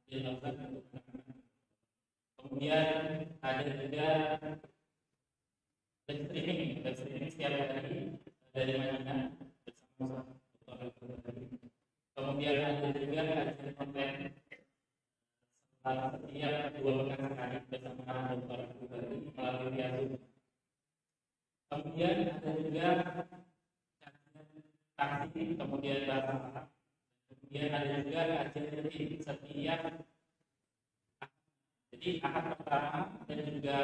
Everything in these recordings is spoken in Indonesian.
Kemudian ada juga live streaming setiap hari dari Madinah bersama Dr. Al-Bari. Kemudian ada juga kajian konten setiap 2 pekan sekali bersama Dr. Al-Bari melalui via Zoom. Kemudian ada juga taksi, kemudian bahasa Arab. Kemudian ada juga kajian rutin setiap jadi akad pertama dan juga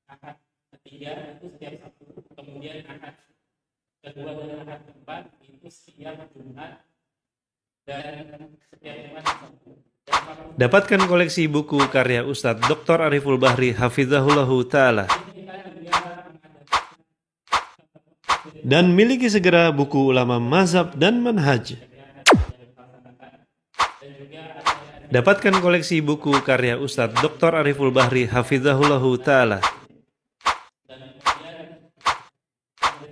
akad ketiga itu setiap Sabtu. Kemudian akad kedua dan akad keempat itu setiap Jumat dan setiap Jumat Sabtu. Dapatkan koleksi buku karya Ustadz Dr. Ariful Bahri Hafizahullahu Ta'ala. Dan miliki segera buku ulama mazhab dan manhaj. Dapatkan koleksi buku karya Ustadz Dr. Ariful Bahri Hafizahullahu Ta'ala.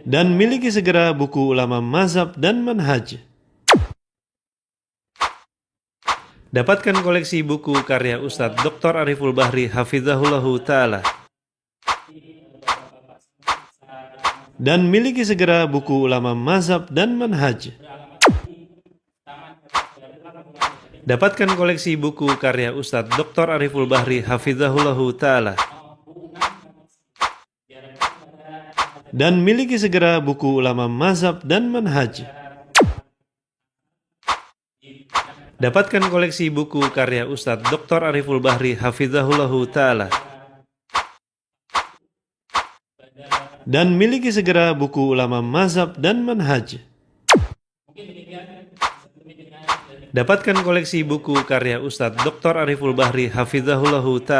Dan miliki segera buku ulama mazhab dan manhaj. Dapatkan koleksi buku karya Ustadz Dr. Ariful Bahri Hafizahullahu Ta'ala. Dan miliki segera buku ulama mazhab dan manhaj. Dapatkan koleksi buku karya Ustadz Dr. Ariful Bahri Hafizahullahu Ta'ala. Dan miliki segera buku ulama mazhab dan manhaj. Dapatkan koleksi buku karya Ustadz Dr. Ariful Bahri Hafizahullahu Ta'ala. Dan miliki segera buku ulama mazhab dan manhaj. Dapatkan koleksi buku karya Ustadz Dr. Ariful Bahri Hafizahullahu Ta'ala. Dan miliki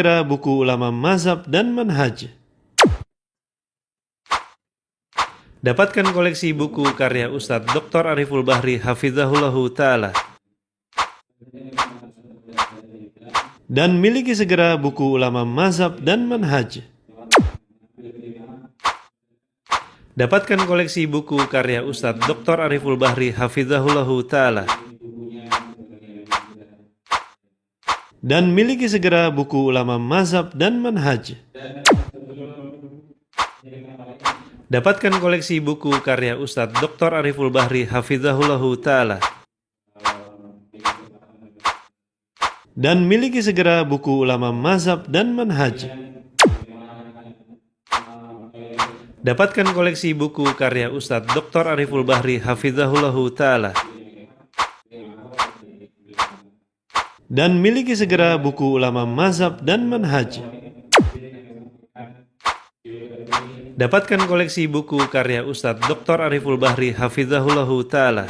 segera buku ulama mazhab dan manhaj. Dapatkan koleksi buku karya Ustadz Dr. Ariful Bahri Hafizahullahu Ta'ala. Dan miliki segera buku ulama mazhab dan manhaj. Dapatkan koleksi buku karya Ustadz Dr. Ariful Bahri Hafizahullahu Ta'ala. Dan miliki segera buku ulama mazhab dan manhaj. Dapatkan koleksi buku karya Ustadz Dr. Ariful Bahri Hafizahullahu Ta'ala. Dan miliki segera buku ulama mazhab dan manhaj. Dapatkan koleksi buku karya Ustadz Dr. Ariful Bahri Hafizahullahu Ta'ala. Dan miliki segera buku ulama mazhab dan manhaj. Dapatkan koleksi buku karya Ustadz Dr. Ariful Bahri Hafizahullahu Ta'ala.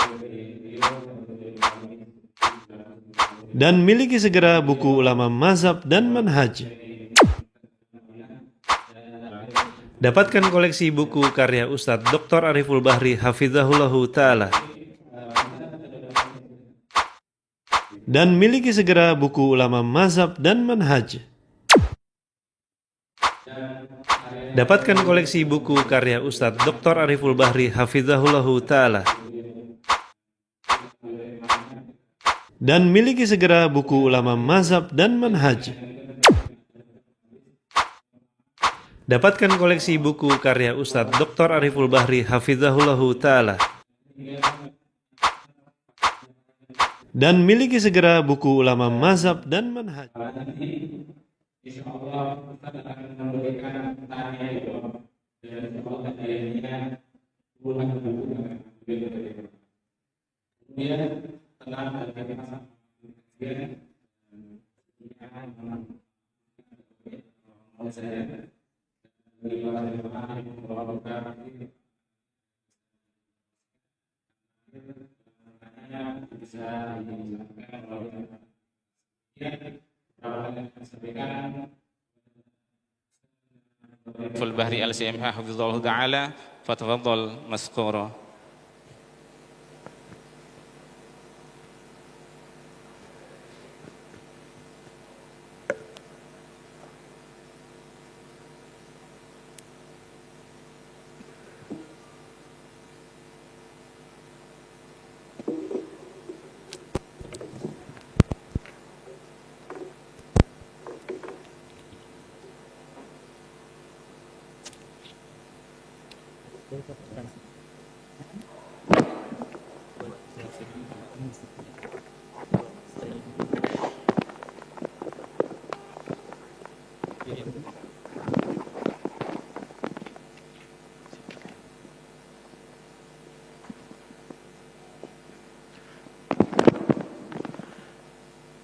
Dan miliki segera buku ulama mazhab dan manhaj. Dapatkan koleksi buku karya Ustadz Dr. Ariful Bahri Hafizahullahu Ta'ala. Dan miliki segera buku ulama mazhab dan manhaj. Dapatkan koleksi buku karya Ustadz Dr. Ariful Bahri Hafizahullahu Ta'ala. Dan miliki segera buku ulama mazhab dan manhaj. Dapatkan koleksi buku karya Ustadz Dr. Ariful Bahri Hafizahullahu Ta'ala. Dan miliki segera buku ulama mazhab dan manhaj. Insyaallah Ustaz akan memberikan tanya jawab dan insyaallah hadiahnya puluhan ribu. Kemudian setelah dari masa saya Bahri Al-CMH Hafizahullah Ta'ala, fatafadhal maskura.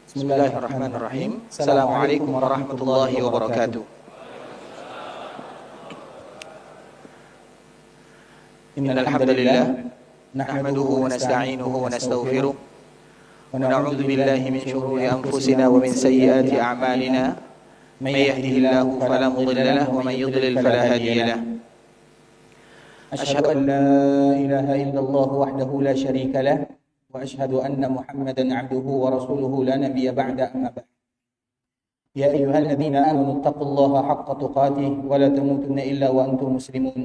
Bismillahirrahmanirrahim. Assalamualaikum warahmatullahi wabarakatuh. Innal hamdalillah nahmaduhu wa nasta'inuhu wa nastaghfiruh wa na'udzu billahi min shururi anfusina wa min sayyiati a'malina. May yahdihillahu fala mudilla lahu wa may yudlil fala hadiya lahu. Asyhadu an la ilaha illallah wahdahu la syarika lahu وأشهد أن محمدا عبده ورسوله لا نبي بعد أما بعد يا أيها الذين آمنوا اتقوا الله حق تقاته ولا تموتن إلا وأنتم مسلمون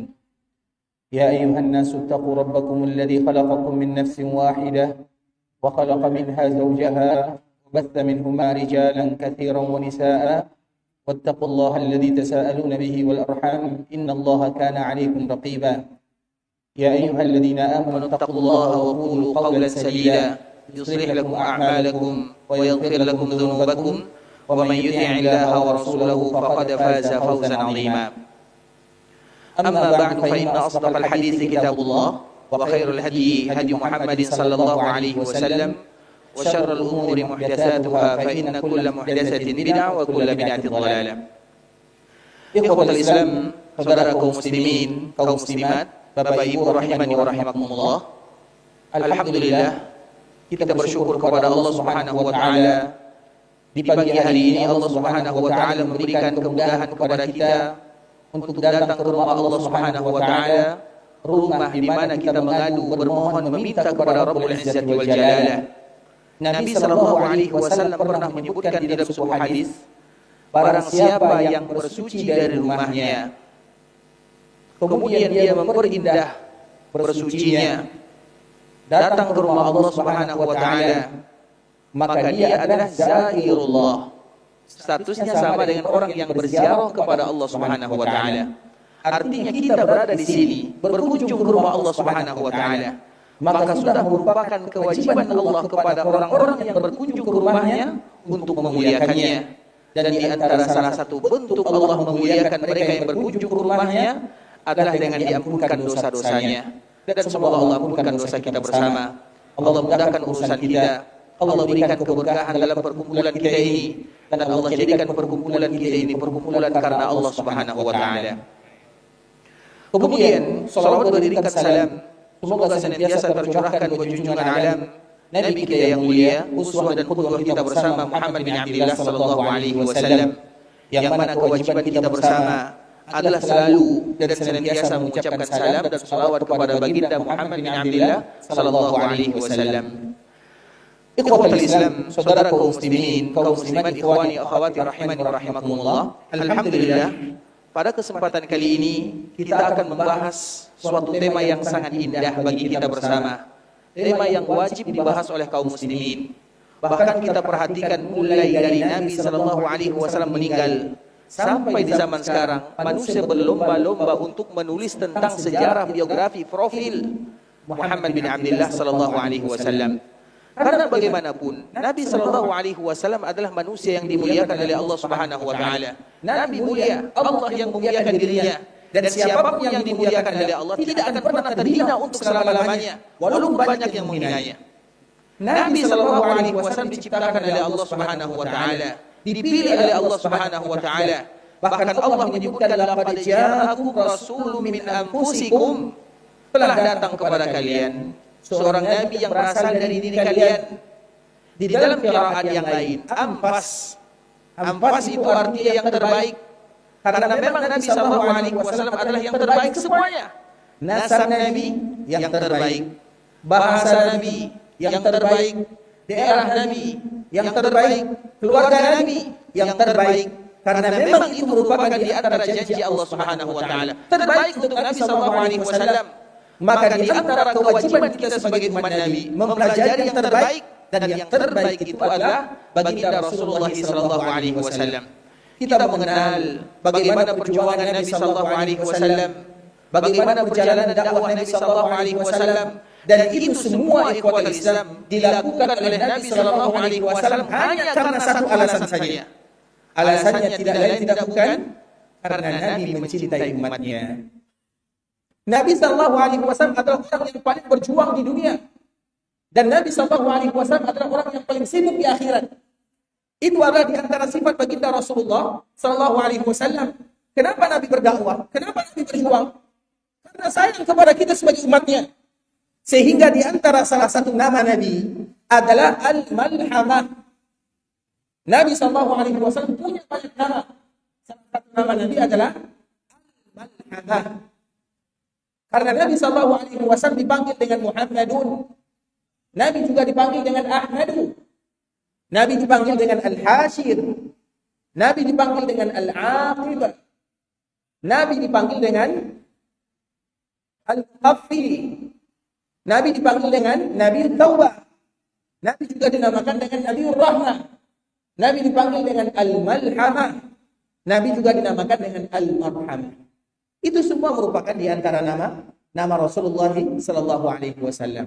يا أيها الناس اتقوا ربكم الذي خلقكم من نفس واحدة وخلق منها زوجها وبث منهما رجالا كثيرا ونساء واتقوا الله الذي تساءلون به والأرحام إن الله كان عليكم رقيبا يا أيها الذين آمنوا اتقوا الله وقولوا قولا سديدا يصلح لكم أعمالكم ويغفر لكم ذنوبكم ومن يطع الله ورسوله فقد فاز فوزا عظيما أما بعد فإن أصدق الحديث كتاب الله وخير الهدي هدي محمد صلى الله عليه وسلم وشر الأمور محدثاتها فإن كل محدثة بدعة وكل بدعة ضلالة. إخوة الإسلام, saudara kaum muslimin, kaum muslimat, Bapak Ibu rahimani wa rahimakumullah. Alhamdulillah, kita bersyukur kepada Allah Subhanahu wa taala. Di pagi hari ini Allah Subhanahu wa taala memberikan kemudahan kepada kita untuk datang ke rumah Allah Subhanahu wa taala, rumah di mana kita mengadu, bermohon, meminta kepada Rabbul Izzati wal Jalalah. Nabi sallallahu alaihi wasallam pernah menyebutkan di dalam sebuah hadis, barang siapa yang bersuci dari rumahnya, kemudian dia memperindah bersucinya, datang ke rumah Allah Subhanahu wa taala, maka dia adalah zairullah. Statusnya sama dengan orang yang berziarah kepada Allah Subhanahu wa taala. Artinya kita berada di sini, berkunjung ke rumah Allah Subhanahu wa taala, maka sudah merupakan kewajiban Allah kepada orang-orang yang berkunjung ke rumahnya untuk memuliakannya. Dan di antara salah satu bentuk Allah memuliakan mereka yang berkunjung ke rumahnya adalah dengan diampunkan dosa-dosanya. Dan semoga Allah ampunkan dosa kita bersama. Allah mudahkan urusan kita. Allah berikan keberkahan dalam perkumpulan kita ini. Dan Allah jadikan perkumpulan kita ini perkumpulan karena Allah Subhanahu wa taala. Kemudian salawat beriringkat salam semoga senantiasa tercurahkan bagi junjungan alam Nabi kita yang mulia, uswah dan qudwah kita bersama Muhammad bin Abdullah sallallahu alaihi wasallam, yang mana kewajiban kita bersama adalah selalu dan senantiasa mengucapkan salam dan salawat kepada baginda Muhammad bin Abdullah sallallahu alaihi wasallam. Ikhwatul Islam, saudara kaum muslimin, kaum muslimat, ikhwani akhwati rahimani wa rahimakumullah. Alhamdulillah, pada kesempatan kali ini kita akan membahas suatu tema yang sangat indah bagi kita bersama. Tema yang wajib dibahas oleh kaum muslimin. Bahkan kita perhatikan mulai dari Nabi sallallahu alaihi wasallam meninggal sampai di zaman sekarang, manusia berlomba-lomba untuk menulis tentang sejarah, biografi, profil Muhammad bin Abdullah sallallahu alaihi wasallam. Karena bagaimanapun Nabi sallallahu alaihi wasallam adalah manusia yang dimuliakan oleh Allah Subhanahu wa taala. Nabi mulia, Allah yang memuliakan dirinya. Dan siapapun yang dimuliakan oleh Allah tidak akan pernah terhina untuk selama-lamanya, walaupun banyak yang menghinanya. Nabi sallallahu alaihi wasallam diciptakan oleh Allah Subhanahu wa taala, dipilih oleh Allah Subhanahu wa taala. Bahkan Allah menyebutkan laqad ja'akum rasulun min anfusikum, telah datang kepada kalian seorang nabi yang berasal dari diri kalian. Di dalam qiraat yang lain, ampas. Ampas itu artinya yang terbaik. Karena memang Nabi sallallahu alaihi wasallam adalah yang terbaik semuanya. Nasab Nabi yang terbaik, bahasa Nabi yang terbaik, daerah Nabi yang terbaik, keluarga Nabi yang terbaik. Karena memang itu merupakan di antara janji Allah Subhanahu wa taala. Terbaik untuk Nabi sallallahu alaihi wasallam. Maka di antara kewajiban kita sebagai umat Nabi mempelajari yang terbaik, dan yang terbaik itu adalah baginda Rasulullah sallallahu alaihi wasallam. Kita mengenal bagaimana perjuangan Nabi sallallahu alaihi wasallam, bagaimana perjalanan dakwah Nabi sallallahu alaihi wasallam, dan itu semua ikhwatul Islam dilakukan oleh Nabi sallallahu alaihi wasallam hanya karena satu alasan saja. Alasannya tidak lain tidak bukan karena Nabi mencintai umatnya. Nabi sallallahu alaihi wasallam adalah orang yang paling berjuang di dunia, dan Nabi sallallahu alaihi wasallam adalah orang yang paling sibuk di akhirat. Itu adalah di antara sifat baginda Rasulullah sallallahu alaihi wasallam. Kenapa Nabi berdakwah? Kenapa Nabi berjuang? Karena sayang kepada kita sebagai umatnya. Sehingga di antara salah satu nama Nabi adalah Al-Malhamah. Nabi sallallahu alaihi wasallam punya banyak nama. Salah satu nama Nabi adalah Al-Malhamah. Karena Nabi sallallahu alaihi wasallam dipanggil dengan Muhammadun. Nabi juga dipanggil dengan Ahmadu. Nabi dipanggil dengan Al-Hashir. Nabi dipanggil dengan Al-Aqibah. Nabi dipanggil dengan Al-Muqaffi. Nabi dipanggil dengan Nabi Taubah. Nabi juga dinamakan dengan Nabi Rahmah. Nabi dipanggil dengan Al-Malhamah. Nabi juga dinamakan dengan Al-Marhamah. Itu semua merupakan di antara nama Rasulullah sallallahu alaihi wasallam.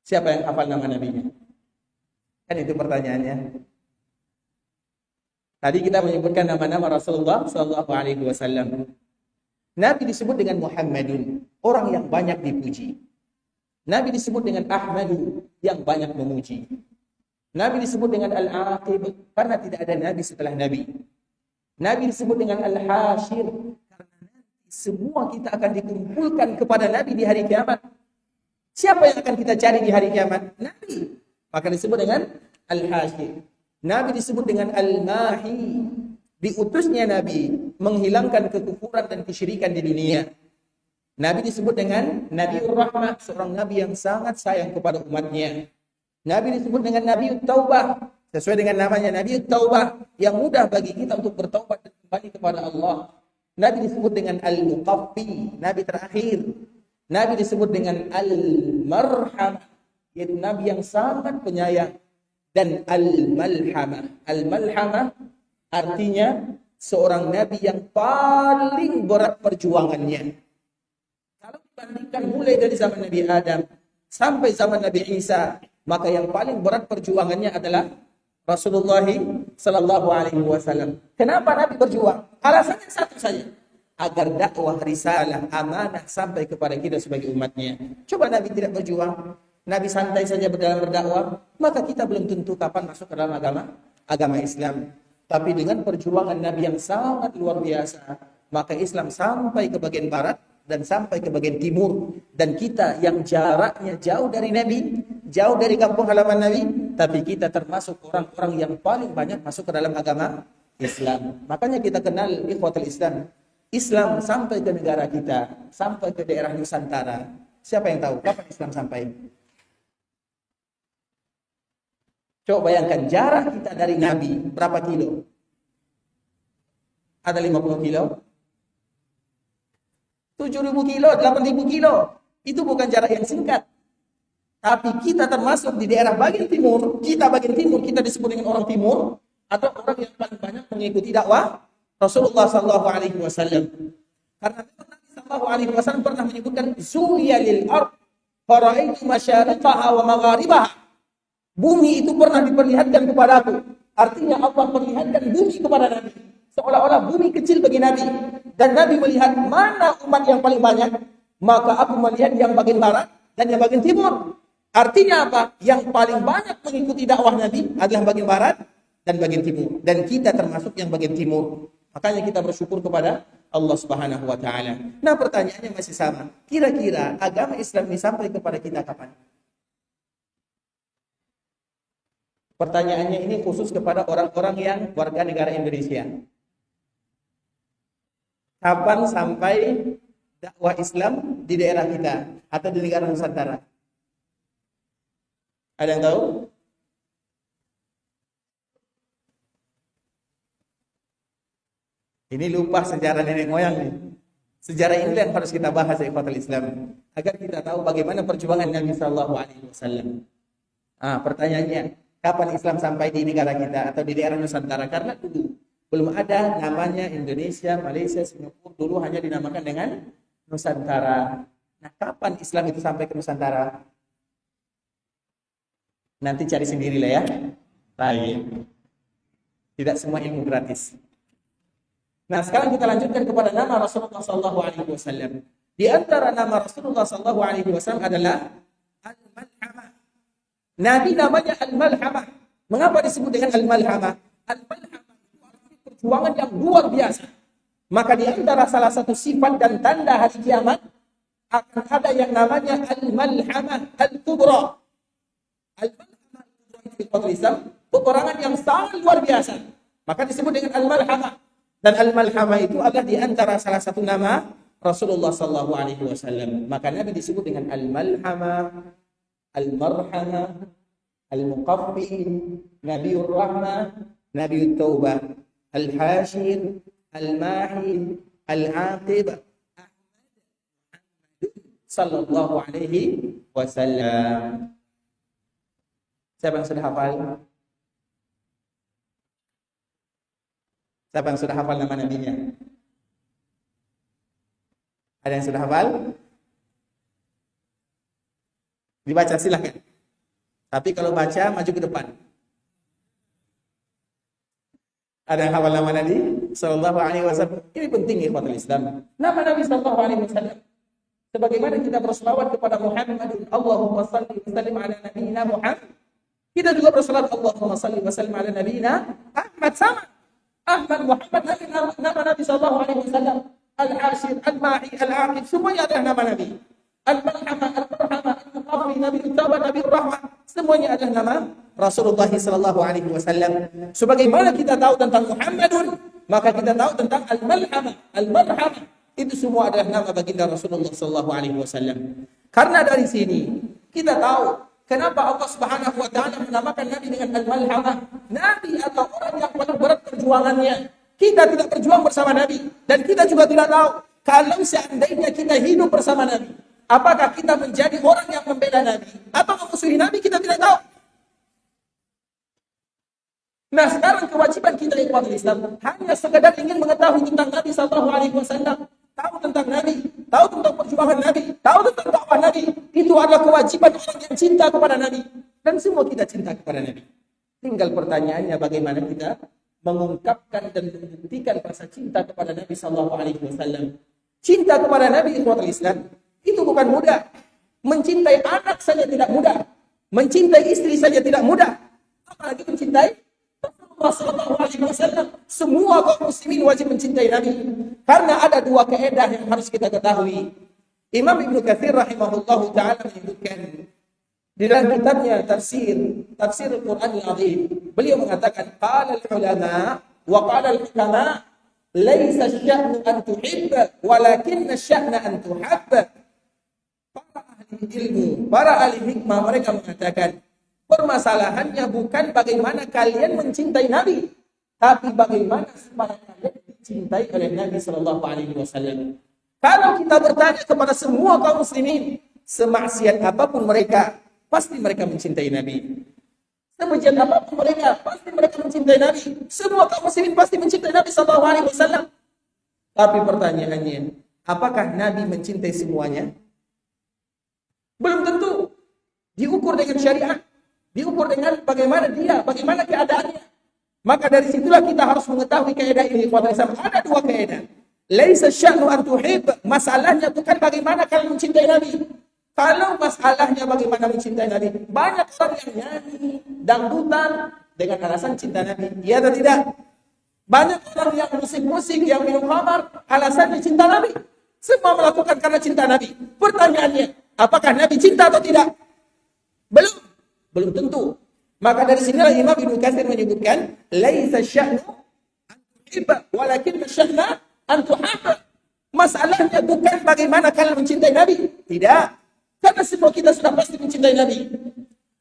Siapa yang hafal nama nabinya? Kan itu pertanyaannya. Tadi kita menyebutkan nama-nama Rasulullah sallallahu alaihi wasallam. Nabi disebut dengan Muhammadun, orang yang banyak dipuji. Nabi disebut dengan Ahmadu, yang banyak memuji. Nabi disebut dengan Al-Aqib, karena tidak ada nabi setelah Nabi. Nabi disebut dengan Al-Hashir, karena nanti semua kita akan dikumpulkan kepada Nabi di hari kiamat. Siapa yang akan kita cari di hari kiamat? Nabi. Maka disebut dengan Al-Hashir. Nabi disebut dengan Al-Mahi. Diutusnya Nabi menghilangkan kekufuran dan kesyirikan di dunia. Nabi disebut dengan Nabi Rahmah, seorang Nabi yang sangat sayang kepada umatnya. Nabi disebut dengan Nabi Taubah, sesuai dengan namanya Nabi Taubah, yang mudah bagi kita untuk bertaubat dan kembali kepada Allah. Nabi disebut dengan Al-Muqaffi, Nabi terakhir. Nabi disebut dengan Al-Marhamah, yaitu Nabi yang sangat penyayang. Dan Al-Malhamah. Al-Malhamah artinya seorang Nabi yang paling berat perjuangannya. Kalau dibandingkan mulai dari zaman Nabi Adam sampai zaman Nabi Isa, maka yang paling berat perjuangannya adalah Rasulullah sallallahu alaihi wasallam. Kenapa Nabi berjuang? Alasannya satu saja, agar dakwah, risalah, amanah sampai kepada kita sebagai umatnya. Coba Nabi tidak berjuang, Nabi santai saja dalam berdakwah, maka kita belum tentu kapan masuk ke dalam agama Islam. Tapi dengan perjuangan Nabi yang sangat luar biasa, maka Islam sampai ke bagian barat dan sampai ke bagian timur. Dan kita yang jaraknya jauh dari Nabi, jauh dari kampung halaman Nabi, tapi kita termasuk orang-orang yang paling banyak masuk ke dalam agama Islam. Makanya kita kenal ikhwatul Islam. Islam sampai ke negara kita, sampai ke daerah Nusantara. Siapa yang tahu kapan Islam sampai? Coba bayangkan jarak kita dari Nabi berapa kilo? Ada 50 kilo? 7.000 kilo, 8.000 kilo. Itu bukan jarak yang singkat. Tapi kita termasuk di daerah bagian timur. Kita bagian timur, kita disebut dengan orang timur. Atau orang yang paling banyak mengikuti dakwah Rasulullah SAW. Karena Nabi SAW pernah menyebutkan Zuya lil ard faraitu masyariqaha wa magharibaha. Bumi itu pernah diperlihatkan kepadaku. Artinya Allah perlihatkan bumi kepada Nabi. Seolah-olah bumi kecil bagi Nabi. Dan Nabi melihat mana umat yang paling banyak. Maka aku melihat yang bagian barat dan yang bagian timur. Artinya apa? Yang paling banyak mengikuti dakwah Nabi adalah bagian barat dan bagian timur. Dan kita termasuk yang bagian timur. Makanya kita bersyukur kepada Allah Subhanahu wa Ta'ala. Nah, pertanyaannya masih sama. Kira-kira agama Islam ini sampai kepada kita kapan? Pertanyaannya ini khusus kepada orang-orang yang warga negara Indonesia. Kapan sampai dakwah Islam di daerah kita atau di negara Nusantara? Ada yang tahu? Ini lupa sejarah nenek moyang nih. Sejarah ini yang harus kita bahas ya ikhwatul Islam, agar kita tahu bagaimana perjuangan Nabi sallallahu alaihi wasallam. Pertanyaannya, kapan Islam sampai di negara kita atau di daerah Nusantara? Karena dulu belum ada namanya Indonesia, Malaysia, Singapura, dulu hanya dinamakan dengan Nusantara. Nah, kapan Islam itu sampai ke Nusantara? Nanti cari sendirilah ya. Baik. Tidak semua ilmu gratis. Nah, sekarang kita lanjutkan kepada nama Rasulullah SAW. Di antara nama Rasulullah SAW adalah Al-Malhamah. Nabi namanya Al-Malhamah. Mengapa disebut dengan al-malhamah? Al-malhamah itu perjuangan yang luar biasa. Maka di antara salah satu sifat dan tanda hari kiamat akan ada yang namanya al-malhamah al-kubra. Al-malhamah al-kubra itu peperangan yang sangat luar biasa. Maka disebut dengan al-malhamah. Dan al-malhamah itu adalah di antara salah satu nama Rasulullah sallallahu alaihi wasallam. Maka Nabi disebut dengan al-malhamah, al-marhamah, al-muqaffin, Nabiur Rahmah, Nabiut Taubah, al-hashir, al-mahid, al-aqib, sallallahu alaihi wasallam. Siapa yang sudah hafal? Siapa yang sudah hafal nama nabinya? Ada yang sudah hafal? Dibaca silahkan. Tapi kalau baca maju ke depan. Ada yang hafal nama Nabi sallallahu alaihi wasallam? Ini penting ikhwatul Islam. Nama Nabi sallallahu alaihi wasallam. Sebagaimana kita berselawat kepada Muhammadun, Allahumma salli wa sallim ala nabiyyina Muhammad. Kita juga berselawat Allahumma salli wa sallim ala nabiyyina Ahmad sama. Ahmad Muhammad nama Nabi sallallahu alaihi wasallam. Al-Ashir, Al-Mahi, Al-Aqib, semuanya adalah nama Nabi. Al-Marhamah, Al-Marhamah, Al-Muqafi, Nabi Utawah, Nabi Rahmah, semuanya adalah nama Rasulullah sallallahu alaihi wasallam. Sebagaimana kita tahu tentang Muhammadun, maka kita tahu tentang Al-Malhamah, Al-Marhamah. Itu semua adalah nama baginda Rasulullah sallallahu alaihi wasallam. Karena dari sini kita tahu kenapa Allah Subhanahu wa taala menamakan Nabi dengan Al-Malhamah. Nabi atau orang yang paling berat perjuangannya. Kita tidak berjuang bersama Nabi dan kita juga tidak tahu kalau seandainya kita hidup bersama Nabi, apakah kita menjadi orang yang membela Nabi atau memusuhi Nabi, kita tidak tahu. Nah, sekarang kewajiban kita ikhwatul Islam hanya sekedar ingin mengetahui tentang Nabi sallallahu alaihi wasallam, tahu tentang Nabi, tahu tentang perjuangan Nabi, tahu tentang dakwah Nabi. Itu adalah kewajiban orang yang cinta kepada Nabi dan semua kita cinta kepada Nabi. Tinggal pertanyaannya bagaimana kita mengungkapkan dan membuktikan rasa cinta kepada Nabi sallallahu alaihi wasallam. Cinta kepada Nabi ikhwatul Islam itu bukan mudah. Mencintai anak saja tidak mudah. Mencintai istri saja tidak mudah. Apalagi mencintai Rasulullah sallallahu alaihi wasallam. Semua kaum muslimin wajib mencintai Nabi. Karena ada dua kaidah yang harus kita ketahui. Imam Ibnu Katsir rahimahullahu taala menyebutkan di dalam kitabnya Tafsir Al-Quran Al-Azim, beliau mengatakan qala al-ulama wa qala al-hukama laisa asy-sya'nu an tuhibba walakinna asy-sya'na an tuhabba. Para ahli ilmu, para ahli hikmah mereka mengatakan permasalahannya bukan bagaimana kalian mencintai Nabi, tapi bagaimana supaya kalian dicintai oleh Nabi sallallahu alaihi wasallam. Kalau kita bertanya kepada semua kaum muslimin, semaksiat apapun mereka, pasti mereka mencintai Nabi. Sebejat apapun mereka, pasti mereka mencintai Nabi. Semua kaum muslimin pasti mencintai Nabi sallallahu alaihi wasallam. Tapi pertanyaannya, apakah Nabi mencintai semuanya? Belum tentu. Diukur dengan syariat, diukur dengan bagaimana dia, bagaimana keadaannya. Maka dari situlah kita harus mengetahui kaidah ini. Ada dua kaidah. Laisa sya'nu an tuhib, masalahnya bukan bagaimana kalian mencintai Nabi. Kalau masalahnya bagaimana mencintai Nabi, banyak orang yang nyanyi dangdutan dengan alasan cinta Nabi. Iya atau tidak? Banyak orang yang musik-musik, yang minum khamar, alasannya cinta Nabi. Semua melakukan karena cinta Nabi. Pertanyaannya, apakah Nabi cinta atau tidak? Belum tentu. Maka dari sinilah Imam Ibnu Katsir menyebutkan, laisa sya'nu an tuhibba, walakin sya'na an tuhabba. Masalahnya bukan bagaimana kalian mencintai Nabi. Tidak. Karena semua kita sudah pasti mencintai Nabi.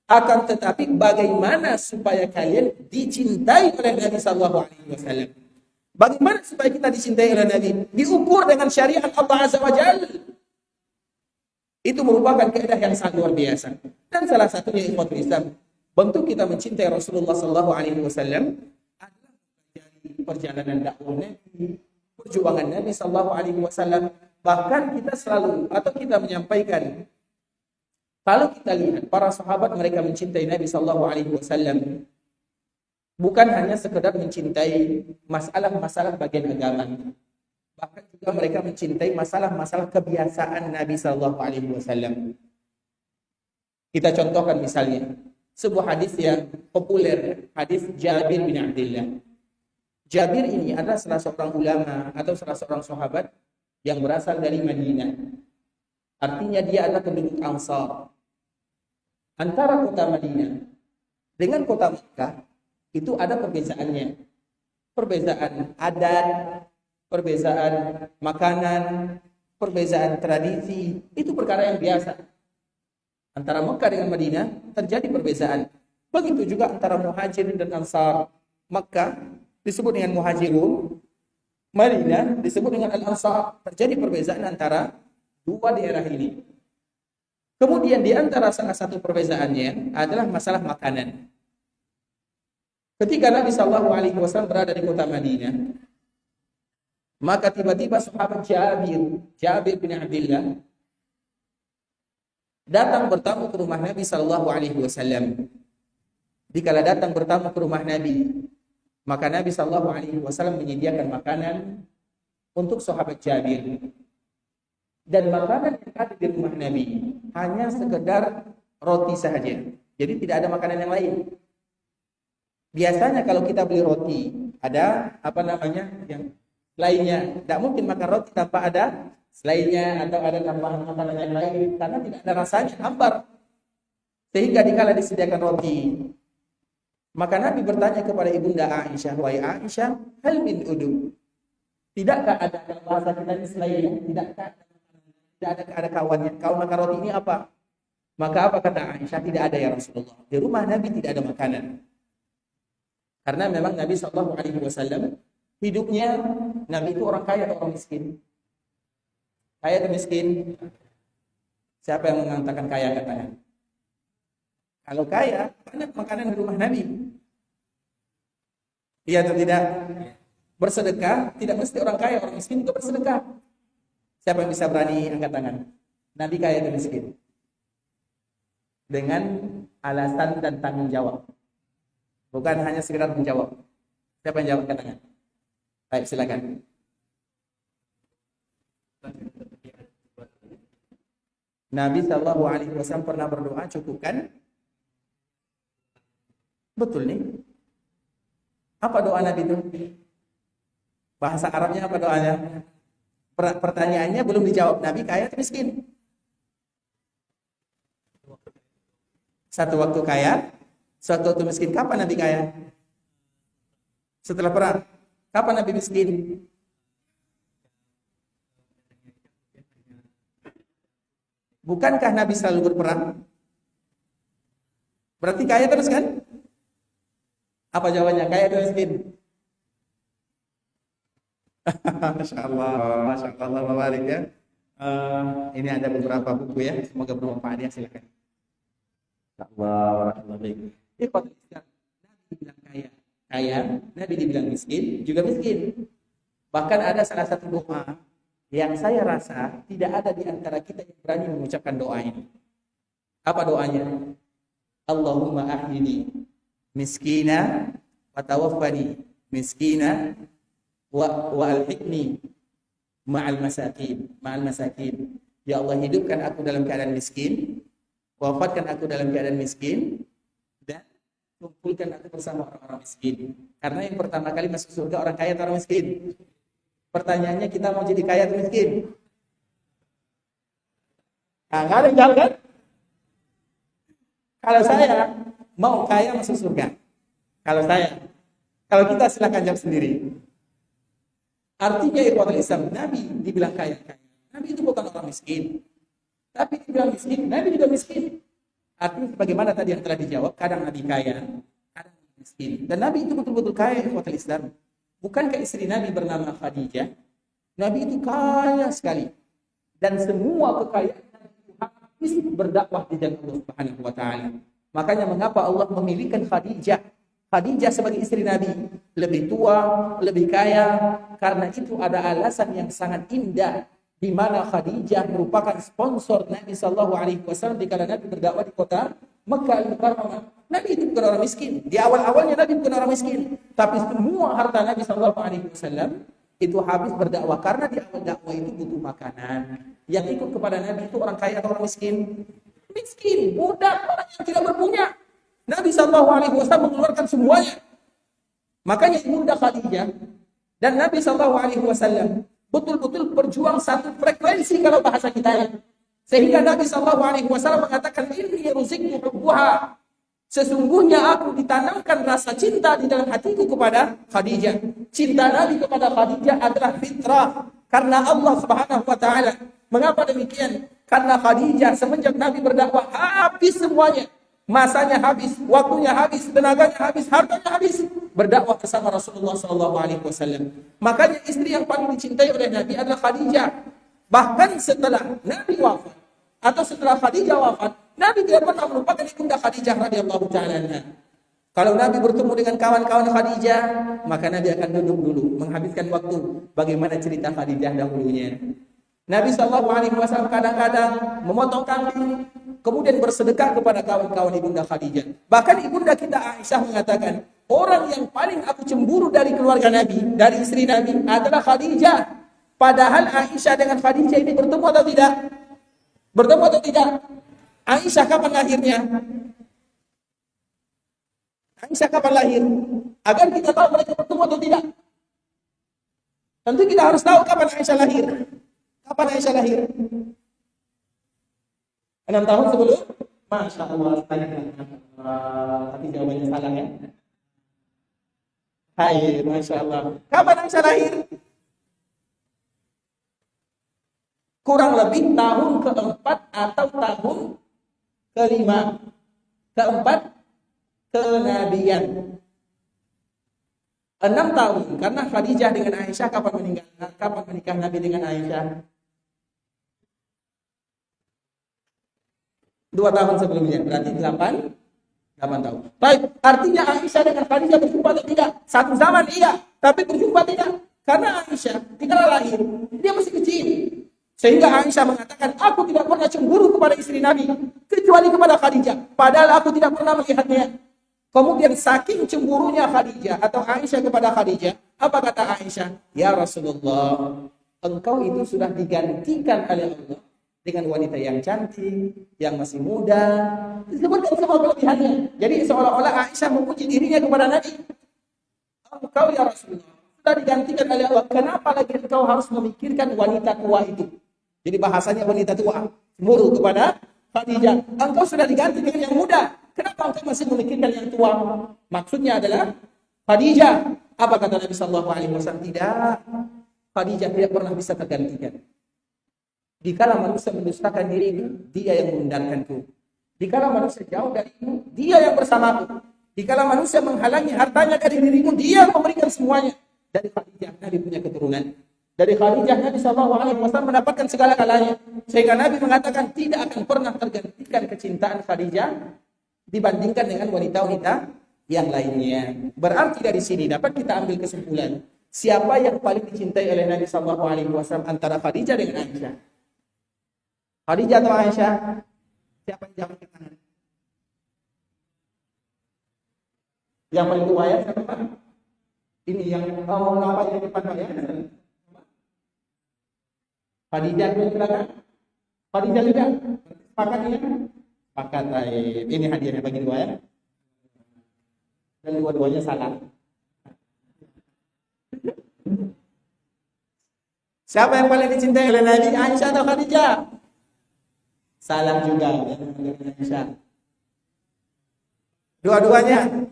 Akan tetapi bagaimana supaya kalian dicintai oleh Nabi sallallahu alaihi wasallam? Bagaimana supaya kita dicintai oleh Nabi? Diukur dengan syariat Allah Azza wa Jalla. Itu merupakan kaidah yang sangat luar biasa. Dan salah satunya ikhwatul Islam, bentuk kita mencintai Rasulullah sallallahu alaihi wasallam adalah dari perjalanan dakwah Nabi, perjuangan Nabi sallallahu alaihi wasallam. Bahkan kita selalu atau kita menyampaikan, kalau kita lihat para sahabat mereka mencintai Nabi sallallahu alaihi wasallam bukan hanya sekedar mencintai masalah-masalah bagian agama. Bahkan juga mereka mencintai masalah-masalah kebiasaan Nabi sallallahu alaihi wasallam. Kita contohkan misalnya, sebuah hadis yang populer, hadis Jabir bin Abdullah. Jabir ini adalah salah seorang ulama atau salah seorang sahabat yang berasal dari Madinah. Artinya dia adalah penduduk Ansar. Antara kota Madinah dengan kota Makkah itu ada perbezaannya. Perbezaan adat, perbezaan makanan, perbezaan tradisi, itu perkara yang biasa. Antara Makkah dengan Madinah terjadi perbezaan. Begitu juga antara Muhajirin dan Ansar. Makkah disebut dengan Muhajirun, Madinah disebut dengan Al-Ansar. Terjadi perbezaan antara dua daerah ini. Kemudian di antara salah satu perbezaannya adalah masalah makanan. Ketika Nabi SAW berada di kota Madinah, maka tiba-tiba sahabat Jabir bin Abdullah datang bertamu ke rumah Nabi SAW. Dikala datang bertamu ke rumah Nabi, maka Nabi SAW menyediakan makanan untuk sahabat Jabir. Dan makanan yang ada di rumah Nabi hanya sekedar roti sahaja. Jadi tidak ada makanan yang lain. Biasanya kalau kita beli roti, ada yang lainnya. Tidak mungkin makan roti tanpa ada selainnya atau ada tambahan makanan yang lain, karena tidak ada rasanya, hambar. Sehingga dikala disediakan roti, maka Nabi bertanya kepada ibunda Aisyah, "Wahai Aisyah, hal min udum?" Tidakkah ada, kalau bahasa kita ini selainnya, tidak ada kawannya, kau makan roti ini apa? Maka apa kata Aisyah? Tidak ada ya Rasulullah. Di rumah Nabi tidak ada makanan. Karena memang Nabi SAW hidupnya, Nabi itu orang kaya atau orang miskin? Kaya atau miskin? Siapa yang mengatakan kaya katanya? Kalau kaya, banyak makanan di rumah Nabi. Iya atau tidak? Bersedekah, tidak mesti orang kaya, orang miskin juga bersedekah. Siapa yang bisa berani angkat tangan? Nabi kaya atau miskin? Dengan alasan dan tanggung jawab. Bukan hanya sekedar menjawab. Siapa yang jawab, angkat tangan? Baik, silakan. Nabi SAW pernah berdoa, cukupkan? Betul nih. Apa doa Nabi itu? Bahasa Arabnya apa doanya? Pertanyaannya belum dijawab. Nabi kaya atau miskin? Satu waktu kaya, satu waktu miskin. Kapan Nabi kaya? Setelah perang. Kapan Nabi miskin? Bukankah Nabi selalu berperang? Berarti kaya terus kan? Apa jawabannya? Kaya atau miskin? Masya Allah, Bapak ya. Ini ada beberapa buku ya, semoga bermanfaat ya, silakan. Nabi dibilang kaya, Nabi dibilang miskin, juga miskin. Bahkan ada salah satu doa yang saya rasa tidak ada di antara kita yang berani mengucapkan doa ini. Apa doanya? Allahumma ahyini miskina wa tawaffani miskina wa alhiqni ma'al masakin. Ya Allah, hidupkan aku dalam keadaan miskin, wafatkan aku dalam keadaan miskin, dan kumpulkan aku bersama orang-orang miskin. Karena yang pertama kali masuk surga orang kaya atau orang miskin? Pertanyaannya, kita mau jadi kaya atau miskin? Nah, nggak ada yang jawab kan? Kalau saya mau kaya masuk surga. Kalau kita silakan jawab sendiri. Artinya ikhwatul Islam, Nabi dibilang kaya. Nabi itu bukan orang miskin. Tapi dibilang miskin, Nabi juga miskin. Artinya bagaimana tadi yang telah dijawab, kadang Nabi kaya, kadang miskin. Dan Nabi itu betul-betul kaya ikhwatul Islam. Bukankah istri Nabi bernama Khadijah? Nabi itu kaya sekali. Dan semua kekayaan Nabi itu habis berdakwah di jalan Allah Subhanahu wa taala. Makanya mengapa Allah memilihkan Khadijah? Khadijah sebagai istri Nabi lebih tua, lebih kaya, karena itu ada alasan yang sangat indah di mana Khadijah merupakan sponsor Nabi sallallahu alaihi wasallam dikala Nabi berdakwah di kota Makkah Al-Mukarramah. Nabi itu bukan orang miskin. Di awal-awalnya Nabi bukan orang miskin, tapi semua harta Nabi sallallahu alaihi wasallam itu habis berdakwah, karena di awal dakwah itu butuh makanan. Yang ikut kepada Nabi itu orang kaya atau orang miskin? Miskin, budak, orang yang tidak berpunya. Nabi SAW mengeluarkan semuanya. Makanya Ibunda Khadijah dan Nabi SAW betul-betul berjuang satu frekuensi kalau bahasa kita ya. Sehingga Nabi SAW mengatakan, inni ruziktu hubbuha. Sesungguhnya aku ditanamkan rasa cinta di dalam hatiku kepada Khadijah. Cinta Nabi kepada Khadijah adalah fitrah karena Allah Subhanahu wa taala. Mengapa demikian? Karena Khadijah semenjak Nabi berdakwah habis semuanya. Masanya habis, waktunya habis, tenaganya habis, hartanya habis berdakwah bersama Rasulullah SAW. Makanya istri yang paling dicintai oleh Nabi adalah Khadijah. Bahkan setelah Nabi wafat atau setelah Khadijah wafat, Nabi tidak pernah melupakan Ibunda Khadijah radhiyallahu taala anha. Kalau Nabi bertemu dengan kawan-kawan Khadijah, maka Nabi akan duduk dulu, menghabiskan waktu bagaimana cerita Khadijah dahulunya. Nabi SAW kadang-kadang memotong kambing, kemudian bersedekah kepada kawan-kawan Ibunda Khadijah. Bahkan Ibunda kita Aisyah mengatakan, orang yang paling aku cemburu dari keluarga Nabi, dari istri Nabi adalah Khadijah. Padahal Aisyah dengan Khadijah ini bertemu atau tidak? Bertemu atau tidak? Aisyah kapan lahirnya? Aisyah kapan lahir? Agar kita tahu mereka bertemu atau tidak. Tentu kita harus tahu kapan Aisyah lahir. Kapan Aisyah lahir? 6 tahun sebelum? Masya Allah. Tapi jawabannya salah ya. Hai, Masya Allah. Kapan Aisyah lahir? Kurang lebih tahun keempat atau tahun kelima. Keempat, kenabian. 6 tahun. Karena Khadijah dengan Aisyah kapan meninggal? Kapan menikah Nabi dengan Aisyah? 2 tahun sebelumnya. Berarti 8 tahun. Baik, artinya Aisyah dengan Khadijah berjumpa atau tidak? Satu zaman iya, tapi berjumpa tidak. Karena Aisyah dikala lahir, dia masih kecil. Sehingga Aisyah mengatakan, aku tidak pernah cemburu kepada istri Nabi, kecuali kepada Khadijah. Padahal aku tidak pernah melihatnya. Kemudian saking cemburunya Khadijah atau Aisyah kepada Khadijah, apa kata Aisyah? Ya Rasulullah, engkau itu sudah digantikan oleh Allah dengan wanita yang cantik, yang masih muda, disebutkan semua kelebihannya. Jadi seolah-olah Aisyah memuji dirinya kepada Nabi. Engkau ya Rasulullah sudah digantikan oleh Allah. Kenapa lagi engkau harus memikirkan wanita tua itu? Jadi bahasanya wanita tua, cemburu kepada Khadijah. Engkau sudah diganti dengan yang muda. Kenapa engkau masih memikirkan yang tua? Maksudnya adalah Khadijah. Apa kata Nabi SAW? Tidak. Khadijah tidak pernah bisa tergantikan. Dikala manusia mendustakan dirimu, dia yang mengundangkanku. Dikala manusia jauh darimu, dia yang bersamaku. Dikala manusia menghalangi hartanya dari dirimu, dia yang memberikan semuanya. Dari Khadijah Nabi punya keturunan. Dari Khadijah Nabi SAW mendapatkan segala galanya. Sehingga Nabi mengatakan tidak akan pernah tergantikan kecintaan Khadijah dibandingkan dengan wanita-wanita yang lainnya. Berarti dari sini dapat kita ambil kesimpulan, siapa yang paling dicintai oleh Nabi SAW antara Khadijah dengan Aisyah? Khadijah atau Aisyah? Siapa yang jawab ke tangan? Yang paling tua ya, siapa? Ini yang mau nampak di depan ya. Khadijah itu yang belakang. Khadijah juga. Sepakat ya? Sepakat. Ini hadiahnya bagi dua ya. Dan dua-duanya salah. Siapa yang paling dicintai oleh Nabi? Aisyah atau Khadijah? Salah juga. Aisyah. Dua-duanya.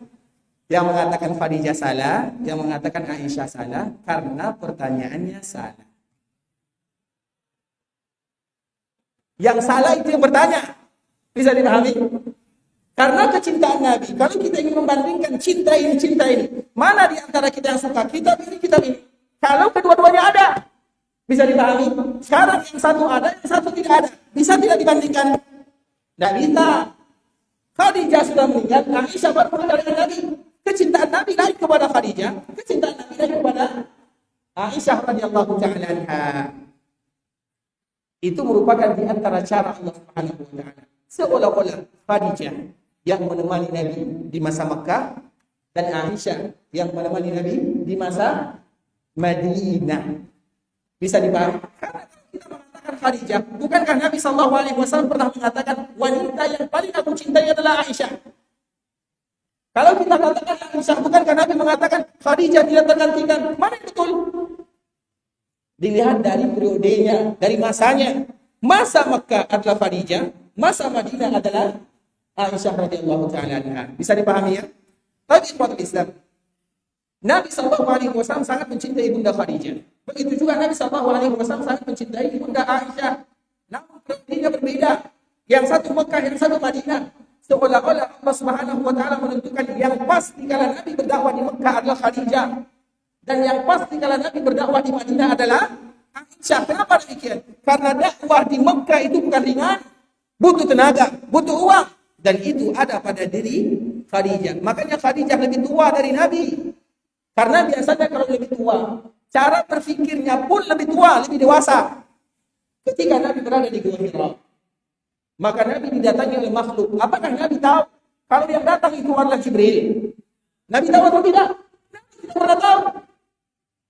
Yang mengatakan Khadijah salah, yang mengatakan Aisyah salah, karena pertanyaannya salah. Yang salah itu yang bertanya. Bisa dipahami? Karena kecintaan Nabi, kalau kita ingin membandingkan cinta ini, mana di antara kita yang suka? Kita ini. Kalau kedua-duanya ada, bisa dipahami? Sekarang yang satu ada, yang satu tidak ada. Bisa tidak dibandingkan? Tidak bisa. Khadijah sudah meninggal, Aisyah baru meninggal dengan Nabi. Kecintaan Nabi naik kepada Khadijah, kecintaan Nabi naik kepada Aisyah radhiyallahu ta'ala anha. Itu merupakan di antara cara Allah Subhanahu wa taala. Seolah-olah Khadijah yang menemani Nabi di masa Makkah dan Aisyah yang menemani Nabi di masa Madinah. Bisa dipahami? Karena kita mengatakan Khadijah, bukankah Nabi SAW pernah mengatakan wanita yang paling aku cintai adalah Aisyah? ketika Nabi mengatakan Khadijah tidak tergantikan, mana yang betul? Dilihat dari periodenya, dari masanya. Masa Mekah adalah Khadijah, masa Madinah adalah Aisyah radhiyallahu taala anha. Bisa dipahami ya? Tapi ikhwatul Islam, Nabi SAW sangat mencintai Bunda Khadijah. Begitu juga Nabi SAW sangat mencintai Bunda Aisyah. Namun periodenya berbeda. Yang satu Mekah, yang satu Madinah. Seolah-olah Allah Subhanahu wa taala menentukan yang pas di kala Nabi berdakwah di Mekah adalah Khadijah. Dan yang pas di kala Nabi berdakwah di Madinah adalah Aisyah. Kenapa demikian? Karena dakwah di Mekah itu bukan ringan. Butuh tenaga, butuh uang. Dan itu ada pada diri Khadijah. Makanya Khadijah lebih tua dari Nabi. Karena biasanya kalau lebih tua, cara berfikirnya pun lebih tua, lebih dewasa. Ketika Nabi berada di Gua Hira, maka Nabi didatangi oleh makhluk. Apakah Nabi tahu kalau yang datang itu adalah Jibril? Nabi tahu atau tidak? Nabi tidak pernah tahu.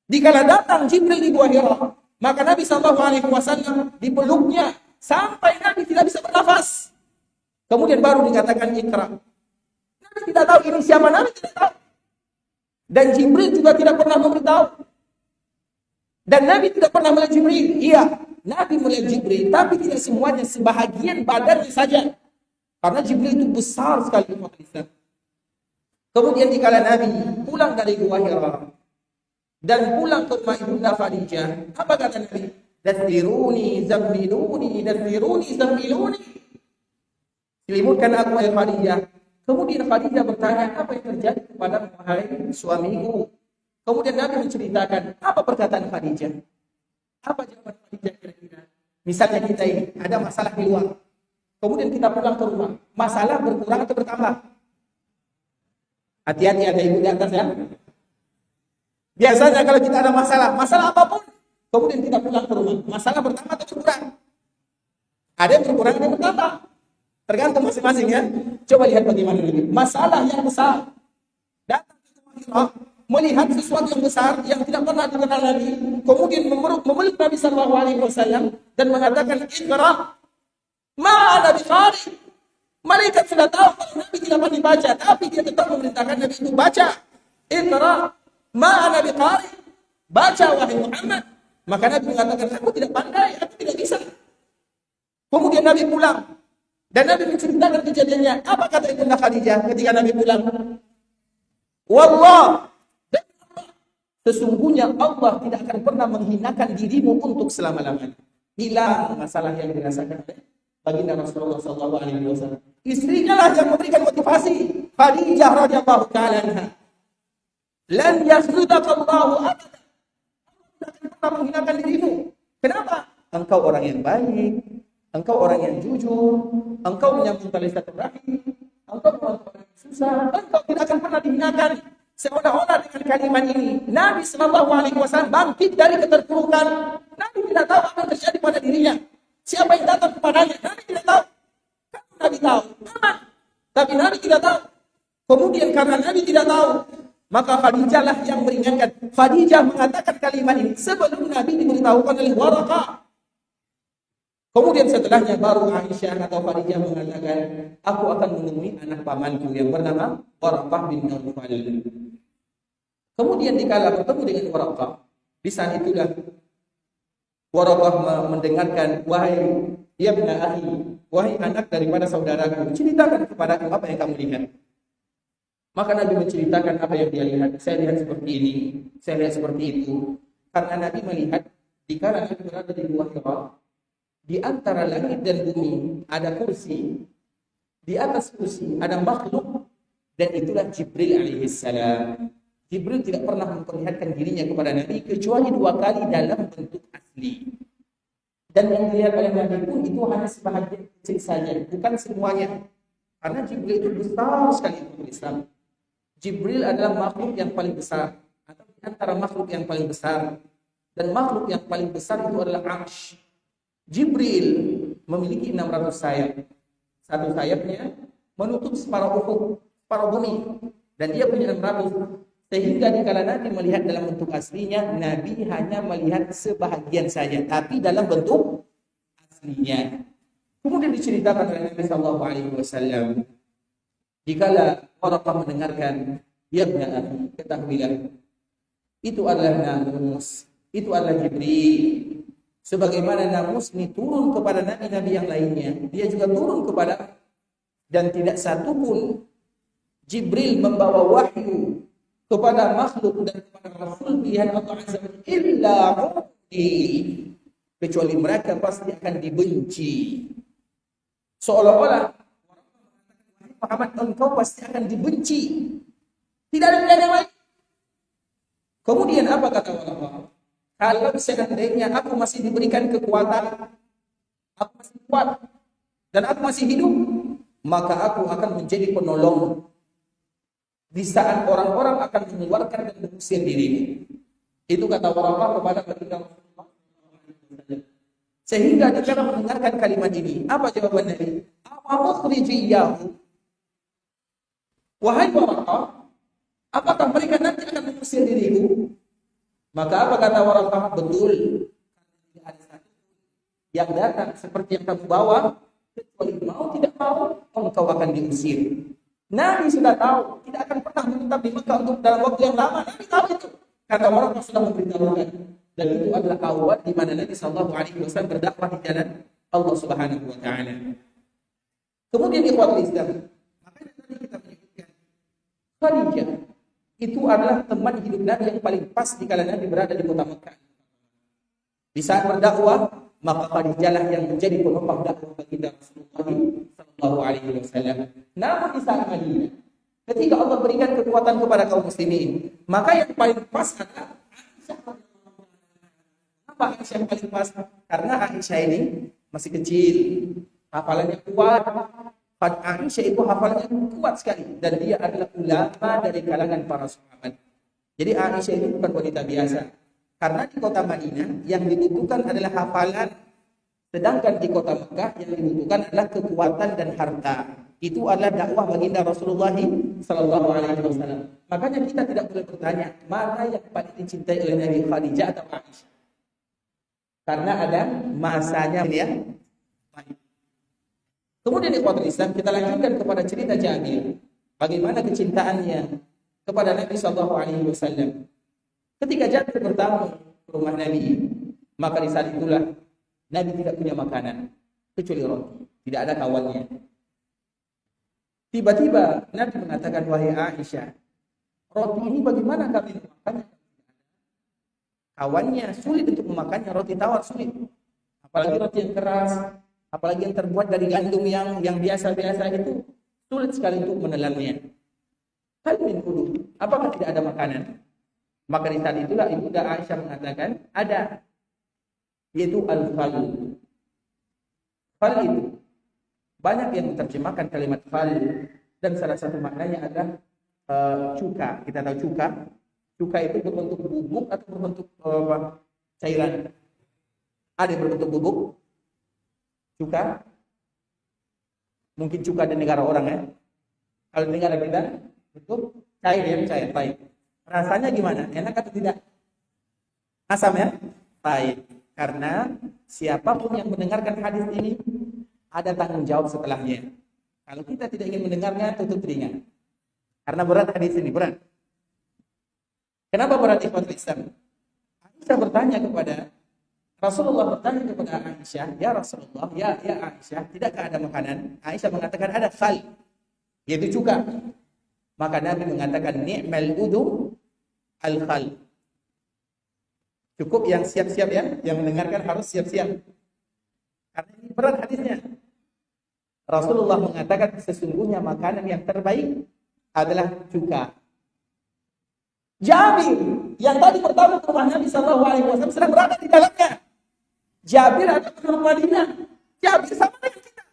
Dikala datang Jibril di Gua Hira, maka Nabi SAW dipeluknya sampai Nabi tidak bisa bernafas. Kemudian baru dikatakan Iqra. Nabi tidak tahu ini siapa, Nabi tidak tahu. Dan Jibril juga tidak pernah memberitahu. Dan Nabi tidak pernah melihat Jibril. Iya, Nabi melihat Jibril, tapi tidak semuanya, sebahagian badannya saja. Karena Jibril itu besar sekali. Kemudian dikala Nabi pulang dari Gua Hira dan pulang ke rumah Ibunda Khadijah, apa kata Nabi? Dathiruni, zammiluni, dathiruni, zammiluni. Selimutkan aku, wahai Khadijah. Kemudian Khadijah bertanya, apa yang terjadi kepada wahai suamiku? Kemudian Nabi menceritakan, apa perkataan Khadijah? Apa jawaban Khadijah kira-kira? Misalnya kita ini, ada masalah di luar. Kemudian kita pulang ke rumah. Masalah berkurang atau bertambah? Hati-hati, ada ibu di atas ya. Biasanya kalau kita ada masalah apapun, kemudian kita pulang ke rumah. Masalah bertambah atau berkurang? Ada yang berkurang, ada yang bertambah. Tergantung masing-masing ya. Coba lihat bagaimana ini. Masalah yang besar. Datang ke rumah, melihat sesuatu yang besar yang tidak pernah dikenal Nabi. Kemudian memeluk Nabi SAW dan mengatakan, Iqra, ma'ana biqari. Malaikat sudah tahu kalau Nabi tidak pandai baca, tapi dia tetap memerintahkan Nabi itu baca. Iqra, ma'ana biqari. Baca wahai Muhammad. Maka Nabi mengatakan, aku tidak pandai, aku tidak bisa. Kemudian Nabi pulang. Dan Nabi menceritakan kejadiannya. Apa kata Ibunda Khadijah ketika Nabi pulang? Wallah, sesungguhnya Allah tidak akan pernah menghinakan dirimu untuk selama-lamanya. Hilang masalah yang dirasakan baginda Rasulullah SAW. Istrinya lah yang memberikan motivasi. Khadijah radhiyallahu ta'ala anha. Lan yakhludakallahu abada. Allah tidak akan pernah menghinakan dirimu. Kenapa? Engkau orang yang baik. Engkau orang yang jujur, engkau menyambung tali silaturahmi, engkau orang yang susah, engkau tidak akan pernah dihinakan. Seolah-olah dengan kalimat ini, Nabi SAW bangkit dari keterpurukan. Nabi tidak tahu apa yang terjadi pada dirinya. Siapa yang datang kepadanya, Nabi tidak tahu. Nabi tahu, tapi Nabi tidak tahu. Kemudian karena Nabi tidak tahu, maka Khadijah lah yang meringankan. Khadijah mengatakan kalimat ini sebelum Nabi diberitahukan oleh Waraqah. Kemudian setelahnya baru Aisyah atau Khadijah mengatakan, aku akan menemui anak pamanku yang bernama Waraqah bin Nawfal. Kemudian dikala bertemu dengan Waraqah, di saat itulah Waraqah mendengarkan, wahai ibna akhi, wahai anak daripada saudaraku, ceritakan kepadaku apa yang kamu lihat. Maka Nabi menceritakan apa yang dia lihat. Saya lihat seperti ini, saya lihat seperti itu. Karena Nabi melihat dikala Nabi berada di Gua Hira, di antara langit dan bumi ada kursi. Di atas kursi ada makhluk. Dan itulah Jibril alaihissalam. Jibril tidak pernah memperlihatkan dirinya kepada Nabi kecuali 2 kali dalam bentuk asli. Dan yang dilihat oleh Nabi pun itu hanya sebahagian kecil saja, bukan semuanya. Karena Jibril itu besar sekali untuk Islam. Jibril adalah makhluk yang paling besar, atau di antara makhluk yang paling besar. Dan makhluk yang paling besar itu adalah Arsy. Jibril memiliki 600 sayap. Satu sayapnya menutup separuh ufuk, separuh bumi. Dan dia punya 600. Sehingga dikala Nabi melihat dalam bentuk aslinya, Nabi hanya melihat sebahagian saja. Tapi dalam bentuk aslinya. Kemudian diceritakan oleh Nabi SAW. Dikala Waraqah mendengarkan Ya ibn akhi, ketahuilah, itu adalah namus, itu adalah Jibril. Sebagaimana namus ini turun kepada nabi-nabi yang lainnya, dia juga turun kepada, dan tidak satu pun Jibril membawa wahyu kepada makhluk dan kepada Rasul pilihan Allah Azza wa Jalla illa ruhi, kecuali mereka pasti akan dibenci. Seolah-olah Muhammad, engkau pasti akan dibenci. Tidak ada pilihan yang lain. Kemudian apa kata Allah? Kalau seandainya aku masih diberikan kekuatan, aku masih kuat, dan aku masih hidup, maka aku akan menjadi penolong di saat orang-orang akan mengeluarkan dan mengusir dirimu. Itu kata orang kepada baginda Rasulullah. Sehingga ketika mendengarkan kalimat ini, apa jawaban Nabi? Apa mukhrijiyahu? Wahai Waraqah, apakah mereka nanti akan mengusir diriku? Maka apa kata Waraqah? Betul. Tidak ada satu yang datang seperti yang kamu bawa, kecuali mau tidak mau, engkau akan diusir. Nabi sudah tahu, tidak akan pernah menetap di Mekah untuk dalam waktu yang lama. Nabi tahu itu. Kata orang yang sudah memberitahukan. Dan itu adalah awal di mana Nabi SAW berdakwah di jalan Allah Subhanahu wa Ta'ala. Kemudian ikhwatul Islam, makanya tadi kita menyebutkan Khadijah itu adalah teman hidup Nabi yang paling pas di kala Nabi berada di kota Mekah. Di saat berdakwah, maka Khadijah lah yang menjadi penopang dakwah baginda Rasulullah sallallahu alaihi wasallam. Namun di saat Madinah, ketika Allah berikan kekuatan kepada kaum muslimin, maka yang paling pas adalah Aisyah. Apa Aisyah yang paling pas? Karena Aisyah ini masih kecil, hafalannya kuat. Aisyah itu hafalannya kuat sekali, dan dia adalah ulama dari kalangan para sahabat. Jadi Aisyah itu bukan wanita biasa. Karena di kota Madinah yang dibutuhkan adalah hafalan, sedangkan di kota Mekah yang dibutuhkan adalah kekuatan dan harta. Itu adalah dakwah baginda Rasulullah sallallahu alaihi wasallam. Makanya kita tidak boleh bertanya mana yang paling dicintai oleh Nabi, Khadijah atau Aisyah. Karena ada masanya ya. Kemudian di ikhwatul Islam, kita lanjutkan kepada cerita Jabir. Bagaimana kecintaannya kepada Nabi sallallahu alaihi wasallam. Ketika Jabir bertamu ke rumah Nabi, maka di saat itulah Nabi tidak punya makanan kecuali roti, tidak ada kawannya. Tiba-tiba Nabi mengatakan, wahai Aisyah, roti ini bagaimana kami memakannya? Kawannya sulit untuk memakannya, roti tawar sulit. Apalagi roti yang keras, apalagi yang terbuat dari gandum yang biasa-biasa itu sulit sekali untuk menelannya. Hal min kudu, apakah tidak ada makanan? Maka di saat itulah Ibunda Aisyah mengatakan ada, yaitu al-fal. Fal itu banyak yang menerjemahkan kalimat fal, dan salah satu maknanya adalah cuka. Kita tahu cuka. Cuka itu berbentuk bubuk atau berbentuk cairan. Ada yang berbentuk bubuk, cuka. Mungkin cuka di negara orang ya. Kalau di negara kita bentuk cair ya, cair, baik. Rasanya gimana? Enak atau tidak? Asam ya? Baik. Karena siapapun yang mendengarkan hadis ini ada tanggung jawab setelahnya. Kalau kita tidak ingin mendengarnya, tutup telinga. Karena berat hadis ini, berat. Kenapa berat ikhwatul Islam? Aisyah bertanya kepada Rasulullah, bertanya kepada Aisyah, ya Rasulullah, ya Aisyah, tidakkah ada makanan? Aisyah mengatakan ada khal, yaitu cuka. Maka Nabi mengatakan ni'mal udu al-khal. Cukup yang siap-siap ya, yang mendengarkan harus siap-siap. Karena ini berat hadisnya. Rasulullah mengatakan sesungguhnya makanan yang terbaik adalah cuka. Jabir yang tadi pertama ke rumah Nabi sallallahu alaihi wasallam sedang berada di dalamnya. Jabir ada di Madinah. Jabir sama dengan kita.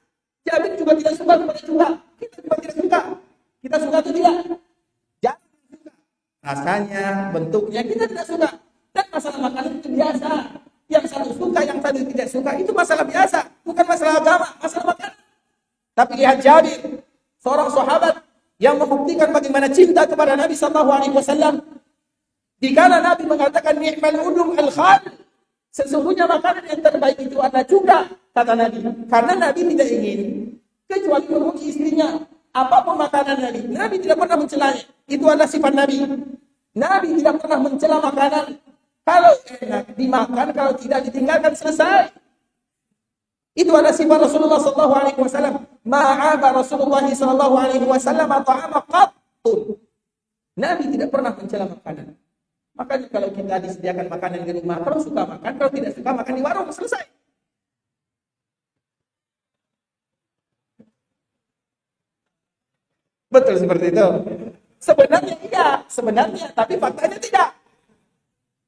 Jabir juga tidak suka kepada cuka. Kita juga tidak suka. Kita suka atau tidak? Jangan suka. Rasanya, bentuknya kita tidak suka. Dan masalah makanan itu biasa. Yang satu suka, yang satu tidak suka, itu masalah biasa. Bukan masalah agama, masalah makanan. Tapi lihat Jabir, seorang sahabat yang membuktikan bagaimana cinta kepada Nabi SAW. Dikala Nabi mengatakan ni'mal udum al-khal, sesungguhnya makanan yang terbaik itu adalah cuka, kata Nabi. Karena Nabi tidak ingin kecuali memuji istrinya. Apapun makanan Nabi tidak pernah mencelanya. Itu adalah sifat Nabi. Nabi tidak pernah mencela makanan. Kalau enak dimakan, kalau tidak ditinggalkan, selesai. Itu adalah sifat Rasulullah sallallahu alaihi wasallam. Ma'aba Rasulullah sallallahu alaihi wasallam ta'ama qattun. Nabi tidak pernah mencela makanan. Makanya kalau kita disediakan makanan di rumah, kalau suka makan, kalau tidak suka makan di warung, selesai. Betul seperti itu. Sebenarnya iya, sebenarnya, tapi faktanya tidak.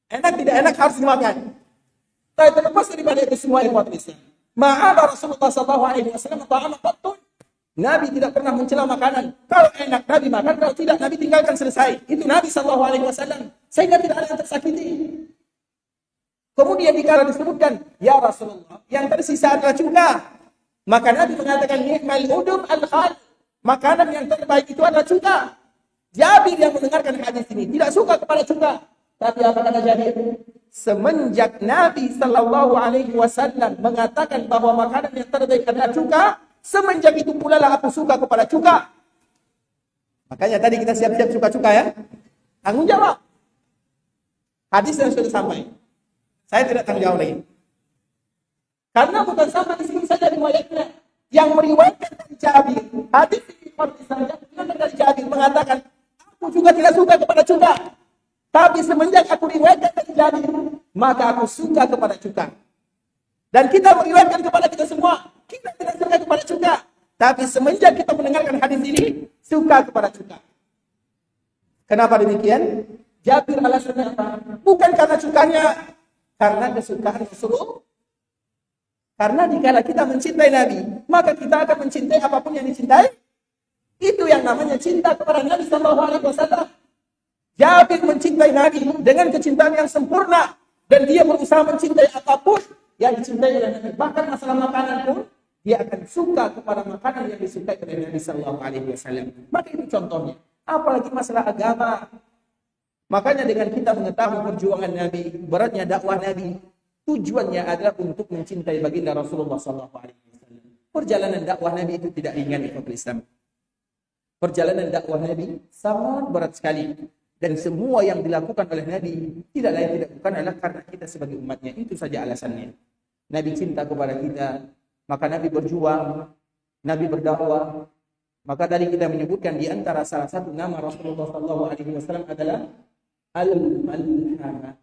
Enak tidak enak harus dimakan. Tapi terlepas daripada itu semua ikhwat Islam. Ma'aba Rasulullah sallallahu alaihi wasallam ta'ama qattun. Nabi tidak pernah mencela makanan. Kalau enak Nabi makan, kalau tidak Nabi tinggalkan, selesai. Itu Nabi sallallahu alaihi wasallam. Sehingga tidak ada yang tersakiti. Kemudian dikala disebutkan, ya Rasulullah, yang tersisa adalah cuka. Maka Nabi mengatakan, ni'mal udum al-khal. Makanan yang terbaik itu adalah cuka. Jabir yang mendengarkan hadis ini tidak suka kepada cuka. Tapi apa kata Jabir? Semenjak Nabi sallallahu alaihi wasallam mengatakan bahwa makanan yang terbaik adalah cuka, semenjak itu pula lah aku suka kepada cuka. Makanya tadi kita siap-siap cuka-cuka ya. Tanggung jawab. Hadis yang sudah sampai. Saya tidak tanggung jawab lagi. Karena bukan sampai di sini saja riwayatnya. Yang meriwayatkan dari Jabir, hadis ini dari Jabir mengatakan, aku juga tidak suka kepada cuka. Tapi semenjak aku riwayatkan dari Jabir, maka aku suka kepada cuka. Dan kita meriwayatkan kepada kita semua, kita tidak suka kepada cuka. Tapi semenjak kita mendengarkan hadis ini, suka kepada cuka. Kenapa demikian? Jabir alasannya apa? Bukan karena cukanya, karena kesukaan Rasulullah. Karena dikala kita mencintai Nabi, maka kita akan mencintai apapun yang dicintai. Itu yang namanya cinta kepada Nabi sallallahu alaihi wasallam. Jabir mencintai Nabi dengan kecintaan yang sempurna, dan dia berusaha mencintai apapun yang dicintai oleh Nabi. Bahkan masalah makanan pun dia akan suka kepada makanan yang disukai oleh Nabi sallallahu alaihi wasallam. Maka itu contohnya. Apalagi masalah agama. Makanya dengan kita mengetahui perjuangan Nabi, beratnya dakwah Nabi, tujuannya adalah untuk mencintai baginda Rasulullah sallallahu alaihi wasallam. Perjalanan dakwah Nabi itu tidak ringan ikhwat Islam. Perjalanan dakwah Nabi sangat berat sekali, dan semua yang dilakukan oleh Nabi tidak lain tidak bukan adalah karena kita sebagai umatnya. Itu saja alasannya. Nabi cinta kepada kita, maka Nabi berjuang, Nabi berdakwah. Maka tadi kita menyebutkan di antara salah satu nama Rasulullah sallallahu alaihi wasallam adalah Al-Malhamah.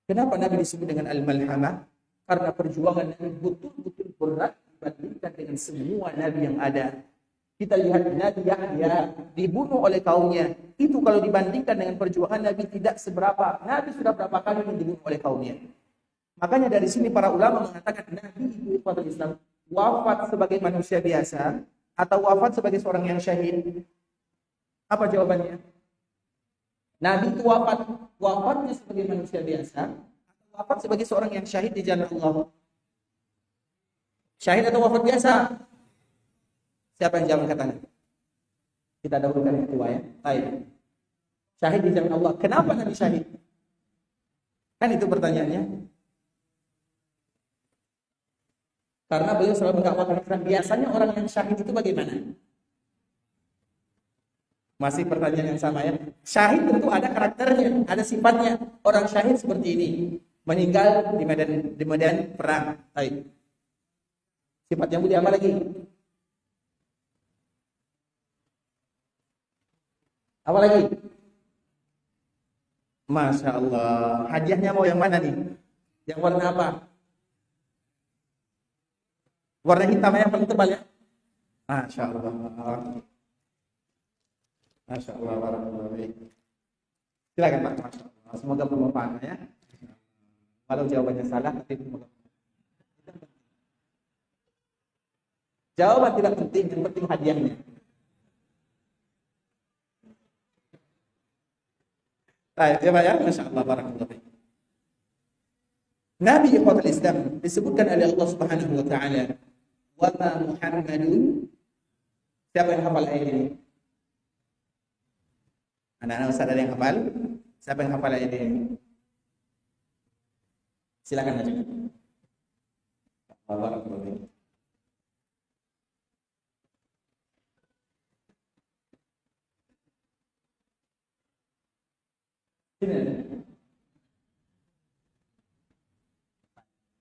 Kenapa Nabi disebut dengan Al-Malhamah? Karena perjuangan Nabi betul-betul berat dibandingkan dengan semua Nabi yang ada. Kita lihat Nabi Yahya dibunuh oleh kaumnya. Itu kalau dibandingkan dengan perjuangan Nabi tidak seberapa. Nabi sudah berapa kali dibunuh oleh kaumnya. Makanya dari sini para ulama mengatakan Nabi itu pada Islam wafat sebagai manusia biasa atau wafat sebagai seorang yang syahid. Apa jawabannya? Nabi itu wafatnya sebagai manusia biasa, atau wafat sebagai seorang yang syahid di jalan Allah. Syahid atau wafat biasa? Siapa yang jawab katanya? Kita dahulukan yang tua ya. Baik. Syahid di jalan Allah. Kenapa Nabi syahid? Kan itu pertanyaannya. Karena beliau selalu mendakwakan Islam. Biasanya orang yang syahid itu bagaimana? Masih pertanyaan yang sama ya. Syahid tentu ada karakternya, ada sifatnya. Orang syahid seperti ini, meninggal di medan perang. Baik. Sifat yang mulia apa lagi? Apa lagi? Masya Allah. Hadiahnya mau yang mana nih? Yang warna apa? Warna hitam yang paling tebal ya? Masya Allah. Masya Allah, warahmatullahi wabarakatuh. Silakan Pak. Masya Allah. Semoga bermanfaat ya. Kalau jawabannya salah, nanti semoga. Jawaban tidak penting, yang penting hadiahnya. Baik, ya Pak ya. Masya Allah, warahmatullahi wabarakatuh. Nabi ikhwatul Islam disebutkan oleh Allah Subhanahu wa taala, "Wa ma Muhammadun." Siapa yang hafal ayat ini? Anak-anak Ustaz ada yang hafal? Siapa yang hafal ayat ini? Silakan aja. Barakallahu.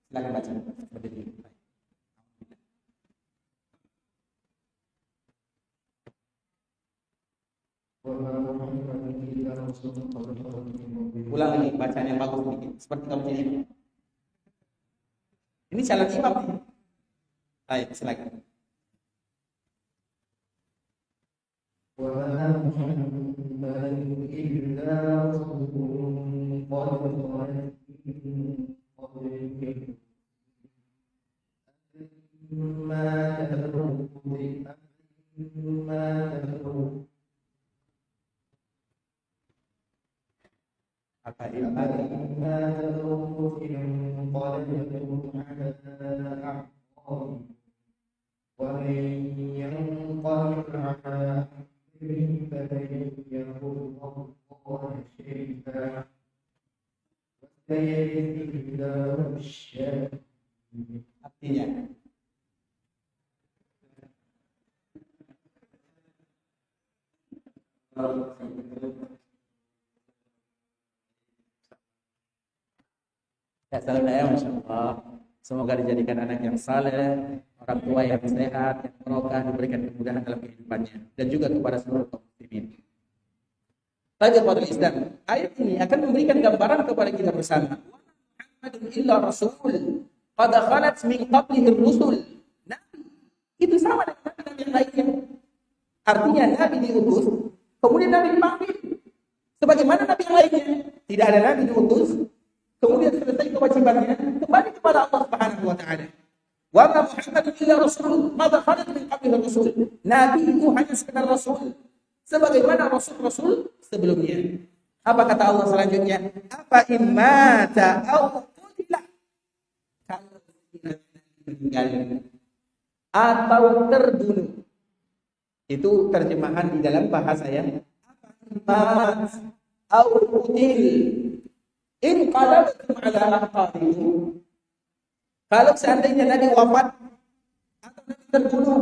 Silakan baca. Berdiri. Ulang lagi bacaan yang bagus sedikit. Seperti kamu jadi. Ini calon imam nih. Baik, silakan. Apa artinya? Ya, salam saya, Masya Allah. Semoga dijadikan anak yang saleh, orang tua yang sehat, yang barokah, diberikan kemudahan dalam kehidupannya, dan juga kepada seluruh kaum muslimin. Tadi pada Islam, ayat ini akan memberikan gambaran kepada kita bersama. Muhammadun illa rasul, qad khalat min qablihi rusul. Nabi itu sama dengan nabi yang lainnya. Artinya nabi diutus, kemudian nabi dipanggil. Sebagaimana nabi yang lainnya, tidak ada nabi diutus, kemudian selesai kewajibannya, kembali kepada Allah Subhanahu wa taala. Wa ma Muhammadun illa rasul, qad khalat min qablihi rusul. Nabi itu hanya sekedar rasul, sebagaimana rasul-rasul sebelumnya. Apa kata Allah selanjutnya? Apa immata au qutila, kalau meninggal atau terbunuh. Itu terjemahan di dalam bahasa yang apa immat au qutil in qalabtum ala aqabikum. Kalau seandainya Nabi wafat atau Nabi terbunuh,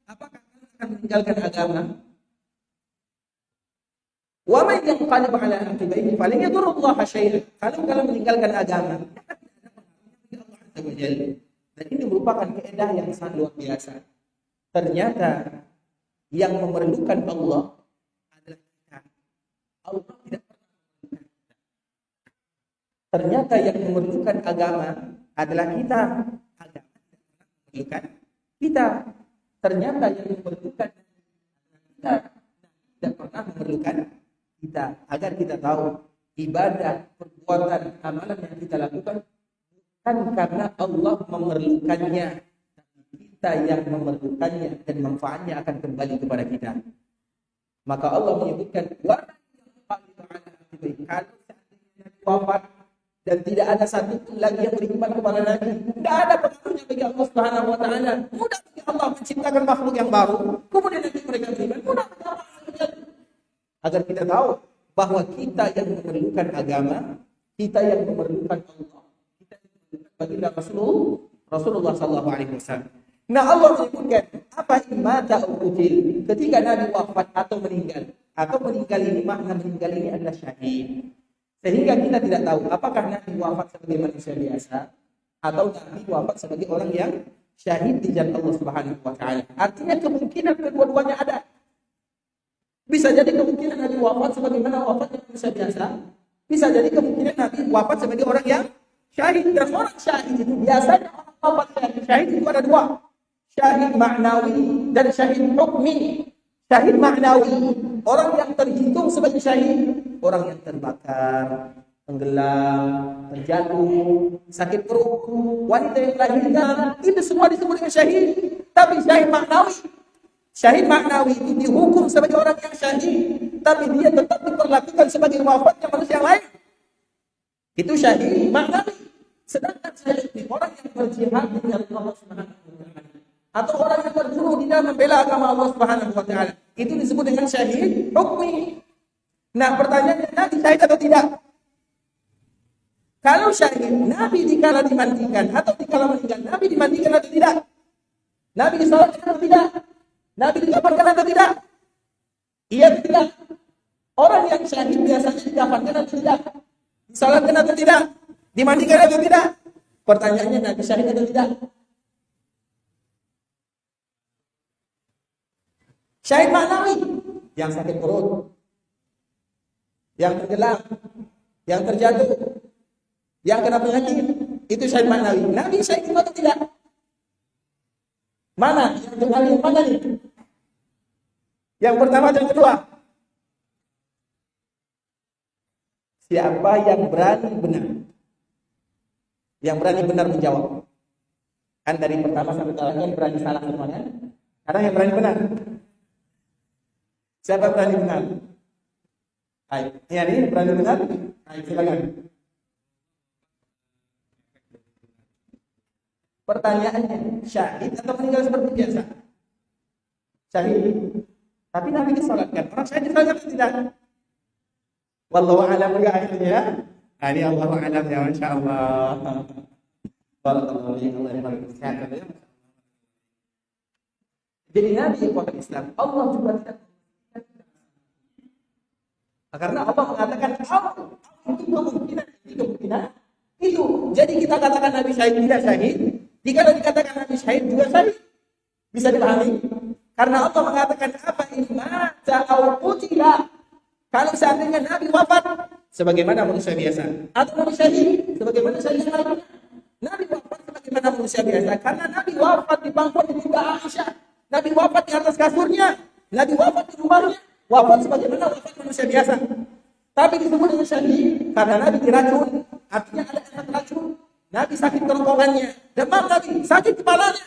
apakah kalian akan meninggalkan agama? Wa man yanqalib ala aqibaihi falan yadurrullaha syai'an. Kalau kalian meninggalkan agama, Allah Azza wa Jalla. Dan ini merupakan kaidah yang sangat luar biasa. Ternyata yang memerlukan Allah adalah kita. Allah tidak pernah memerlukan kita. Ternyata yang memerlukan agama adalah kita. Agama tidak pernah memerlukan kita. Ternyata yang memerlukan kita tidak pernah memerlukan kita. Agar kita tahu ibadah, perbuatan, amalan yang kita lakukan bukan karena Allah memerlukannya, tapi kita yang memerlukannya, dan manfaatnya akan kembali kepada kita. Maka Allah menyebutkan kalau seandainya Nabi wafat dan tidak ada satu pun lagi yang beriman kepada Nabi, tidak ada pengaruhnya bagi Allah Subhanahu wa taala. Mudah bagi Allah menciptakan makhluk yang baru, kemudian nanti mereka beriman. Mudah bagi Allah. Agar kita tahu bahwa kita yang memerlukan agama, kita yang memerlukan Allah, kita yang memerlukan baginda Rasulullah sallallahu alaihi wasallam. Nah, Allah menyebutkan apa imata au qutil, ketika Nabi wafat atau meninggal. Atau meninggal ini, makna meninggal ini adalah syahid. Sehingga kita tidak tahu apakah Nabi wafat sebagai manusia biasa atau Nabi wafat sebagai orang yang syahid di jalan Allah Subhanahu wa taala. Artinya kemungkinan kedua-duanya ada. Bisa jadi kemungkinan Nabi wafat sebagaimana wafatnya manusia biasa. Bisa jadi kemungkinan Nabi wafat sebagai orang yang syahid. Dan orang syahid itu biasanya orang wafat syahid itu ada dua. Syahid ma'nawi dan syahid hukmi. Syahid ma'nawi, orang yang terhitung sebagai syahid. Orang yang terbakar, tenggelam, terjatuh, sakit perut, wanita yang melahirkan, itu semua disebut dengan syahid. Tapi syahid ma'nawi, syahid ma'nawi itu dihukum sebagai orang yang syahid, tapi dia tetap diperlakukan sebagai wafatnya manusia yang lain. Itu syahid ma'nawi. Sedangkan syahid ini orang yang berjihad di jalan Allah Subhanahu wa taala, atau orang yang berbunuh di dalam membela agama Allah Subhanahu wa taala, itu disebut dengan syahid hukmi. Nah, pertanyaannya, Nabi syahid atau tidak? Kalau syahid, Nabi dikala dimandikan atau dikala meninggal, Nabi dimandikan atau tidak? Nabi disolatkan atau tidak? Nabi dikabarkan atau tidak? Iya atau tidak? Orang yang syahid biasanya dikafankan atau tidak? Disalatkan atau tidak? Dimandikan atau tidak? Pertanyaannya, Nabi syahid atau tidak? Syahid maknawi, yang sakit perut, yang tenggelam, yang terjatuh, yang kena penyakit, itu syahid maknawi. Nabi syahid atau tidak? Mana? Yang mana nih? Yang pertama dan kedua. Siapa yang berani benar? Yang berani benar menjawab. Kan dari pertama sampai terakhir berani salah semuanya. Sekarang yang berani benar. Siapa berani benar? Baik, ini berani benar? Baik, silakan. Pertanyaannya, syahid atau meninggal seperti biasa? Syahid. Tapi Nabi disalatkan. Orang syahid disalatkan atau tidak? Wallahu a'lam juga akhirnya. Ini Allahu a'lam ya, Masya Allah. Barakallahu fiikum, Allah yang kesehatan ya. Jadi Nabi yang Islam, Allah juga tidak. Karena Allah mengatakan itu kemungkinan itu. Jadi kita katakan Nabi syahid tidak syahid. Jika dikatakan Nabi syahid juga syahid, bisa dipahami. Karena Allah mengatakan apa ini mata au qutila. Kalau seandainya Nabi wafat sebagaimana manusia biasa, atau Nabi syahid sebagaimana syahid yang lainnya. Nabi wafat sebagaimana manusia biasa karena Nabi wafat di pangkuan Bunda Aisyah. Nabi wafat di atas kasurnya. Nabi wafat di rumahnya. Wafat sebagaimana wafat manusia biasa. Tapi disebut dengan syahid karena Nabi diracun. Artinya ada efek racun. Nabi sakit kerongkongannya, demam Nabi, sakit kepalanya.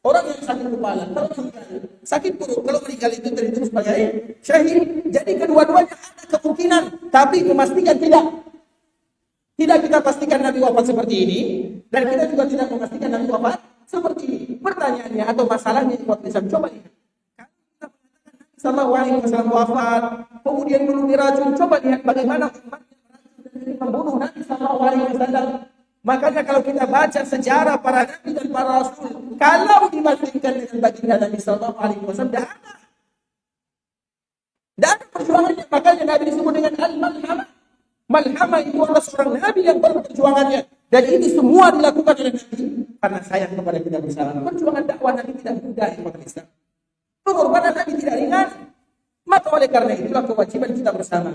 Orang yang sakit kepala, kalau meninggal, sakit perut, kalau meninggal itu terhitung sebagai syahid. Jadi kedua-duanya ada kemungkinan, tapi memastikan tidak. Tidak kita pastikan Nabi wafat seperti ini, dan kita juga tidak memastikan Nabi wafat seperti ini. Pertanyaannya atau masalahnya di waktu Islam, coba lihat. Sallallahu alaihi wasallam wafat, kemudian belum diracun. Coba lihat bagaimana umat membunuh Nabi sallallahu alaihi wasallam. Makanya kalau kita baca sejarah para nabi dan para rasul, kalau dibandingkan dengan baginda Nabi sallallahu alaihi wasallam, tidak ada. Tidak ada perjuangannya. Makanya Nabi disebut dengan al-malhamah. Malhamah itu adalah seorang nabi yang berperjuangannya. Dan ini semua dilakukan oleh Nabi karena sayang kepada kita bersama. Perjuangan dakwah Nabi tidak mudah di umat Islam. Pengorbanan Nabi tidak ringan. Maka oleh karena itulah kewajiban kita bersama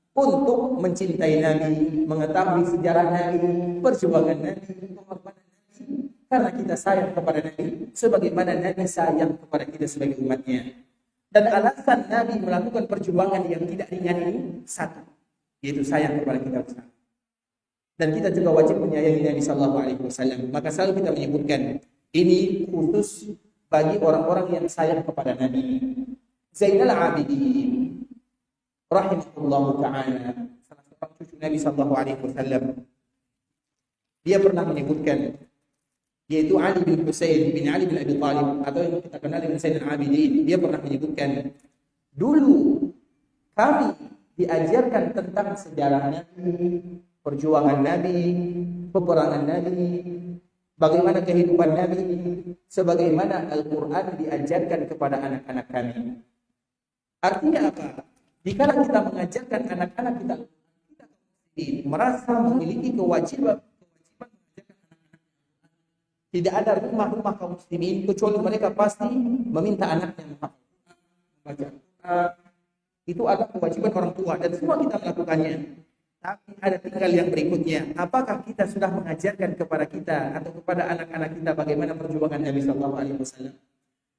untuk mencintai Nabi, mengetahui sejarah Nabi, perjuangan Nabi, pengorbanan Nabi. Karena kita sayang kepada Nabi, sebagaimana Nabi sayang kepada kita sebagai umatnya. Dan alasan Nabi melakukan perjuangan yang tidak ringan ini satu, yaitu sayang kepada kita bersama. Dan kita juga wajib menyayangi Nabi Sallallahu Alaihi Wasallam. Maka selalu kita menyebutkan ini khusus bagi orang-orang yang sayang kepada Nabi. Zainal Abidin rahimahullahu ta'ala, salah seorang cucu Nabi sallallahu alaihi wasallam, dia pernah menyebutkan, yaitu Ali bin Husain bin Ali bin Abi Thalib, atau yang kita kenal dengan Zainal Abidin. Dia pernah menyebutkan, dulu kami diajarkan tentang sejarah Nabi, perjuangan Nabi, peperangan Nabi, bagaimana kehidupan Nabi, sebagaimana Al-Quran diajarkan kepada anak-anak kami. Artinya apa? Jika kita mengajarkan anak-anak kita merasa memiliki kewajiban mengajarkan anak-anak. Tidak ada rumah-rumah kaum muslimin kecuali mereka pasti meminta anaknya membaca. Itu adalah kewajiban orang tua dan semua kita melakukannya. Tapi ada tinggal yang berikutnya. Apakah kita sudah mengajarkan kepada kita atau kepada anak-anak kita bagaimana perjuangan Nabi Sallallahu Alaihi Wasallam?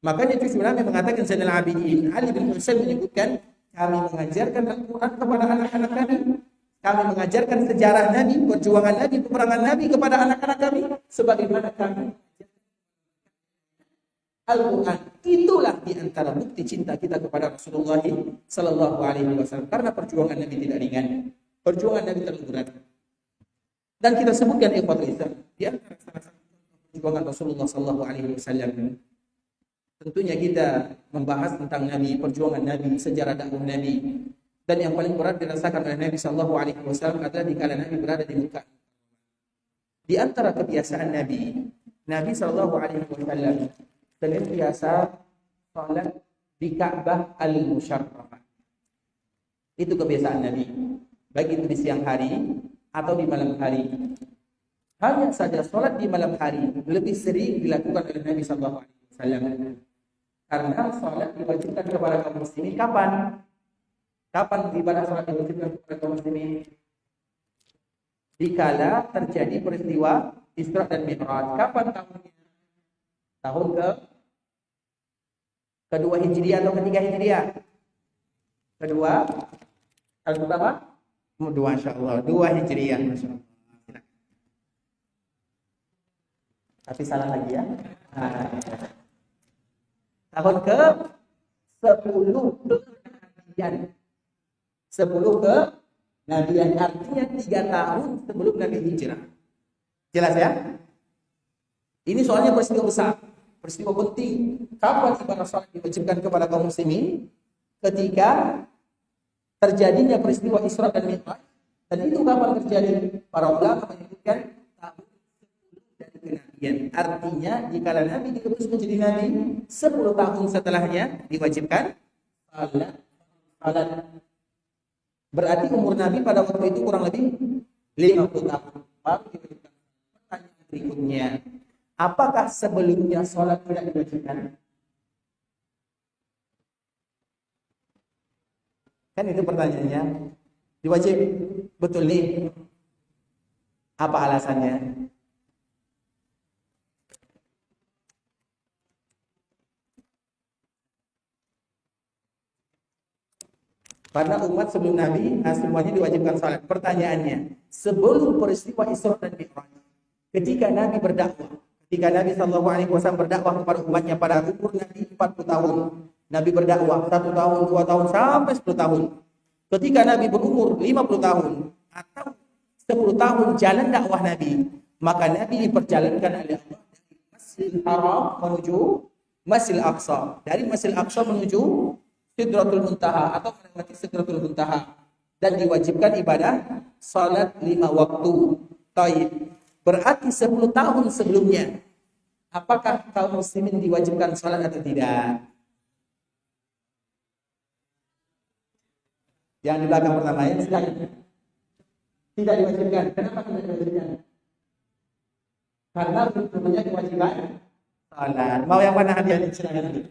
Makanya cucu Nabi mengatakan, Zainal Abidin Ali bin Husain menyebutkan, kami mengajarkan Al-Quran kepada anak-anak kami. Kami mengajarkan sejarah Nabi, perjuangan Nabi, peperangan Nabi kepada anak-anak kami. Sebagaimana kami Al-Quran. Itulah di antara bukti cinta kita kepada Rasulullah Sallallahu Alaihi Wasallam. Karena perjuangan Nabi tidak ringan. Perjuangan Nabi terlalu berat. Dan kita sebutkan ikhwatul Islam, di antara salah satu perjuangan Rasulullah Sallallahu Alaihi Wasallam, tentunya kita membahas tentang Nabi, perjuangan Nabi, sejarah dakwah Nabi. Dan yang paling berat dirasakan oleh Nabi Sallallahu Alaihi Wasallam adalah dikala Nabi berada di Mekah. Di antara kebiasaan Nabi Sallallahu Alaihi Wasallam dengan biasa salat di Ka'bah al-Musharrafah. Itu kebiasaan Nabi. Baik itu di siang hari atau di malam hari. Hanya saja sholat di malam hari lebih sering dilakukan oleh Nabi SAW. Karena sholat diwajibkan kepada kaum muslimin kapan? Kapan ibadah sholat diwajibkan kepada kaum muslimin? Dikala terjadi peristiwa Isra dan Mi'raj. Kapan tahunnya? Tahun kedua Hijriah atau ketiga Hijriah? Kedua. Tahun pertama? Dua, insyaAllah. Dua Hijriah. Masya Allah. Tapi salah lagi ya. Tahun ke 10 kenabian. 10 kenabian artinya 3 tahun sebelum Nabi hijrah. Jelas ya? Ini soalnya peristiwa besar, peristiwa penting. Kapan ibadah salat diwajibkan kepada kaum muslimin? Ketika terjadinya peristiwa Isra dan Mi'raj. Dan itu kapan terjadi? Para ulama menyebutkan tahun dari kenabian. Artinya jika Nabi diutus menjadi Nabi 10 tahun setelahnya diwajibkan salat. Berarti umur Nabi pada waktu itu kurang lebih 50 tahun. Baru diwajibkan. Pertanyaan berikutnya, apakah sebelumnya salat tidak diwajibkan? Kan itu pertanyaannya. Diwajib. Betul nih. Apa alasannya? Karena umat sebelum Nabi semuanya diwajibkan salat. Pertanyaannya, sebelum peristiwa Isra dan Mi'raj, ketika Nabi berdakwah, ketika Nabi SAW berdakwah kepada umatnya pada umur Nabi 40 tahun, Nabi berdakwah 1 tahun, 2 tahun, sampai 10 tahun. Ketika Nabi berumur 50 tahun atau 10 tahun jalan dakwah Nabi, maka Nabi diperjalankan oleh Allah dari Masjidil Haram menuju Masjidil Aqsa. Dari Masjidil Aqsa menuju Sidratul Muntaha atau melewati Sidratul Muntaha dan diwajibkan ibadah salat 5 waktu. Taib. Berarti 10 tahun sebelumnya, apakah kaum muslimin diwajibkan salat atau tidak? Yang di belakang pertama ya, silakan. Tidak diwajibkan. Kenapa tidak diwajibkan? Karena punya kewajiban salat. Mau yang mana hadiahnya? Silakan.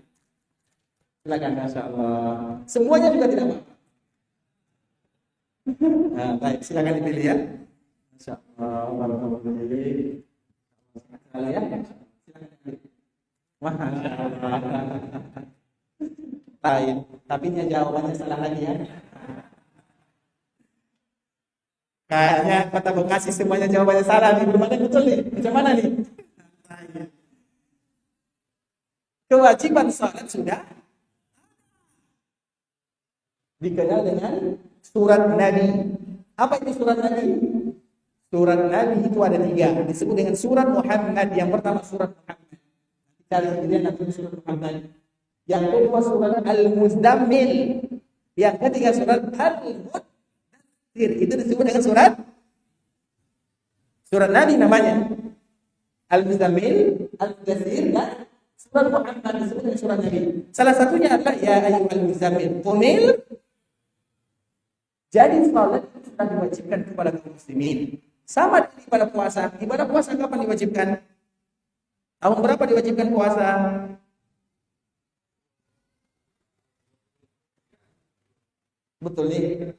Silakan, Masya Allah. Semuanya juga tidak apa-apa. Nah, baik, silakan dipilih ya. Masya Allah. Salah ya. Silakan dipilih. Masya Allah. Baik, tapi dia jawabannya salah lagi ya. Kayaknya Kota Bekasi semuanya jawabannya salah nih. Belum ada yang betul nih. Macam mana nih? Kewajiban salat sudah dikenal dengan surat Nabi. Apa itu surat Nabi? Surat Nabi itu ada 3. Disebut dengan surat Muhammad. Yang pertama surat Muhammad. Cari sendirian nanti surat Muhammad. Yang kedua surat Al-Muzdammil. Yang ketiga surat Al-Mudaththir. Itu disebut dengan surat Nabi namanya. Al-Muzdammil, Al-Mudaththir dan surat Muhammad disebut dengan surat Nabi. Salah satunya adalah ya ayyuhal muzammil qumil. Jadi salat sudah diwajibkan kepada kaum muslimin. Sama dengan ibadah puasa. Ibadah puasa kapan diwajibkan? Tahun berapa diwajibkan puasa? Betul nih.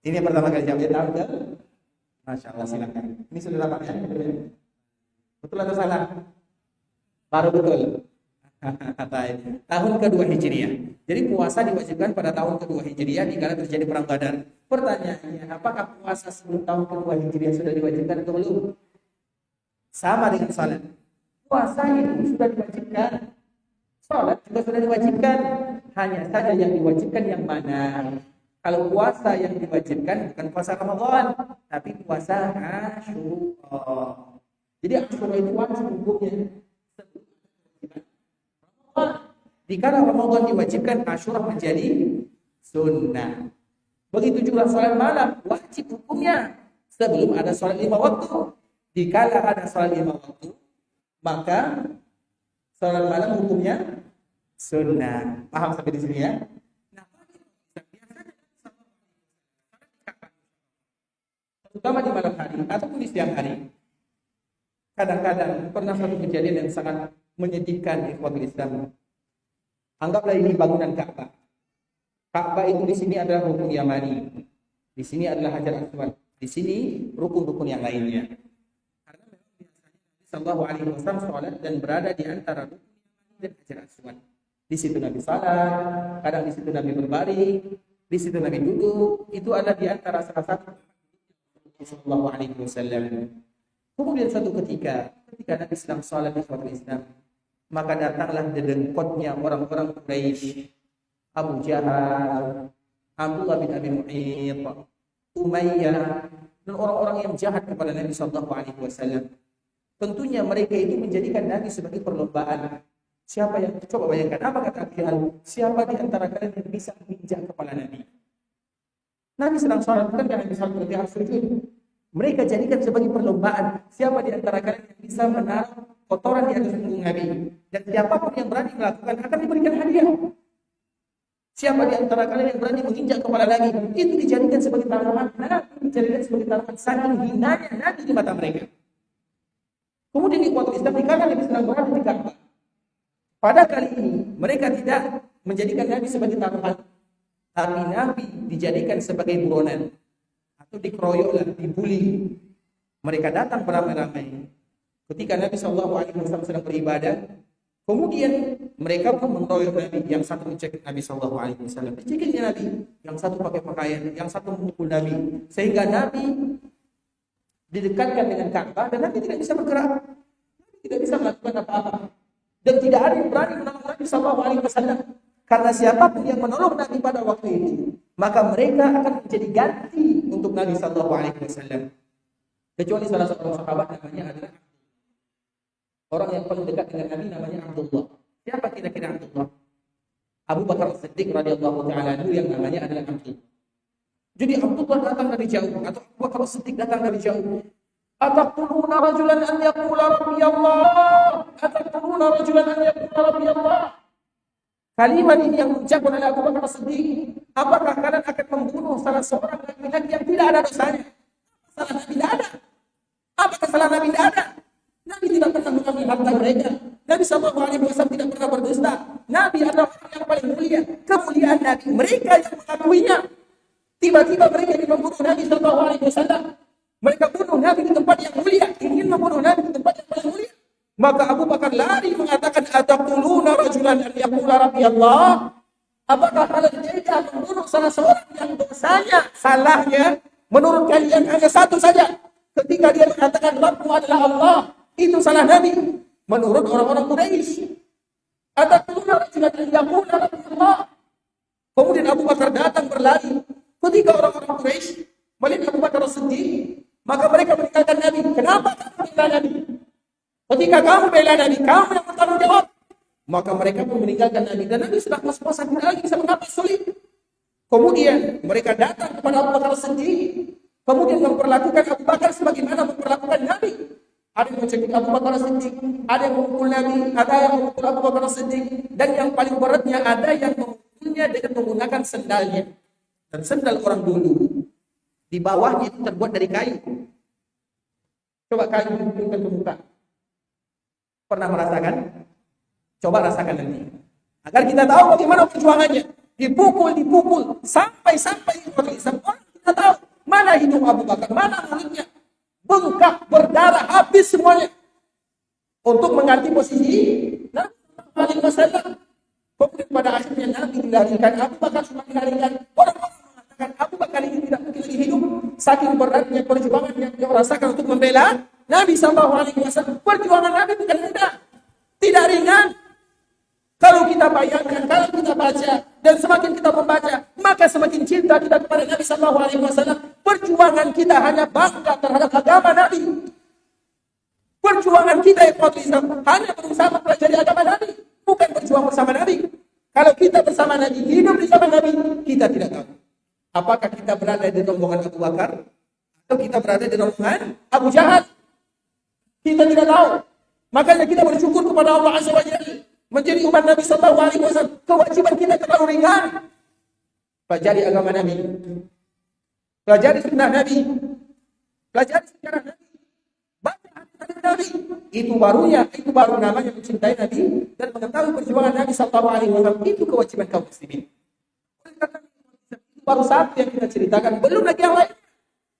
Ini yang pertama kali jawabnya tahun ke? Masya Allah, silakan. Ini sudah dapat ya? Betul atau salah? Baru betul. Tahun kedua Hijriah. Jadi puasa diwajibkan pada tahun kedua Hijriah dikala terjadi perang Badar. Pertanyaannya, apakah puasa sebelum tahun kedua Hijriah sudah diwajibkan atau belum? Sama dengan salat. Puasa itu sudah diwajibkan. Salat juga sudah diwajibkan. Hanya saja yang diwajibkan yang mana? Kalau puasa yang diwajibkan bukan puasa Ramadan, tapi puasa Asyura. Jadi Asyura itu wajib hukumnya. Dikala Ramadan diwajibkan, Asyura menjadi sunnah. Begitu juga salat malam wajib hukumnya sebelum ada salat 5 waktu. Dikala ada salat 5 waktu, maka Salat malam hukumnya sunnah. Paham sampai di sini ya? Nah, terutama di malam hari ataupun di siang hari, kadang-kadang pernah satu kejadian yang sangat menyedihkan ikhwatul Islam. Anggaplah ini bangunan Ka'bah. Ka'bah itu di sini adalah rukun Yamani. Di sini adalah Hajar Aswad. Di sini rukun-rukun yang lainnya. Karena memang biasanya Nabi Sallallahu Alaihi Wasallam sholat dan berada di antara rukun Yamani dan Hajar Aswad. Di situ Nabi salat, kadang di situ Nabi berbaring, di situ Nabi duduk. Itu ada di antara salah satu Sallallahu Alaihi Wasallam. Kemudian suatu ketika Nabi sedang salat di suatu Islam, maka datanglah dedengkotnya orang-orang Quraisy, Abu Jahal, Abdullah bin Abi Mu'ayth, Umayyah, dan orang-orang yang jahat kepada Nabi Sallallahu Alaihi Wasallam. Tentunya mereka itu menjadikan Nabi sebagai perlombaan. Siapa yang, coba bayangkan, apa kata Abu Jahal? Siapa di antara kalian yang bisa menginjak kepala Nabi? Nabi sedang sholat, bukan Nabi sholat berarti harus sujud. Mereka jadikan sebagai perlombaan. Siapa di antara kalian yang bisa menaruh kotoran di atas punggung Nabi? Dan siapapun yang berani melakukan akan diberikan hadiah. Siapa di antara kalian yang berani menginjak kepala Nabi? Itu dijadikan sebagai taruhan. Nabi dijadikan sebagai taruhan. Saking hinanya Nabi di mata mereka. Kemudian di kuat Islam dikatakan Nabi sedang berada di Ka'bah. Pada kali ini mereka tidak menjadikan Nabi sebagai taruhan, tapi Nabi dijadikan sebagai buronan atau dikeroyok, dibully. Mereka datang beramai-ramai ketika Nabi SAW sedang beribadah. Kemudian mereka pun mengeroyok Nabi. Yang satu mencekik Nabi SAW, dicekiknya Nabi. Yang satu pakai pakaian, yang satu memukul Nabi, sehingga Nabi didekatkan dengan Ka'bah dan Nabi tidak bisa bergerak, Nabi tidak bisa melakukan apa-apa. Dan tidak ada yang berani menolong Nabi SAW. Karena siapapun yang menolong Nabi pada waktu itu, maka mereka akan menjadi ganti untuk Nabi SAW. Kecuali salah seorang sahabat namanya adalah orang yang paling dekat dengan Nabi namanya Abdullah. Siapa kira-kira Abdullah? Abu Bakar As-Siddiq radhiyallahu taala anhu yang namanya adalah Abdullah. Jadi Abdullah datang dari jauh, atau Abu Bakar As-Siddiq datang dari jauh. Ataqtuluna rajulan an yaqula rabbi Allah. Ataqtuluna rajulan an yaqula rabbi Allah. Kalimat ini yang diucapkan oleh Abu Bakar As-Siddiq. Apakah kalian akan membunuh salah seorang laki-laki yang tidak ada dosanya? Salah Nabi tidak ada. Apakah salah Nabi tidak ada? Nabi tidak pernah mengambil harta mereka. Nabi SAW tidak pernah berdusta. Nabi adalah orang yang paling mulia. Kemuliaan Nabi, mereka yang mengakuinya. Tiba-tiba mereka ingin membunuh Nabi SAW. Mereka bunuh Nabi di tempat yang mulia, ingin membunuh Nabi di tempat yang paling mulia. Maka Abu Bakar lari mengatakan, ataquluna rajulan an yaqula rabbi Allah. Apakah kalian tega membunuh salah seorang yang dosanya, salahnya menurut kalian hanya satu saja? Ketika dia mengatakan Rabbku adalah Allah, itu salah Nabi menurut orang-orang Quraisy. Ataquluna rajulan an yaqula rabbi Allah. Kemudian Abu Bakar datang berlari. Ketika orang-orang Quraisy melihat Abu Bakar As-Siddiq, maka mereka meninggalkan Nabi. Kenapa kamu bela Nabi? Ketika kamu bela Nabi, kamu yang bertanggung jawab. Maka mereka pun meninggalkan Nabi. Dan Nabi sudah pas-pasan, tidak lagi bisa mengapas sulit. Kemudian mereka datang kepada Abu Bakar As-Siddiq. Kemudian memperlakukan Abu Bakar sebagaimana memperlakukan Nabi. Ada yang mencekik Abu Bakar As-Siddiq, ada yang memukul Nabi, ada yang memukul Abu Bakar As-Siddiq. Dan yang paling beratnya, ada yang memukulnya dengan menggunakan sendalnya. Dan sendal orang dulu di bawahnya itu terbuat dari kayu. Coba kayu dipukulkan ke muka. Pernah merasakan? Coba rasakan nanti. Agar kita tahu bagaimana perjuangannya. Dipukul, sampai orang Islam. Orang kita tahu mana hidung Abu Bakar, mana mulutnya. Bengkak, berdarah, habis semuanya. Untuk mengganti posisi Nabi Sallallahu Alaihi Wasallam. Kemudian pada akhirnya Nabi dilarikan, Abu Bakar cuma dilarikan. Orang-orang mengatakan Abu Bakar ini tidak mungkin lagi hidup. Saking beratnya perjuangan yang dia rasakan untuk membela Nabi Sallallahu Alaihi Wasallam. Perjuangan Nabi bukan mudah, tidak ringan. Kalau kita bayangkan, kalau kita baca, dan semakin kita membaca, maka semakin cinta kita kepada Nabi Sallallahu Alaihi Wasallam. Perjuangan kita hanya bangga terhadap agama Nabi. Perjuangan kita yang Islam hanya berusaha mempelajari agama Nabi, bukan berjuang bersama Nabi. Kalau kita bersama Nabi, hidup di zaman Nabi, kita tidak tahu apakah kita berada di rombongan Abu Bakar atau kita berada di rombongan Abu Jahal. Kita tidak tahu. Makanya kita bersyukur kepada Allah Azza wa Jalla. Menjadi umat Nabi sallallahu alaihi wasallam, kewajiban kita terlalu ringan. Pelajari agama Nabi. Pelajari sunnah Nabi. Pelajari sejarah Nabi. Baca hadis Nabi. Itu baru namanya mencintai Nabi dan mengetahui perjuangan Nabi sallallahu alaihi wasallam. Itu kewajiban kaum muslimin. Itu baru satu yang kita ceritakan, belum lagi yang lain.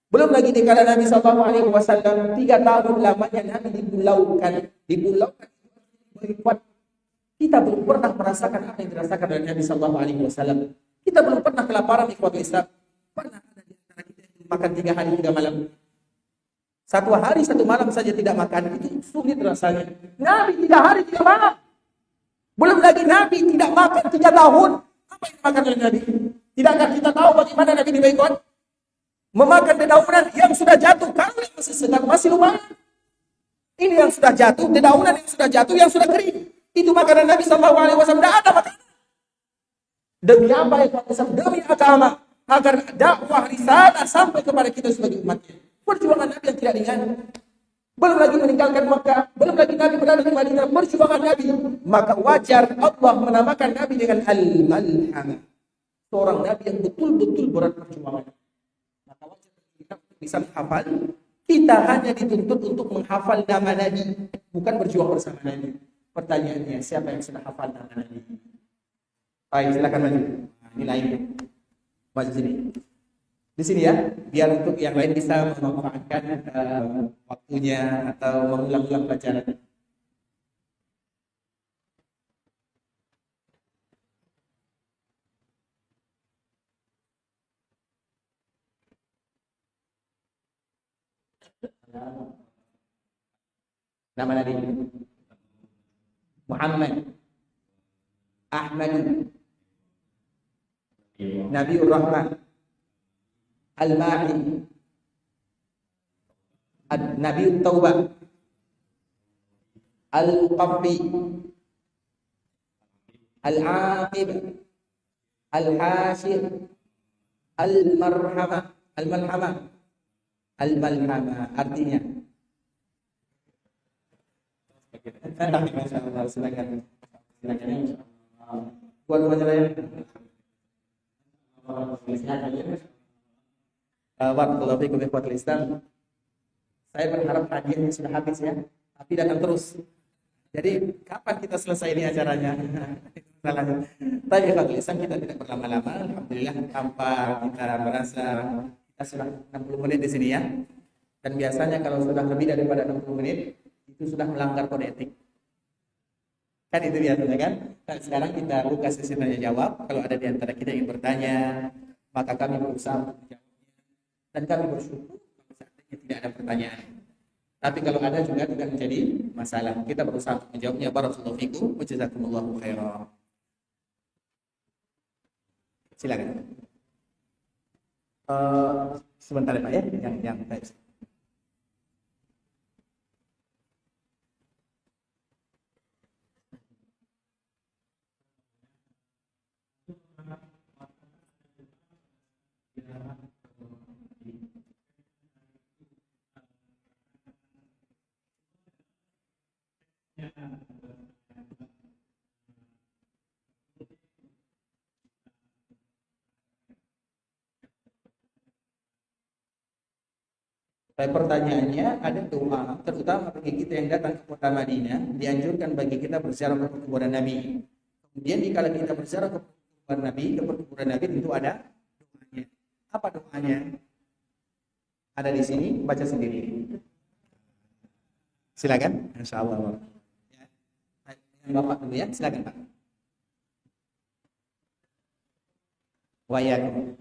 Belum lagi di kala Nabi sallallahu alaihi wasallam 3 tahun lamanya Nabi dipulaukan. Kita belum pernah merasakan apa yang dirasakan oleh Nabi sallallahu alaihi wasallam. Kita belum pernah kelaparan ikhwatul Islam. Pernah ada di antara kita yang makan 3 hari 3 malam. 1 hari 1 malam saja tidak makan, itu sulit rasanya. Nabi 3 hari 3 malam. Belum lagi Nabi tidak makan 3 tahun. Apa yang dimakan oleh Nabi? Tidakkah kita tahu bagaimana Nabi dibaikkan? Memakan dedaunan yang sudah jatuh. Kalau yang masih sedang masih lumayan. Ini yang sudah jatuh, dedaunan yang sudah jatuh, yang sudah kering. Itu makanan Nabi sallallahu alaihi wasallam. Tidak ada makanan. Demi apa ya? Demi agama, agar dakwah risalah sampai kepada kita sebagai umatnya. Perjuangan Nabi yang tidak ringan. Belum lagi meninggalkan Makkah, belum lagi Nabi berada di Madinah, perjuangan Nabi. Maka wajar Allah menamakan Nabi dengan Al-Malhamah. Seorang Nabi yang betul-betul berat perjuangan. Maka wajar kita bisa menghafal. Kita hanya dituntut untuk menghafal nama Nabi, bukan berjuang bersama Nabi. Pertanyaannya, siapa yang sudah hafal nama Nabi? Baik, silakan maju. Ini lain. Maju sini. Di sini ya, biar untuk yang lain bisa memanfaatkan waktunya atau mengulang-ulang pelajaran. Nama Nabi Muhammad Ahmad Nabiur Rahman Al-Mahi Nabiut Taubah Al-Muqaffi Al-Aqib Al-Hashir Al-Marhamah Al-Malhamah Al-Malhamah artinya Masya Allah, silakan. Buat majalah Barakallahu fiikum ikhwatul Islam. Saya berharap hadiahnya sudah habis ya, tapi datang terus. Jadi kapan kita selesai ini acaranya? Tapi ikhwatul Islam kita tidak berlama-lama. Alhamdulillah tanpa kita merasa kita sudah 60 menit di sini ya. Dan biasanya kalau sudah lebih daripada 60 menit itu sudah melanggar kode etik. Kan itu biasanya kan? Dan sekarang kita buka sesi tanya jawab. Kalau ada di antara kita yang bertanya, maka kami berusaha untuk menjawabnya. Dan kami bersyukur kalau seandainya tidak ada pertanyaan. Tapi kalau ada juga tidak menjadi masalah. Kita berusaha untuk menjawabnya. Barakallahu fikum wa jazakumullahu khairan. Silakan. Sebentar ya Pak ya, yang baik. Pertanyaannya, ada doa terutama bagi kita yang datang ke kota Madinah, dianjurkan bagi kita berziarah ke kuburan Nabi. Kemudian kalau kita berziarah ke kuburan Nabi tentu ada doanya. Apa doanya? Ada di sini, baca sendiri. Silakan. Insyaallah. Bapak dulu ya, silakan Pak. Wa iyyakum.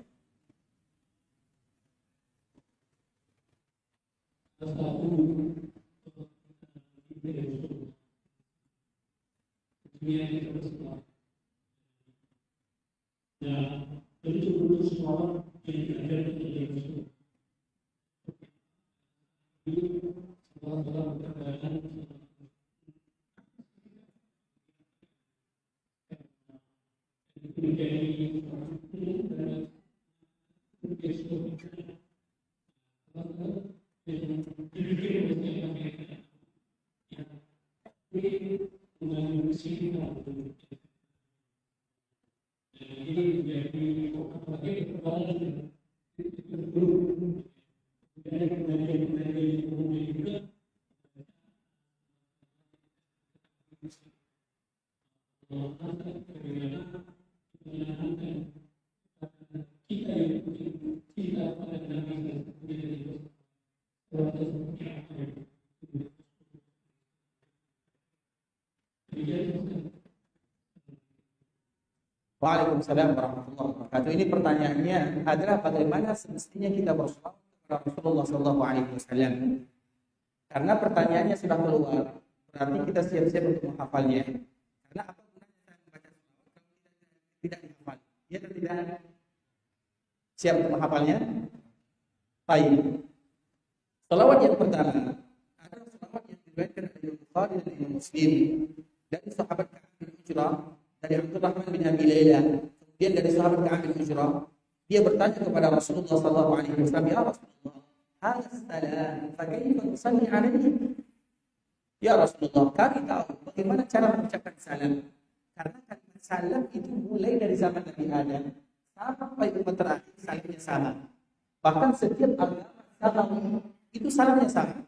Waalaikumsalam warahmatullahi wabarakatuh. Ini pertanyaannya adalah bagaimana semestinya kita bersolawat kepada Rasulullah SAW. Karena pertanyaannya sudah keluar, berarti kita siap-siap untuk menghafalnya. Karena apa gunanya saya membaca selawat kalau tidak dihafal? Ya atau tidak? Siap untuk menghafalnya? Baik. Selawat yang pertama adalah selawat yang diriwayatkan oleh Bukhari dan Imam Muslim dari sahabat Ka'ab bin Ujrah, dari Abdurrahman bin Abi Layla, kemudian dari sahabat Ka'ab bin Ujrah. Dia bertanya kepada Rasulullah SAW, ya Rasulullah, hadza salam, fakaifa nusalli alaihi? Ya Rasulullah, kami tahu bagaimana cara mengucapkan salam. Karena kalimat salam itu mulai dari zaman Nabi Adam sampai umat terakhir salamnya sama. Bahkan setiap agama samawi itu salamnya sama.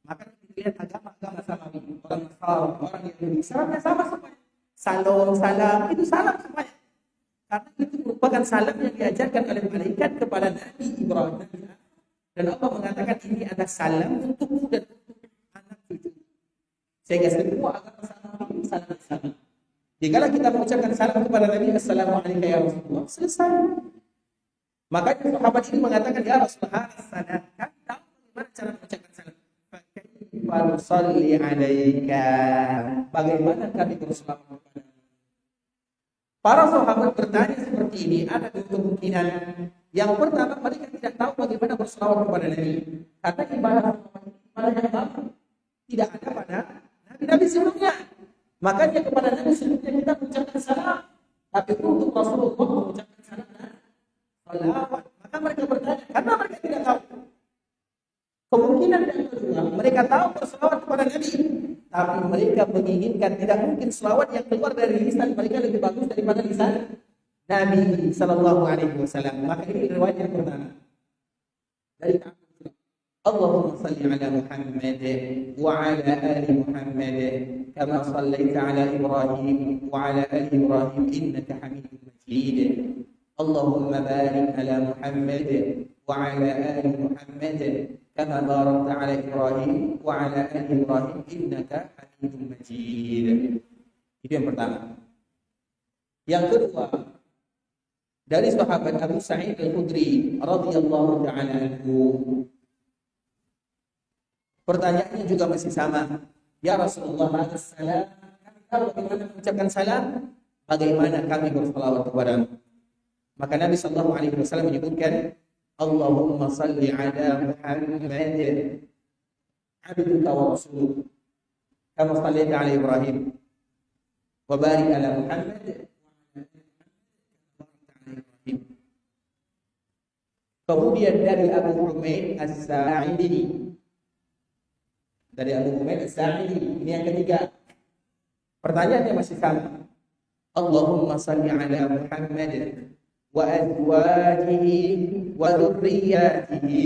Maka dilihat agama-agama samawi, orang Nasrani, orang Yahudi, salamnya sama semuanya. Salam itu salam semuanya. Karena itu merupakan salam yang diajarkan oleh malaikat kepada Nabi Ibrahim. Dan Allah mengatakan ini adalah salam untukmu dan untuk anak cucu. Sehingga semua agama samawi salam sama. Jikalau kita mengucapkan salam kepada Nabi, Assalamualaikum ya Rasulullah, selesai. Makanya sahabat ini mengatakan, ya Rasulullah, salam. Kami tahu bagaimana cara mengucapkan salam. Fakaifa nusalli alaika? Bagaimana kami berselawat kepada Nabi? Para sahabat bertanya seperti ini, ada dua kemungkinan. Yang pertama, mereka tidak tahu bagaimana berselawat kepada Nabi. Karena ibadah yang lama tidak ada pada Nabi sebelumnya. Makanya kepada Nabi sebelumnya kita mengucapkan salam. Tapi untuk Rasulullah mengucapkan salam dan salawat. Maka mereka bertanya, karena mereka tidak tahu. Kemungkinan yang kedua, mereka tahu berselawat kepada Nabi. Tapi mereka menginginkan, tidak mungkin selawat yang keluar dari lisan mereka lebih bagus daripada lisan Nabi SAW. Maka ini riwayat yang pertama. Dari Allahumma salli ala Muhammad wa ala ali Muhammad kama sallaita ala Ibrahim wa ala ali Ibrahim innaka Hamidum Majid. Allahumma barik ala Muhammad wa ala ali Muhammad kama barakta ala Ibrahim wa ala ali Ibrahim innaka Hamidum Majid. Itu yang pertama. Yang kedua, dari sahabat Abu Sa'id Al-Khudri radhiyallahu ta'ala anhu. Pertanyaannya juga masih sama. Ya Rasulullah, salam. Kami tahu bagaimana mengucapkan salam. Bagaimana kami berselawat kepadamu? Maka Nabi SAW menyebutkan, Allahumma salli ala Muhammad abduka wa rasuluh kama sallaita ala Ibrahim wa barik ala Muhammad. Kemudian dari Abu Humaid As-Sa'idi, ini yang ketiga. Pertanyaannya masih sama. Allahumma salli ala Muhammad wa azwajihi wa dhurriyyatihi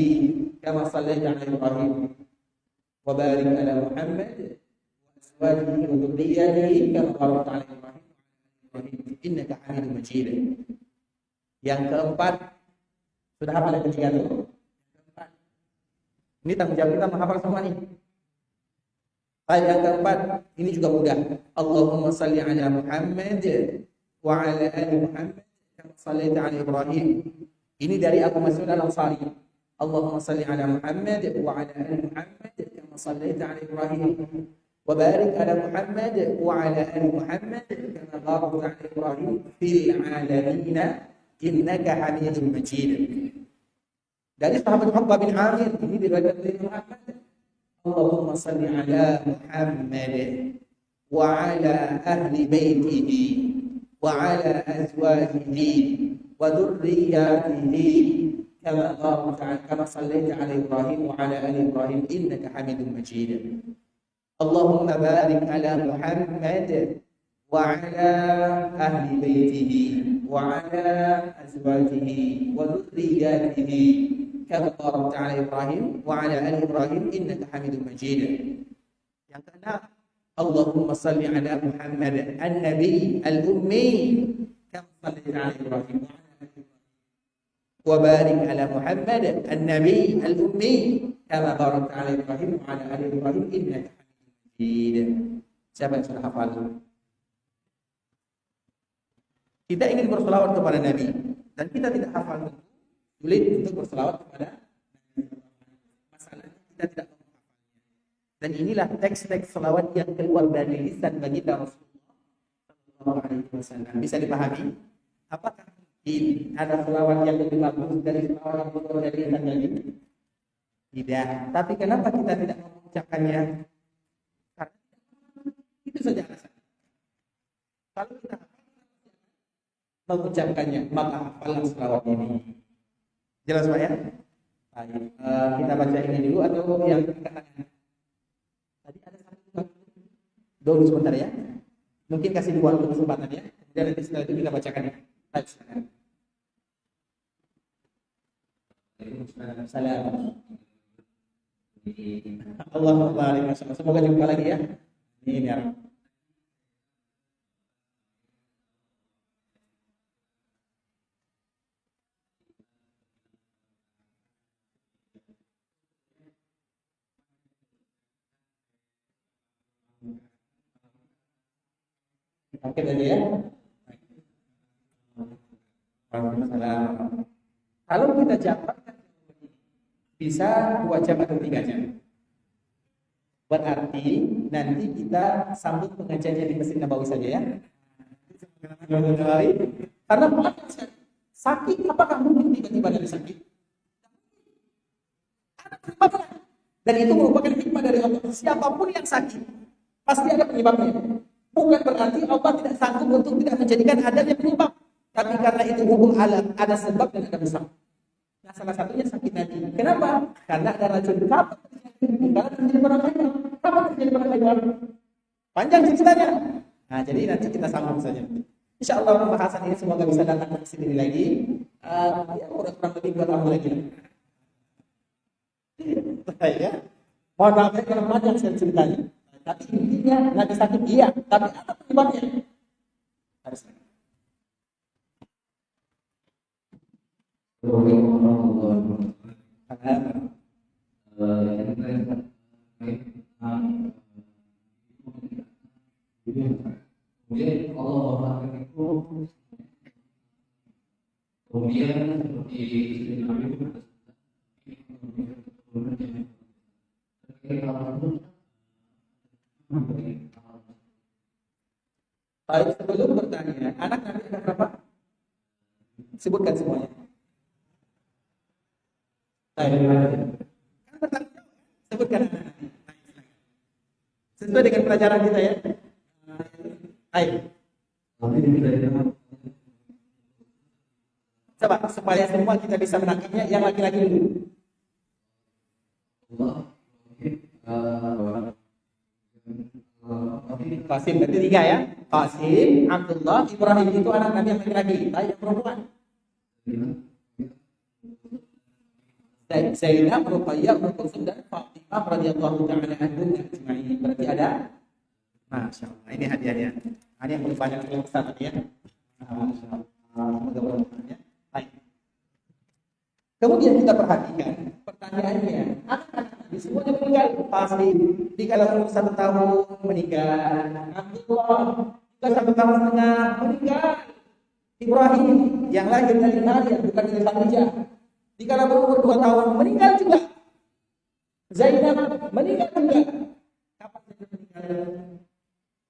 kama sallaita ala Ibrahim wa barik ala Muhammad wa azwajihi wa dhurriyyatihi kama barakta ala Ibrahim innaka Hamidum Majid. Yang keempat, sudah hafal yang ketiga dulu? Ini tanggung jawab kita menghafal semua nih. Baik, yang keempat, ini juga mudah. Allahumma salli ala Muhammad wa ala ali Muhammad kama sallaita ala Ibrahim. Ini dari Abu Mas'ud Al-Ansari. Allahumma salli ala Muhammad wa ala ali Muhammad kama sallaita ala Ibrahim wa barik ala Muhammad wa ala ali Muhammad kama barakta ala Ibrahim fil alamin innaka Hamidum Majid. Dari sahabat Uqbah bin Amir, ini diriwayatkan oleh Muhammad. Allahumma salli ala Muhammad wa ala ahli baitihi wa ala azwajihi wa dhurriyyatihi kama sallaita ala Ibrahim wa ala ali Ibrahim innaka Hamidum Majid. Allahumma barik ala Muhammad wa ala ahli baitihi wa ala azwajihi wa dhurriyyatihi kama barakta ala Ibrahim wa ala ali Ibrahim innaka Hamidum Majid. Yang keenam, Allahumma salli ala Muhammad an-nabi al-ummi kama sallaita ala Ibrahim wa barik ala Muhammad an-nabi al-ummi kama barakta ala Ibrahim wa ala ali Ibrahim innaka Hamidum Majid. Siapa yang sudah hafal? Kita ingin berselawat kepada Nabi dan kita tidak hafal, sulit untuk berselawat kepada Nabi. Masalahnya kita tidak menghafalnya. Dan inilah teks-teks selawat yang keluar dari lisan baginda Rasulullah SAW. Bisa dipahami? Apakah mungkin ada selawat yang lebih bagus dari selawat yang keluar dari lisan Nabi? Tidak. Tapi kenapa kita tidak mengucapkannya? Karena itu saja alasannya. Kalau kita mengucapkannya, maka hafalah selawat ini. Jelas Pak ya? Baik. Kita baca ini dulu atau yang katakan? Tadi ada satu dulu sebentar ya. Mungkin kasih dua kesempatan ya. Kemudian nanti setelah itu kita bacakan ya. Baik, silakan. Salam. Allahumma barik. Semoga jumpa lagi ya. Ini ya. Oke tadi ya. Kalau kita jabarkan bisa 2 jam atau 3 jam. Berarti nanti kita sambut pengajiannya di Masjid Nabawi saja ya. Karena sakit, apakah mungkin tiba-tiba dari sakit? Dan itu merupakan hikmah dari Allah. Siapapun yang sakit pasti ada penyebabnya. Bukan berarti Allah tidak sanggup untuk tidak menjadikan adanya penyebab. Tapi karena itu hukum alam, ada sebab dan ada sebab. Nah, salah satunya sakit nanti. Kenapa? Karena ada racun. Kapan terjadi pada hewan? Kapan terjadi pada hewan? Panjang ceritanya. Nah, jadi nanti kita sambung saja. Insya Allah pembahasan ini semoga bisa datang ke sini lagi. Ya, kurang lebih 2 tahun lagi. Baik ya. Mohon maaf kalau panjang saya ceritanya. Tapi intinya Nabi sakit iya, tapi apa penyebabnya? Harus. Kemudian Allah kemudian seperti istri Nabi Baik, sebelum bertanya, anak Nabi ada berapa? Sebutkan semuanya. Sebutkan anak Nabi. Sesuai dengan pelajaran kita ya. Baik. Coba supaya semua kita bisa menangkapnya, yang laki-laki dulu. Qasim berarti 3 ya. Qasim, Abdullah, Ibrahim itu anak Nabi yang laki-laki, yang perempuan. Zainab, Ruqayyah, Ummu Kulsum dan Fatimah radhiyallahu ta'ala anhunna ajma'in. Berarti ada masyaallah. Ini hadiahnya. Ini yang paling banyak yang besar tadi ya. Mudah-mudahan. Baik. Kemudian kita perhatikan pertanyaannya, anak-anak Nabi semuanya meninggal pasti. Di kalau umur 1 tahun meninggal, Abdullah juga 1 tahun setengah meninggal. Ibrahim yang lahir dari Maryam bukan dari Khadijah. Di kalau umur 2 tahun meninggal juga. Zainab meninggal juga. Kapan Zainab meninggal?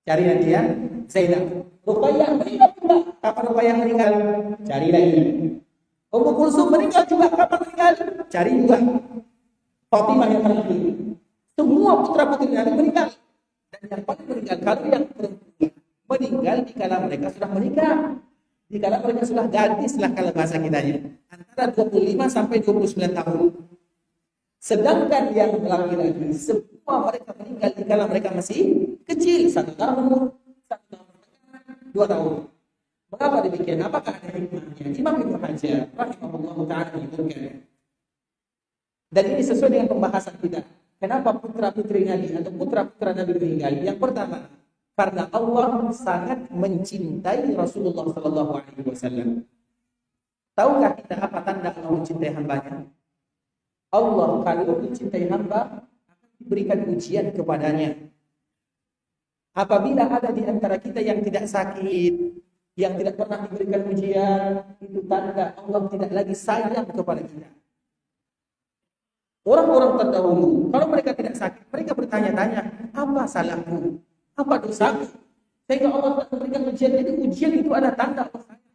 Cari nanti ya. Zainab. Ruqayyah meninggal juga. Kapan Ruqayyah meninggal? Cari lagi. Ummu Kulsum meninggal juga. Kapan meninggal? Cari juga. Fatimah yang terakhir. Semua putra-putri Nabi meninggal. Dan yang paling meninggal kalau yang perempuan meninggal di kala mereka sudah menikah. Di kala mereka sudah gadis lah kalau bahasa kitanya. Antara 25 sampai 29 tahun. Sedangkan yang laki-laki semua semua mereka meninggal di kala mereka masih kecil, 1 tahun, 1 tahun, 2 tahun. Mengapa demikian? Apakah ada hikmahnya? Imam Ibnu Hajar rahimahullah ta'ala menyebutkan. Dan ini sesuai dengan pembahasan kita. Kenapa putra-putri Nabi atau putra-putra Nabi meninggal? Yang pertama, karena Allah sangat mencintai Rasulullah sallallahu alaihi wasallam. Tahukah kita apa tanda Allah mencintai hambanya? Allah kalau mencintai hamba akan diberikan ujian kepadanya. Apabila ada di antara kita yang tidak sakit, yang tidak pernah diberikan ujian, itu tanda Allah tidak lagi sayang kepada kita. Orang-orang terdahulu, kalau mereka tidak sakit, mereka bertanya-tanya, apa salahku? Apa dosaku? Sehingga Allah memberikan ujian. Jadi ujian itu ada tanda Allah sayang.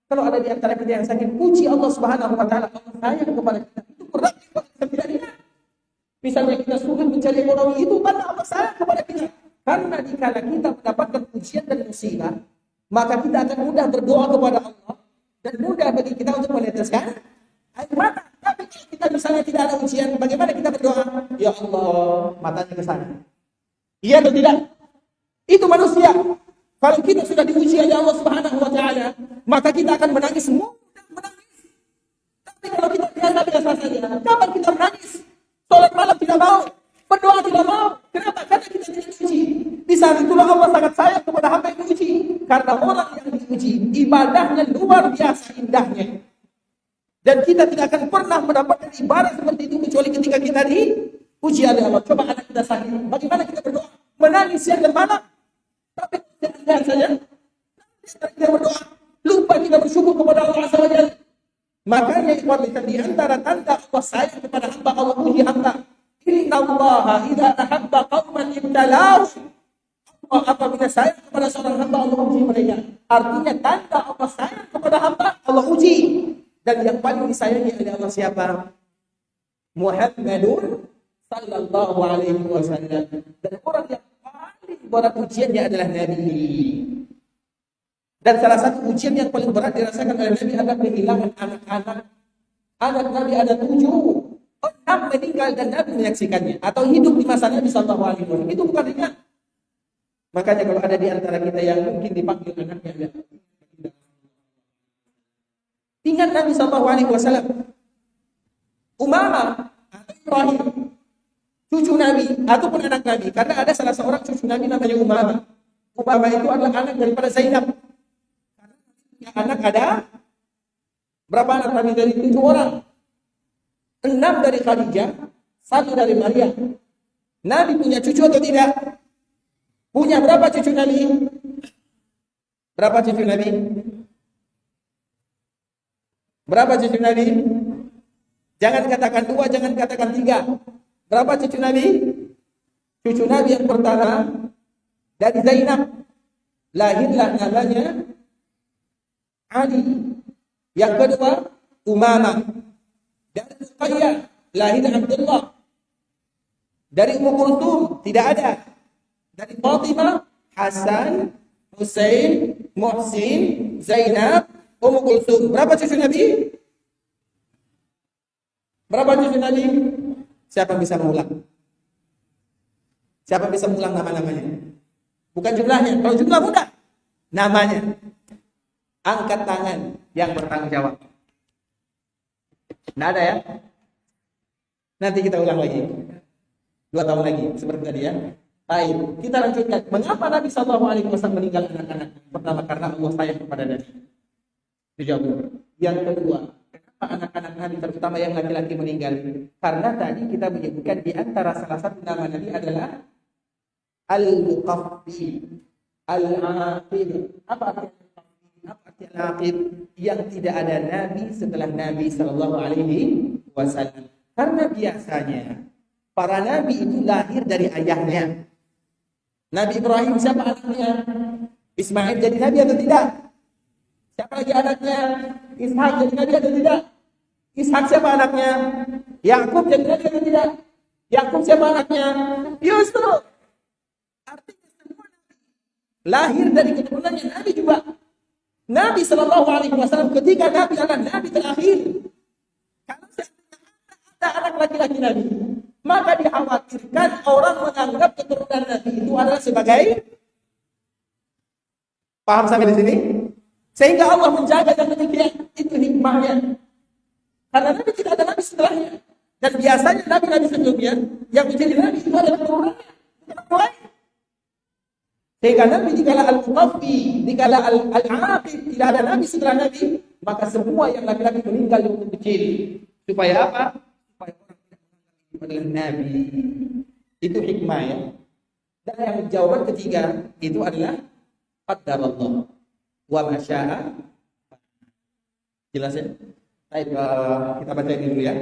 Kalau ada di antara kita yang sakit, puji Allah Subhanahu wa taala, Allah sayang kepada kita. Itu berat kita tidak ingat. Misalnya kita sulit mencari ekonomi, itu tanda Allah sayang kepada kita. Karena dikala kita mendapatkan ujian dan musibah, maka kita akan mudah berdoa kepada Allah dan mudah bagi kita untuk meneteskan air mata. Tapi kalau kita misalnya tidak ada ujian, bagaimana kita berdoa? Ya Allah, matanya ke sana. Iya atau tidak? Itu manusia. Kalau kita sudah diuji oleh Allah Subhanahu wa taala, maka kita akan menangis, mudah menangis. Tapi kalau kita biasa-biasa saja, kapan kita menangis? Salat malam tidak mau, berdoa tidak mau. Kenapa? Karena kita tidak diuji. Di saat itulah Allah sangat sayang kepada hamba yang diuji. Karena orang yang diuji, ibadahnya luar biasa indahnya. Dan kita tidak akan pernah mendapatkan ibadah seperti itu kecuali ketika kita diuji oleh Allah. Coba anak kita sakit, bagaimana kita berdoa? Menangis siang dan malam. Tapi jangan saja kita berdoa, lupa kita bersyukur kepada Allah Azza wa Jalla. Makanya ikhwan di antara tanda Allah sayang kepada hamba, Allah uji hamba. Innallaha idza ahabba qauman ibtalahu. Allah apabila sayang kepada seorang hamba, Allah uji mereka. Artinya tanda Allah sayang kepada hamba, Allah uji. Dan yang paling disayangi oleh Allah siapa? Muhammadun sallallahu alaihi wasallam. Dan orang yang paling berat ujiannya adalah Nabi. Dan salah satu ujian yang paling berat dirasakan oleh Nabi adalah kehilangan anak-anak. Anak Nabi ada 7, 6 meninggal dan Nabi menyaksikannya. Atau hidup di masa Nabi sallallahu alaihi wasallam. Itu bukan ringan. Makanya kalau ada di antara kita yang mungkin dipanggil anaknya, ya, ingat Nabi sallallahu alaihi wasallam. Umamah atau Ibrahim, cucu Nabi ataupun anak Nabi, karena ada salah seorang cucu Nabi namanya Umamah. Umamah itu adalah anak daripada Zainab. Yang anak ada berapa anak Nabi? Dari 7 orang. 6 dari Khadijah, 1 dari Maria. Nabi punya cucu atau tidak? Punya berapa cucu Nabi? Berapa cucu Nabi? Berapa cucu Nabi? Jangan katakan 2, jangan katakan 3. Berapa cucu Nabi? Cucu Nabi yang pertama dari Zainab, lahirlah namanya Ali. Yang kedua Umamah. Dari Ruqayyah lahir Abdullah. Dari Ummu Kulthum tidak ada. Dari Fatimah, Hasan, Husain, Muhsin, Zainab, Ummu Kulthum. Berapa cucu Nabi? Berapa cucu Nabi? Siapa bisa mengulang? Siapa bisa mengulang nama-namanya? Bukan jumlahnya. Kalau jumlah mudah, namanya. Angkat tangan yang bertanggung jawab. Nggak ada ya? Nanti kita ulang lagi. 2 tahun lagi, seperti tadi ya. Baik, kita lanjutkan. Mengapa Nabi SAW meninggal anak-anak? Pertama, karena Allah sayang kepada Nabi. Dijawab. Yang kedua, kenapa anak-anak Nabi terutama yang laki-laki meninggal? Karena tadi kita menyebutkan di antara salah satu nama Nabi adalah Al-Muqaffi, Al-Aqib. Apa artinya Al-Aqib? Yang tidak ada Nabi setelah Nabi SAW. Karena biasanya para Nabi itu lahir dari ayahnya. Nabi Ibrahim siapa anaknya? Ismail jadi Nabi atau tidak? Siapa lagi anaknya? Ishak jadi Nabi atau tidak? Ishak siapa anaknya? Yakub jadi Nabi atau tidak? Yakub siapa anaknya? Yusuf. Artinya semua Nabi lahir dari keturunannya Nabi juga. Nabi SAW ketika Nabi adalah Nabi terakhir. Kalau ada anak laki-laki Nabi, maka dikhawatirkan orang menganggap keturunan Nabi itu adalah sebagai, paham sampai di sini? Sehingga Allah menjaga yang demikian, itu hikmahnya. Karena Nabi tidak ada Nabi setelahnya. Dan biasanya Nabi-Nabi sebelumnya yang menjadi Nabi itu adalah turunannya, bukan orang lain. Sehingga Nabi dikala al-Muqaffi, dikala al-Aqib, tidak ada Nabi setelah Nabi, maka semua yang laki-laki meninggal di waktu kecil. Supaya apa? Supaya orang tidak menganggap itu adalah Nabi. Itu hikmah ya. Dan yang jawaban ketiga itu adalah qaddarallah wa ma syaa. Jelas ya? Baik, kita baca ini dulu ya.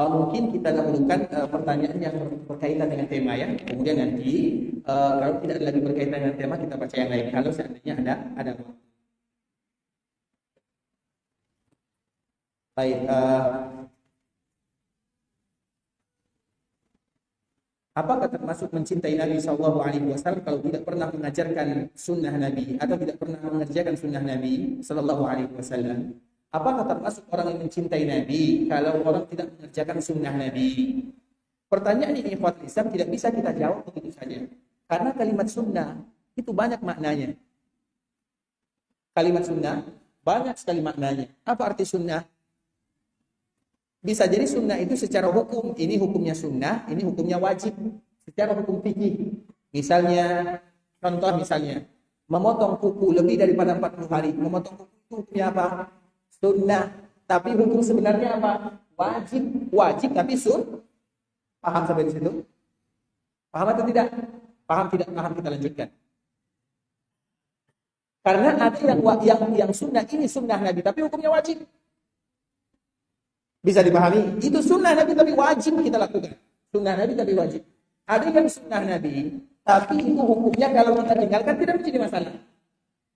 Mungkin kita dahulukan pertanyaan yang berkaitan dengan tema ya. Kemudian nanti kalau tidak ada lagi berkaitan dengan tema, kita baca yang lain. Kalau seandainya ada. Baik. Apakah termasuk mencintai Nabi SAW kalau tidak pernah mengajarkan sunnah Nabi atau tidak pernah mengerjakan sunnah Nabi SAW? Apakah termasuk orang yang mencintai Nabi kalau orang tidak mengerjakan sunnah Nabi? Pertanyaan ini ikhwatul Islam tidak bisa kita jawab begitu saja. Karena kalimat sunnah itu banyak maknanya. Kalimat sunnah banyak sekali maknanya. Apa arti sunnah? Bisa jadi sunnah itu secara hukum, ini hukumnya sunnah, ini hukumnya wajib. Secara hukum fikih. Misalnya, contoh misalnya, memotong kuku lebih daripada 40 hari. Memotong kuku itu hukumnya apa? Sunnah. Tapi hukum sebenarnya apa? Wajib. Wajib tapi paham sampai di situ? Paham atau tidak? Paham tidak? Paham, kita lanjutkan. Karena ada yang sunnah, ini sunnah Nabi, tapi hukumnya wajib. Bisa dipahami? Itu sunnah Nabi tapi wajib kita lakukan. Sunnah Nabi tapi wajib. Ada yang sunnah Nabi, tapi itu hukumnya kalau kita tinggalkan tidak menjadi masalah.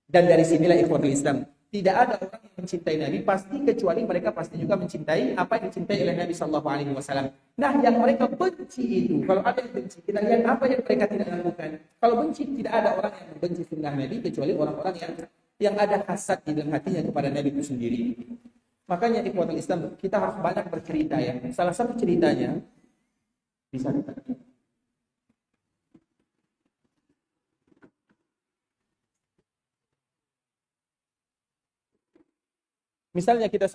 Dan dari sinilah ikhwatul Islam. Tidak ada orang yang mencintai Nabi pasti kecuali mereka pasti juga mencintai apa yang dicintai oleh Nabi SAW. Nah, yang mereka benci itu, kalau ada yang benci, kita lihat apa yang mereka tidak lakukan. Kalau benci, tidak ada orang yang membenci sunnah Nabi kecuali orang-orang yang ada hasad di dalam hatinya kepada Nabi itu sendiri. Makanya ikhwatul Islam kita harus banyak bercerita ya. Salah satu ceritanya bisa kita. Misalnya kita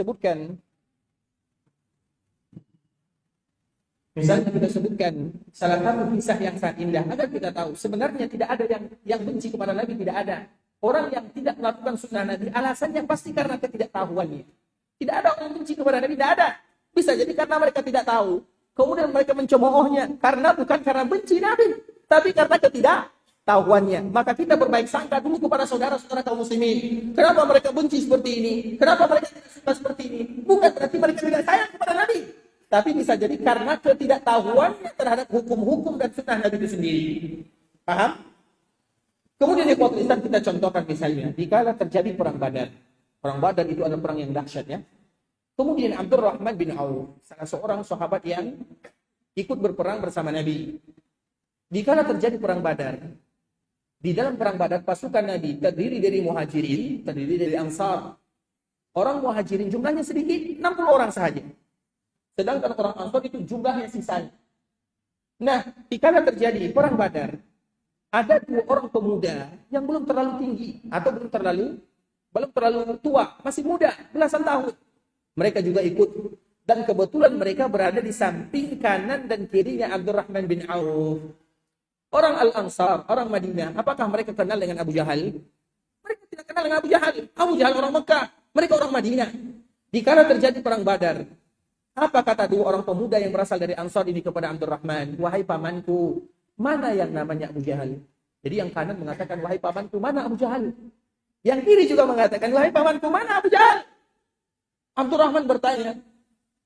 sebutkan salah satu kisah yang sangat indah agar kita tahu sebenarnya tidak ada yang benci kepada Nabi, tidak ada. Orang yang tidak melakukan sunnah Nabi alasannya pasti karena ketidaktahuannya. Tidak ada orang benci kepada Nabi, tidak ada. Bisa jadi karena mereka tidak tahu. Kemudian mereka mencemoohnya bukan karena benci Nabi, tapi karena ketidaktahuannya. Maka kita berbaik sangka dulu kepada saudara-saudara kaum muslimin. Kenapa mereka benci seperti ini? Kenapa mereka tidak suka seperti ini? Bukan berarti mereka tidak sayang kepada Nabi, tapi bisa jadi karena ketidaktahuannya terhadap hukum-hukum dan sunnah Nabi itu sendiri. Paham? Kemudian ikhwatul Islam kita contohkan misalnya, dikala terjadi perang Badar. Perang Badar itu adalah perang yang dahsyat ya. Kemudian Abdurrahman bin Auf, salah seorang sahabat yang ikut berperang bersama Nabi. Dikala terjadi perang Badar, di dalam perang Badar pasukan Nabi terdiri dari Muhajirin, terdiri dari Ansar. Orang Muhajirin jumlahnya sedikit, 60 orang sahaja. Sedangkan orang Ansar itu jumlahnya sisanya. Nah, dikala terjadi perang Badar, ada 2 orang pemuda yang belum terlalu tinggi atau belum terlalu tua, masih muda, belasan tahun. Mereka juga ikut dan kebetulan mereka berada di samping kanan dan kirinya Abdurrahman bin Auf. Orang Al-Ansar, orang Madinah, apakah mereka kenal dengan Abu Jahal? Mereka tidak kenal dengan Abu Jahal. Abu Jahal orang Mekah, mereka orang Madinah. Dikala terjadi perang Badar, apa kata 2 orang pemuda yang berasal dari Ansar ini kepada Abdurrahman? Wahai pamanku, mana yang namanya Abu Jahal? Jadi yang kanan mengatakan, wahai pamanku, mana Abu Jahal? Yang kiri juga mengatakan, wahai pamanku, mana Abu Jahal? Abdurrahman bertanya,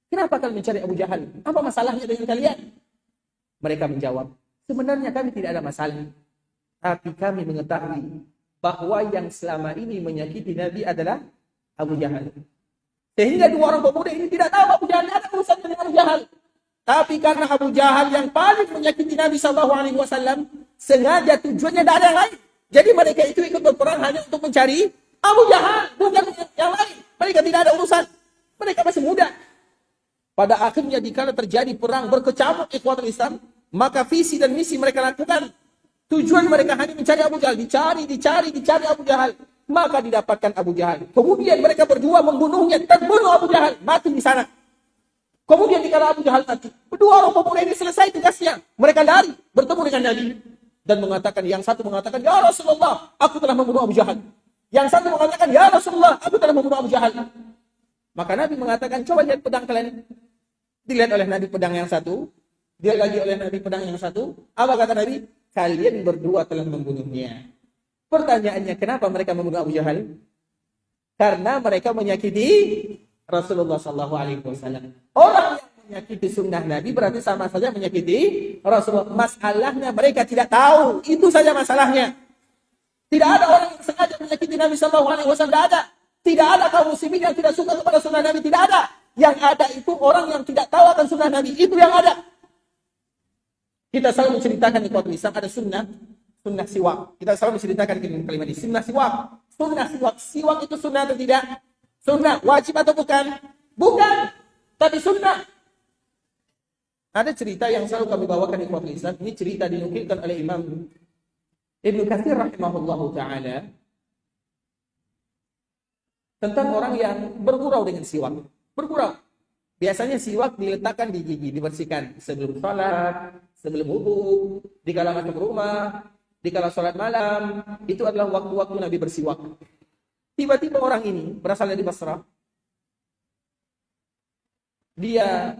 kenapa kalian mencari Abu Jahal? Apa masalahnya dengan kalian? Mereka menjawab, sebenarnya kami tidak ada masalah. Tapi kami mengetahui bahwa yang selama ini menyakiti Nabi adalah Abu Jahal. Sehingga 2 orang pemuda ini tidak tahu Abu Jahal ada urusan dengan Abu Jahal. Tapi karena Abu Jahal yang paling menyakiti Nabi SAW, sengaja tujuannya tidak ada yang lain. Jadi mereka itu ikut berperang hanya untuk mencari Abu Jahal, bukan yang lain. Mereka tidak ada urusan. Mereka masih muda. Pada akhirnya dikala terjadi perang berkecamuk ikhwatul Islam, maka visi dan misi mereka lakukan. Tujuan mereka hanya mencari Abu Jahal, dicari Abu Jahal. Maka didapatkan Abu Jahal. Kemudian mereka berdua membunuhnya, terbunuh Abu Jahal, mati di sana. Kemudian dikala Abu Jahal mati, kedua orang pemuda ini selesai tugasnya. Mereka lari, bertemu dengan Nabi dan mengatakan, yang satu mengatakan, "Ya Rasulullah, aku telah membunuh Abu Jahal." Yang satu mengatakan, "Ya Rasulullah, aku telah membunuh Abu Jahal." Maka Nabi mengatakan, "Coba lihat pedang kalian." Dilihat oleh Nabi pedang yang satu, dilihat lagi oleh Nabi pedang yang satu. Apa kata Nabi? "Kalian berdua telah membunuhnya." Pertanyaannya, kenapa mereka membunuh Abu Jahal? Karena mereka menyakiti Rasulullah SAW. Orang yang menyakiti sunnah Nabi berarti sama saja menyakiti Rasulullah. Masalahnya mereka tidak tahu. Itu saja masalahnya. Tidak ada orang yang sengaja menyakiti Nabi SAW. Tidak ada. Tidak ada kaum muslimin yang tidak suka kepada sunnah Nabi. Tidak ada. Yang ada itu orang yang tidak tahu akan sunnah Nabi. Itu yang ada. Kita selalu menceritakan di kuat Islam ada sunnah siwak. Kita selalu menceritakan kalimat ini. Sunnah siwak. Siwak itu sunnah atau tidak? Sunnah. Wajib atau bukan? Bukan. Tapi sunnah. Ada cerita yang selalu kami bawakan di kuat Islam. Ini cerita dinukilkan oleh Imam Ibnu Katsir rahimahullahu ta'ala. Tentang orang yang bergurau dengan siwak. Bergurau. Biasanya siwak diletakkan di gigi, dibersihkan sebelum sholat, sebelum wudu, di kala masuk rumah, di kala sholat malam. Itu adalah waktu-waktu Nabi bersiwak. Tiba-tiba orang ini berasal dari Basrah. Dia,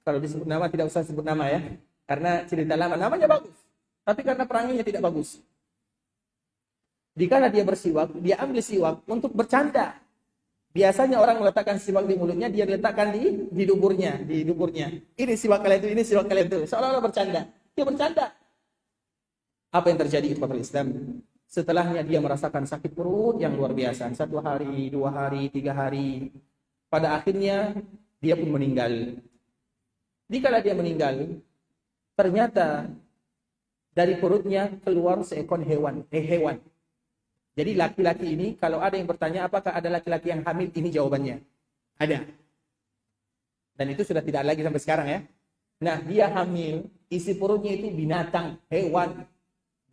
kalau disebut nama tidak usah sebut nama ya, karena cerita lama, namanya bagus. Tapi karena perangannya tidak bagus. Dikala dia bersiwak, dia ambil siwak untuk bercanda. Biasanya orang meletakkan siwak di mulutnya, dia letakkan di duburnya. Ini siwak kalian itu, ini siwak kalian itu. Seolah-olah bercanda. Dia bercanda. Apa yang terjadi kepada Islam? Setelahnya dia merasakan sakit perut yang luar biasa. 1 hari, 2 hari, 3 hari. Pada akhirnya dia pun meninggal. Dikala dia meninggal, ternyata dari perutnya keluar seekor hewan. Jadi laki-laki ini, kalau ada yang bertanya apakah ada laki-laki yang hamil, ini jawabannya. Ada. Dan itu sudah tidak lagi sampai sekarang ya. Nah, dia hamil, isi perutnya itu binatang, hewan.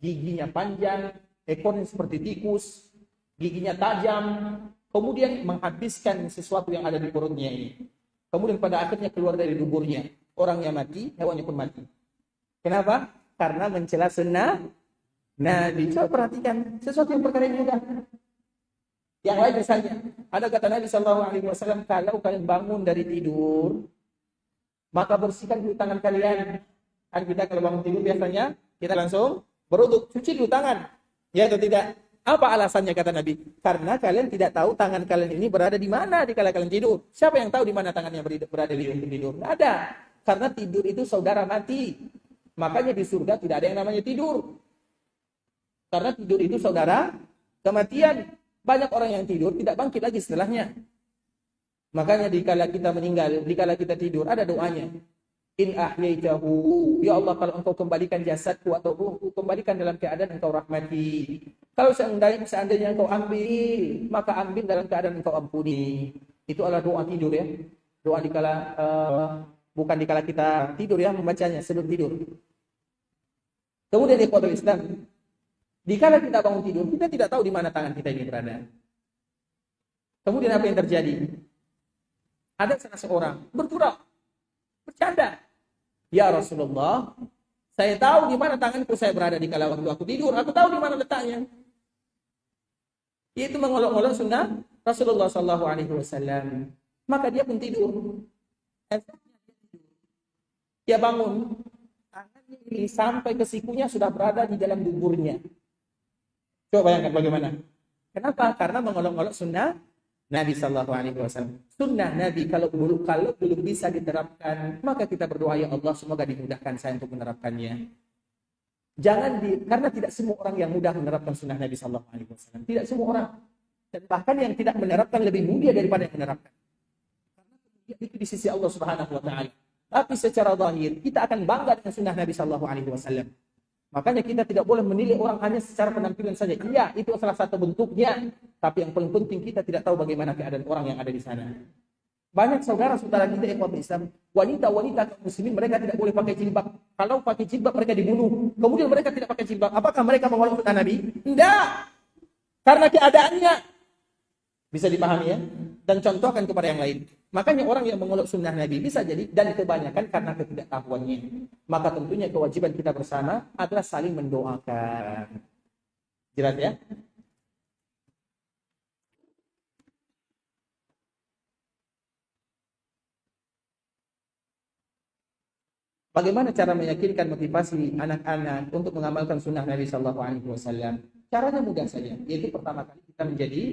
Giginya panjang, ekornya seperti tikus, giginya tajam. Kemudian menghabiskan sesuatu yang ada di perutnya ini. Kemudian pada akhirnya keluar dari duburnya. Orangnya mati, hewannya pun mati. Kenapa? Karena mencela sunnah Nabi. Coba perhatikan sesuatu yang perkara yang mudah. Yang lain misalnya, ada kata Nabi SAW, kalau kalian bangun dari tidur, maka bersihkan dulu tangan kalian. Kan kita kalau bangun tidur biasanya kita langsung berwudu, cuci dulu tangan. Ya atau tidak? Apa alasannya kata Nabi? Karena kalian tidak tahu tangan kalian ini berada di mana di kala kalian tidur. Siapa yang tahu di mana tangannya berada di tidur? Tidak ada. Karena tidur itu saudara mati. Makanya di surga tidak ada yang namanya tidur. Karena tidur itu saudara kematian. Banyak orang yang tidur tidak bangkit lagi setelahnya. Makanya dikala kita meninggal, dikala kita tidur, ada doanya. In ahyaitahu, ya Allah, kalau engkau kembalikan jasadku atau ruhku, kembalikan dalam keadaan engkau rahmati. Kalau seandainya engkau ambil, maka ambil dalam keadaan engkau ampuni. Itu adalah doa tidur ya. Doa dikala bukan dikala kita tidur ya, membacanya sebelum tidur. Kemudian di qadar Islam, dikala kita bangun tidur, kita tidak tahu di mana tangan kita ini berada. Kemudian apa yang terjadi? Ada salah seorang bergurau, bercanda. Ya Rasulullah, saya tahu di mana tanganku saya berada di kala waktu aku tidur. Aku tahu di mana letaknya. Itu mengolok-olok sunnah Rasulullah SAW. Maka dia pun tidur. Dia bangun, tangannya ini sampai ke sikunya sudah berada di dalam duburnya. Coba bayangkan bagaimana. Kenapa? Karena mengolok-olok sunnah Nabi SAW. Sunnah Nabi kalau belum bisa diterapkan, maka kita berdoa, ya Allah, semoga dimudahkan saya untuk menerapkannya. Karena tidak semua orang yang mudah menerapkan sunnah Nabi SAW. Tidak semua orang. Dan bahkan yang tidak menerapkan lebih mulia daripada yang menerapkan. Karena itu di sisi Allah Subhanahu Wa Taala. Tapi secara zahir kita akan bangga dengan sunnah Nabi SAW. Makanya kita tidak boleh menilai orang hanya secara penampilan saja. Iya, itu salah satu bentuknya. Tapi yang paling penting kita tidak tahu bagaimana keadaan orang yang ada di sana. Banyak saudara-saudara kita ikhwan Islam, wanita-wanita kaum muslimin mereka tidak boleh pakai jilbab. Kalau pakai jilbab mereka dibunuh. Kemudian mereka tidak pakai jilbab. Apakah mereka menolak sunnah Nabi? Tidak. Karena keadaannya. Bisa dipahami ya? Dan contohkan kepada yang lain. Makanya orang yang menolak sunnah Nabi bisa jadi, dan kebanyakan karena ketidaktahuannya. Maka tentunya kewajiban kita bersama adalah saling mendoakan. Jelas ya? Bagaimana cara meyakinkan motivasi anak-anak untuk mengamalkan sunnah Nabi Sallallahu Alaihi Wasallam? Caranya mudah saja, yaitu pertama kali kita menjadi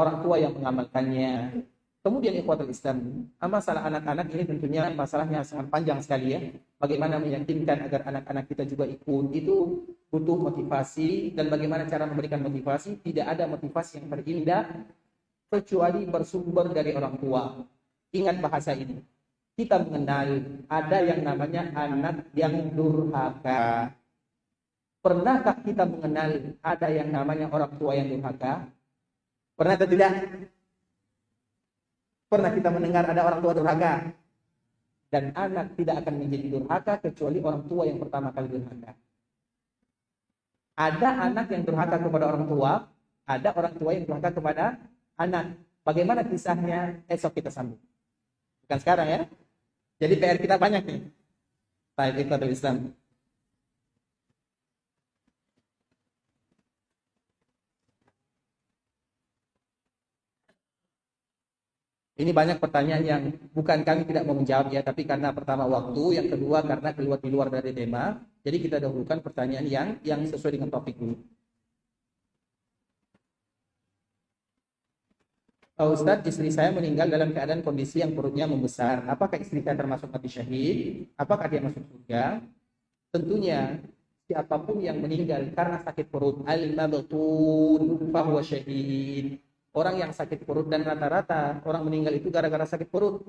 orang tua yang mengamalkannya. Kemudian ikhwatul Islam, masalah anak-anak ini tentunya masalahnya sangat panjang sekali ya. Bagaimana meyakinkan agar anak-anak kita juga ikut, itu butuh motivasi. Dan bagaimana cara memberikan motivasi? Tidak ada motivasi yang terindah kecuali bersumber dari orang tua. Ingat bahasa ini. Kita mengenal ada yang namanya anak yang durhaka. Pernahkah kita mengenal ada yang namanya orang tua yang durhaka? Pernah atau tidak? Pernah kita mendengar ada orang tua durhaka? Dan anak tidak akan menjadi durhaka kecuali orang tua yang pertama kali durhaka. Ada anak yang durhaka kepada orang tua, ada orang tua yang durhaka kepada anak. Bagaimana kisahnya? Esok kita sambung. Bukan sekarang ya. Jadi PR kita banyak nih. Baik, ikhwatul Islam. Ini banyak pertanyaan yang bukan kami tidak mau menjawab ya, tapi karena pertama waktu, yang kedua karena keluar di luar dari tema. Jadi kita dahulukan pertanyaan yang sesuai dengan topik dulu. Ustadz, istri saya meninggal dalam keadaan kondisi yang perutnya membesar. Apakah istri saya termasuk mati syahid? Apakah dia masuk surga? Tentunya siapapun yang meninggal karena sakit perut, al-mabtun fahuwa syahid. Orang yang sakit perut, dan rata-rata orang meninggal itu gara-gara sakit perut.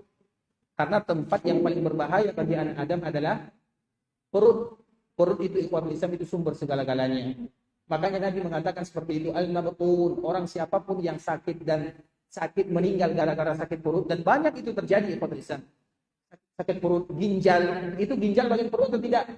Karena tempat yang paling berbahaya bagi anak Adam adalah perut. Perut itu ikhwan Islam itu sumber segala-galanya. Makanya Nabi mengatakan seperti itu, al-mabtun, orang siapapun yang sakit dan sakit meninggal gara-gara sakit perut, dan banyak itu terjadi ikhwan Islam. Sakit perut, ginjal, itu ginjal bagian perut atau tidak?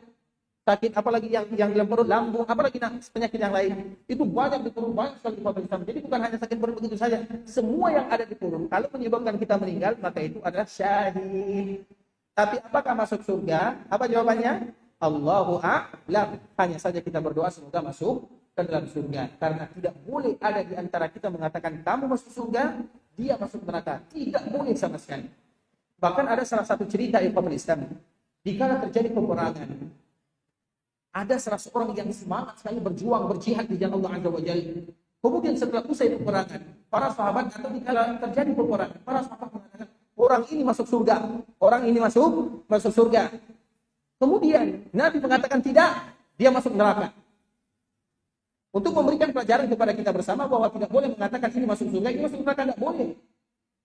Sakit apalagi yang dalam perut, lambung, apalagi penyakit yang lain. Itu banyak di perut, banyak sekali ikhwan Islam. Jadi bukan hanya sakit perut begitu saja. Semua yang ada di perut, kalau menyebabkan kita meninggal, maka itu adalah syahid. Tapi apakah masuk surga? Apa jawabannya? Allahu a'lam. Hanya saja kita berdoa semoga masuk ke dalam surga. Karena tidak boleh ada di antara kita mengatakan kamu masuk surga, dia masuk neraka. Tidak boleh sama sekali. Bahkan ada salah satu cerita ikhwan Islam. Dikala terjadi peperangan, ada salah seorang yang semangat sekali berjuang, berjihad di jalan Allah Azza wa Jalla. Kemudian setelah usai peperangan, para sahabat atau dikala terjadi peperangan, para sahabat mengatakan, orang ini masuk surga, orang ini masuk surga. Kemudian Nabi mengatakan tidak, dia masuk neraka. Untuk memberikan pelajaran kepada kita bersama bahwa tidak boleh mengatakan ini masuk surga, ini masuk neraka, tidak boleh.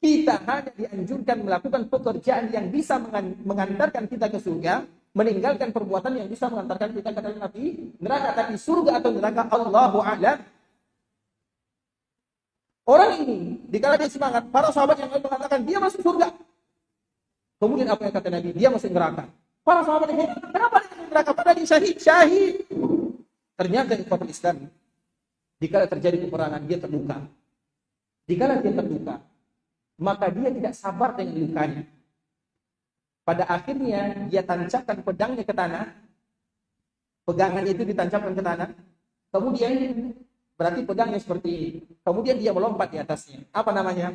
Kita hanya dianjurkan melakukan pekerjaan yang bisa mengantarkan kita ke surga, meninggalkan perbuatan yang bisa mengantarkan kita ke dalam api neraka. Tapi surga atau neraka, Allahu a'lam. Orang ini, dikala dia semangat, para sahabat yang lain mengatakan dia masuk surga. Kemudian apa yang kata Nabi? Dia masuk neraka. Para sahabat yang lain, kenapa dia masuk neraka? Padahal dia syahid. Ternyata ikhwatul Islam, dikala terjadi peperangan, dia terluka. Dikala dia terluka, maka dia tidak sabar dengan lukanya. Pada akhirnya dia tancapkan pedangnya ke tanah. Pegangan itu ditancapkan ke tanah. Kemudian berarti pedangnya seperti ini. Kemudian dia melompat di atasnya. Apa namanya?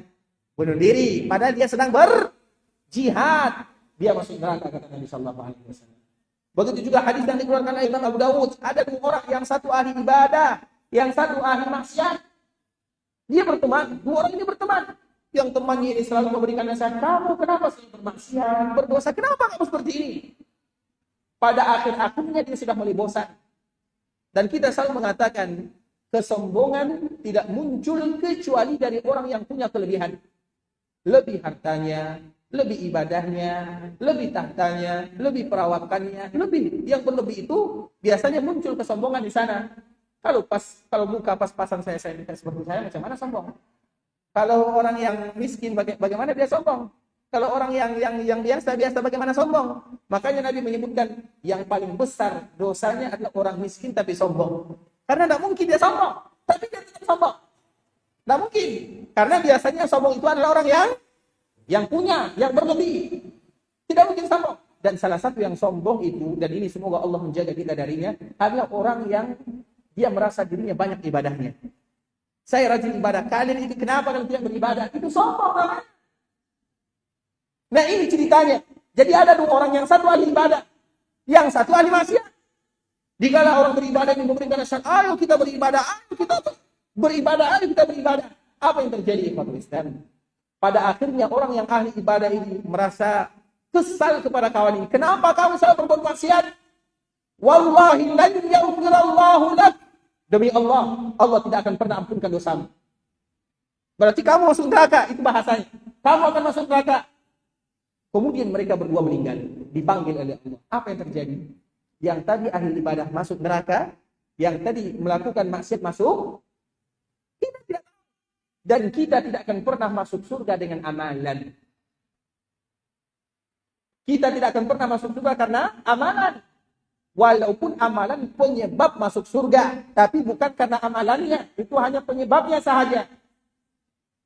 Bunuh diri. Padahal dia sedang berjihad. Dia masuk neraka kata Nabi sallallahu alaihi wasallam. Begitu juga hadis yang dikeluarkan oleh Imam Abu Dawud. Ada dua orang, yang satu ahli ibadah, yang satu ahli maksiat. Dia berteman, dua orang ini berteman. Yang temannya ini selalu memberikan nasihat, kamu kenapa sih bermaksiat, berdosa, kenapa kamu seperti ini? Pada akhir-akhirnya dia sudah mulai bosan. Dan kita selalu mengatakan, kesombongan tidak muncul kecuali dari orang yang punya kelebihan. Lebih hartanya, lebih ibadahnya, lebih tahtanya, lebih perawakannya, lebih. Yang berlebih itu biasanya muncul kesombongan di sana. Kalau muka pas-pasan saya seperti saya, macam mana sombong? Kalau orang yang miskin bagaimana dia sombong? Kalau orang yang biasa bagaimana sombong? Makanya Nabi menyebutkan yang paling besar dosanya adalah orang miskin tapi sombong. Karena tidak mungkin dia sombong, tapi dia tetap sombong. Tidak mungkin. Karena biasanya sombong itu adalah orang yang punya, yang berlebih. Tidak mungkin sombong. Dan salah satu yang sombong itu, dan ini semoga Allah menjaga kita darinya, adalah orang yang dia merasa dirinya banyak ibadahnya. Saya rajin ibadah. Kalian itu kenapa kalian tidak beribadah? Itu sombong namanya. Nah ini ceritanya. Jadi ada dua orang, yang satu ahli ibadah, yang satu ahli maksiat. Dikala orang beribadah ini memberikan nasihat, ayo kita beribadah, ayo kita beribadah, ayo kita beribadah. Apa yang terjadi ikhwatul Islam? Pada akhirnya orang yang ahli ibadah ini merasa kesal kepada kawan ini. Kenapa kamu selalu berbuat maksiat? Wallahi lan yaghfirallahu lak. Demi Allah, Allah tidak akan pernah ampunkan dosamu. Berarti kamu masuk neraka, itu bahasanya. Kamu akan masuk neraka. Kemudian mereka berdua meninggal, dipanggil oleh Allah. Apa yang terjadi? Yang tadi ahli ibadah masuk neraka, yang tadi melakukan maksiat masuk, kita tidak. Dan kita tidak akan pernah masuk surga dengan amalan. Kita tidak akan pernah masuk surga karena amalan. Walaupun amalan penyebab masuk surga, tapi bukan karena amalannya. Itu hanya penyebabnya sahaja.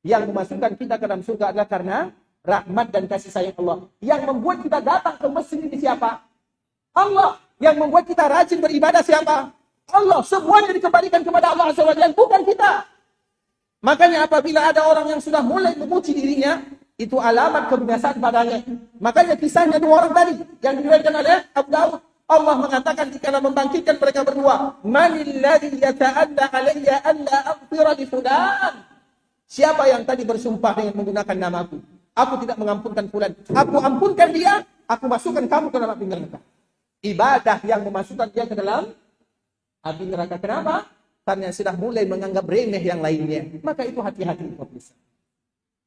Yang memasukkan kita ke dalam surga adalah karena rahmat dan kasih sayang Allah. Yang membuat kita datang ke masjid ini siapa? Allah. Yang membuat kita rajin beribadah siapa? Allah. Semuanya dikembalikan kepada Allah Azza wa Jalla, bukan kita. Makanya apabila ada orang yang sudah mulai memuji dirinya, itu alamat kebinasaan padanya. Makanya kisahnya dua orang tadi yang diriwayatkan oleh Abu Daud. Allah mengatakan dikala membangkitkan mereka berdua, manil ladzi yata'alla alayya alla aghfira li fulan. Siapa yang tadi bersumpah dengan menggunakan namaku? Aku tidak mengampunkan fulan. Aku ampunkan dia, aku masukkan kamu ke dalam api neraka. Ibadah yang memasukkan dia ke dalam api neraka. Kenapa? Karena sudah mulai menganggap remeh yang lainnya. Maka itu hati-hati.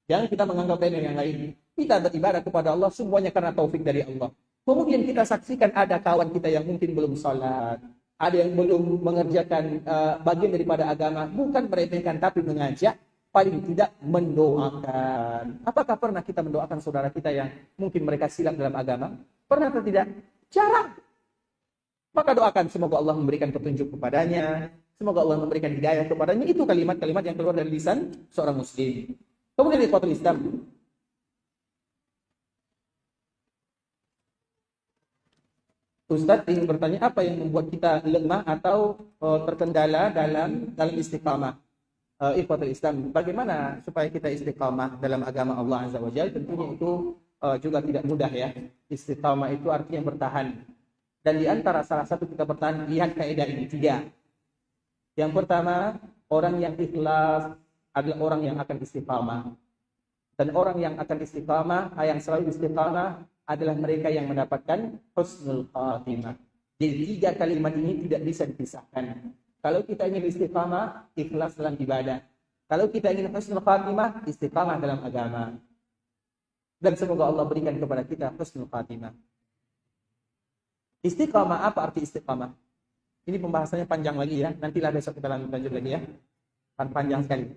Jangan kita menganggap remeh yang lain. Kita beribadah kepada Allah semuanya karena taufik dari Allah. Kemudian kita saksikan ada kawan kita yang mungkin belum sholat, ada yang belum mengerjakan bagian daripada agama, bukan meremehkan tapi mengajak, paling tidak mendoakan. Apakah pernah kita mendoakan saudara kita yang mungkin mereka silap dalam agama? Pernah atau tidak? Jarang. Maka doakan semoga Allah memberikan petunjuk kepadanya, semoga Allah memberikan hidayah kepadanya. Itu kalimat-kalimat yang keluar dari lisan seorang muslim. Kemudian di ikhwatul Islam, Ustaz ingin bertanya, apa yang membuat kita lemah atau terkendala dalam istiqamah? Ikhwatul Islam, bagaimana supaya kita istiqamah dalam agama Allah Azza wa Jalla? Tentunya itu juga tidak mudah ya. Istiqamah itu artinya bertahan. Dan di antara salah satu kita bertahan, lihat kaidah ini 3. Yang pertama, orang yang ikhlas adalah orang yang akan istiqamah. Dan orang yang akan istiqamah, yang selalu istiqamah adalah mereka yang mendapatkan husnul khatimah. Jadi 3 kalimat ini tidak bisa dipisahkan. Kalau kita ingin istiqamah, ikhlas dalam ibadah. Kalau kita ingin husnul khatimah, istiqamah dalam agama. Dan semoga Allah berikan kepada kita husnul khatimah. Istiqamah, apa arti istiqamah? Ini pembahasannya panjang lagi ya. Nantilah besok kita lanjut lagi ya. Kan panjang sekali.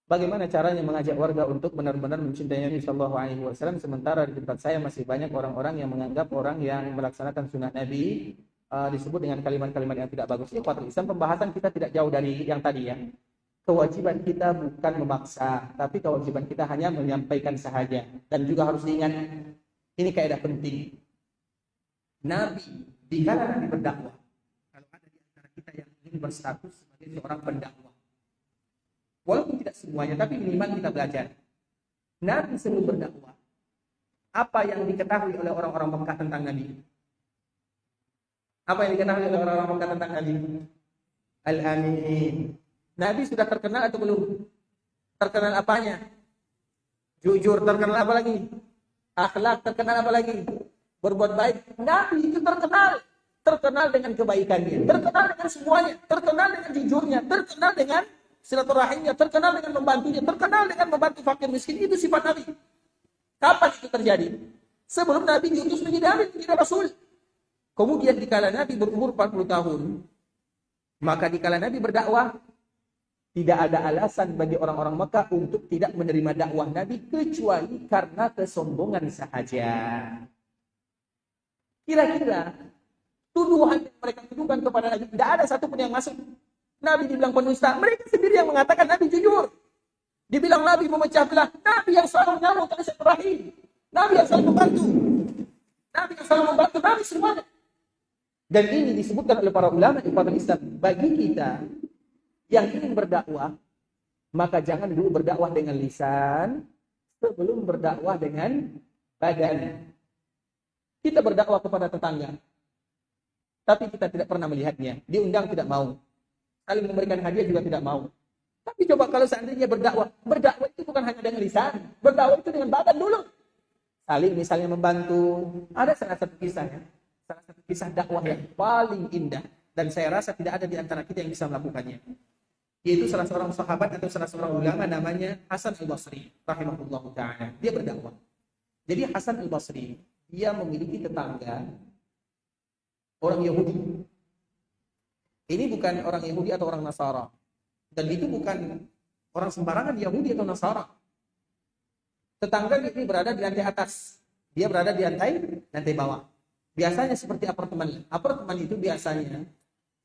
Bagaimana caranya mengajak warga untuk benar-benar mencintai Nabi Shallallahu Alaihi Wasallam, sementara di tempat saya masih banyak orang-orang yang menganggap orang yang melaksanakan sunnah Nabi disebut dengan kalimat-kalimat yang tidak bagus. Ini kuatul Islam, pembahasan kita tidak jauh dari yang tadi ya. Kewajiban kita bukan memaksa, tapi kewajiban kita hanya menyampaikan sahaja. Dan juga harus diingat, ini kaidah penting. Nabi, dikala Nabi berdakwah, kalau ada di antara kita yang ingin berstatus sebagai seorang pendakwah, walaupun tidak semuanya, tapi minimal kita belajar. Nabi sebelum berdakwah, apa yang diketahui oleh orang-orang Mekah tentang Nabi? Apa yang diketahui oleh orang-orang Mekah tentang Nabi? Al-Amin. Nabi sudah terkenal atau belum? Terkenal apanya? Jujur. Terkenal apa lagi? Akhlak. Terkenal apa lagi? Berbuat baik. Nabi itu terkenal. Terkenal dengan kebaikannya. Terkenal dengan semuanya. Terkenal dengan jujurnya. Terkenal dengan silaturahimnya. Terkenal dengan membantunya. Terkenal dengan membantu fakir miskin. Itu sifat Nabi. Kapan itu terjadi? Sebelum Nabi diutus menjadi Nabi, menjadi Rasul. Kemudian dikala Nabi berumur 40 tahun, maka dikala Nabi berdakwah, tidak ada alasan bagi orang-orang Mekah untuk tidak menerima dakwah Nabi kecuali karena kesombongan sahaja. Kira-kira tuduhan yang mereka tuduhkan kepada Nabi, tidak ada satupun yang masuk. Nabi dibilang pendusta, mereka sendiri yang mengatakan Nabi jujur. Dibilang Nabi memecah belah, Nabi yang selalu nyambung tali silaturahim. Nabi yang selalu membantu. Nabi yang selalu membantu, Nabi semuanya. Dan ini disebutkan oleh para ulama di Islam. Bagi kita yang ingin berdakwah, maka jangan dulu berdakwah dengan lisan sebelum berdakwah dengan badan. Kita berdakwah kepada tetangga, tapi kita tidak pernah melihatnya. Diundang tidak mau. Saling memberikan hadiah juga tidak mau. Tapi coba kalau seandainya berdakwah itu bukan hanya dengan lisan. Berdakwah itu dengan badan dulu. Saling misalnya membantu. Ada salah satu kisahnya. Salah satu kisah dakwah yang paling indah. Dan saya rasa tidak ada di antara kita yang bisa melakukannya. Yaitu salah seorang sahabat atau salah seorang ulama namanya Hasan al-Basri. Rahimahullahu ta'ala. Dia berdakwah. Jadi Hasan al-Basri, dia memiliki tetangga orang Yahudi. Ini bukan orang Yahudi atau orang Nasara. Dan itu bukan orang sembarangan Yahudi atau Nasara. Tetangga ini berada di lantai atas. Dia berada di lantai bawah. Biasanya seperti apartemen. Apartemen itu biasanya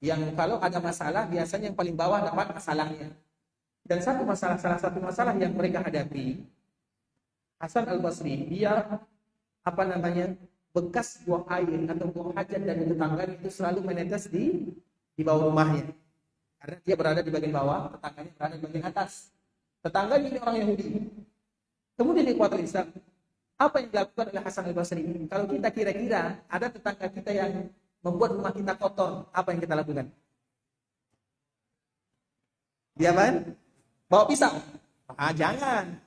yang kalau ada masalah, biasanya yang paling bawah dapat masalahnya. Dan salah satu masalah yang mereka hadapi, Hasan al-Basri, dia bekas buang air atau buang hajat dari tetangga itu selalu menetes di bawah rumahnya. Karena dia berada di bagian bawah, tetangganya berada di bagian atas. Tetangganya ini orang Yahudi. Kemudian di kuartal Islam, apa yang dilakukan oleh Hasan al-Basri? Kalau kita kira-kira ada tetangga kita yang membuat rumah kita kotor, apa yang kita lakukan? Dia bawa pisau. Jangan.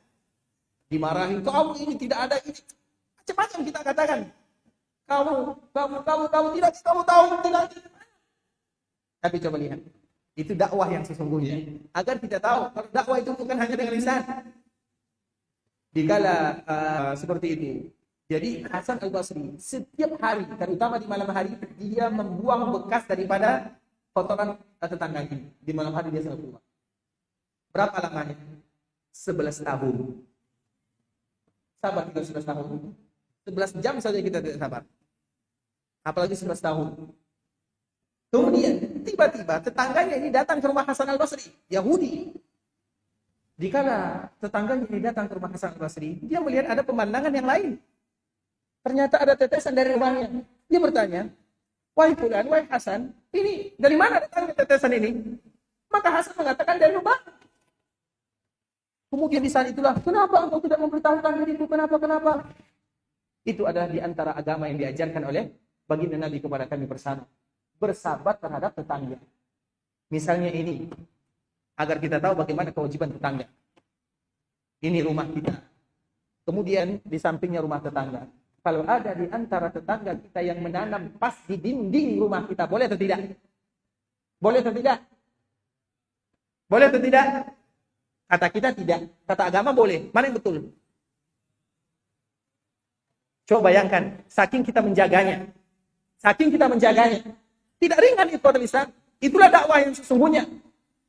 Dimarahin, kamu ini tidak ada ini. Macam-macam kita katakan. Kamu tidak, kamu tahu tidak. Tapi coba lihat. Itu dakwah yang sesungguhnya. Agar kita tahu kalau dakwah itu bukan hanya dengan lisan. Dikala seperti itu. Jadi Hasan al-Basri setiap hari, terutama di malam hari, dia membuang bekas daripada kotoran tetangganya. Di malam hari dia selalu keluar. Berapa lamanya? 11 tahun. Sabar kita 11 tahun. 11 jam saja kita tidak sabar. Apalagi 11 tahun. Kemudian tiba-tiba tetangganya ini datang ke rumah Hasan al-Basri, Yahudi. Dikala tetangganya ini datang ke rumah Hasan al-Basri, dia melihat ada pemandangan yang lain. Ternyata ada tetesan dari rumahnya. Dia bertanya, wahai fulan, wahai Hasan, ini dari mana datang tetesan ini? Maka Hasan mengatakan dari rumah. Kemudian di saat itulah, kenapa engkau tidak memberitahukan diriku? Kenapa? Itu adalah di antara agama yang diajarkan oleh baginda Nabi kepada kami bersama. Bersahabat terhadap tetangga. Misalnya ini, agar kita tahu bagaimana kewajiban tetangga. Ini rumah kita. Kemudian di sampingnya rumah tetangga. Kalau ada di antara tetangga kita yang menanam pas di dinding rumah kita, boleh atau tidak? Boleh atau tidak? Boleh atau tidak? Kata kita tidak. Kata agama boleh. Mana yang betul? Coba bayangkan, saking kita menjaganya. Tidak ringan itu adalah Islam. Itulah dakwah yang sesungguhnya.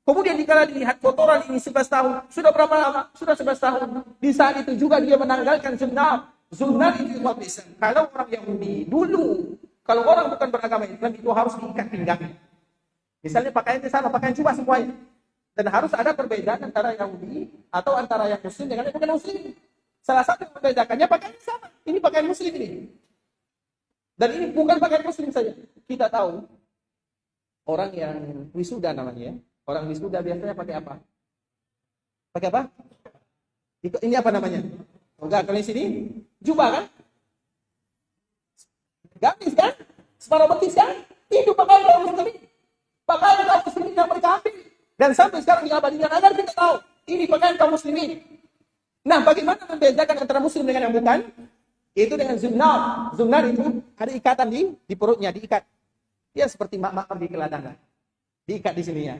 Kemudian dikala dilihat kotoran ini 11 tahun. Sudah berapa lama? Sudah 11 tahun. Di saat itu juga dia menanggalkan sunnah. Sunnah itu Islam. Kalau orang Yahudi dulu, kalau orang bukan beragama Islam itu harus diikat pinggangnya. Misalnya pakaiannya sama, pakaian jubah semuanya. Dan harus ada perbedaan antara Yahudi atau antara yang Muslim dengan yang bukan Muslim. Salah satu yang membedakannya pakaiannya sama. Ini pakaian Muslim ini. Dan ini bukan pakaian Muslim saja. Kita tahu orang yang wisuda namanya. Orang wisuda biasanya pakai apa? Pakai apa? Ini apa namanya? Enggak, kalau di sini jubah kan? Gamis kan? Separuh betis kan? Itu pakaian kaum muslimin. Pakaian kaum muslimin yang mereka ambil. Dan sampai sekarang diabadikan agar kita tahu ini pakaian kaum muslimin. Nah, bagaimana membedakan antara muslim dengan yang bukan? Itu dengan zunnar. Zunnar itu ada ikatan di perutnya, diikat. Ya seperti mak-mak di keladang. Diikat di sininya.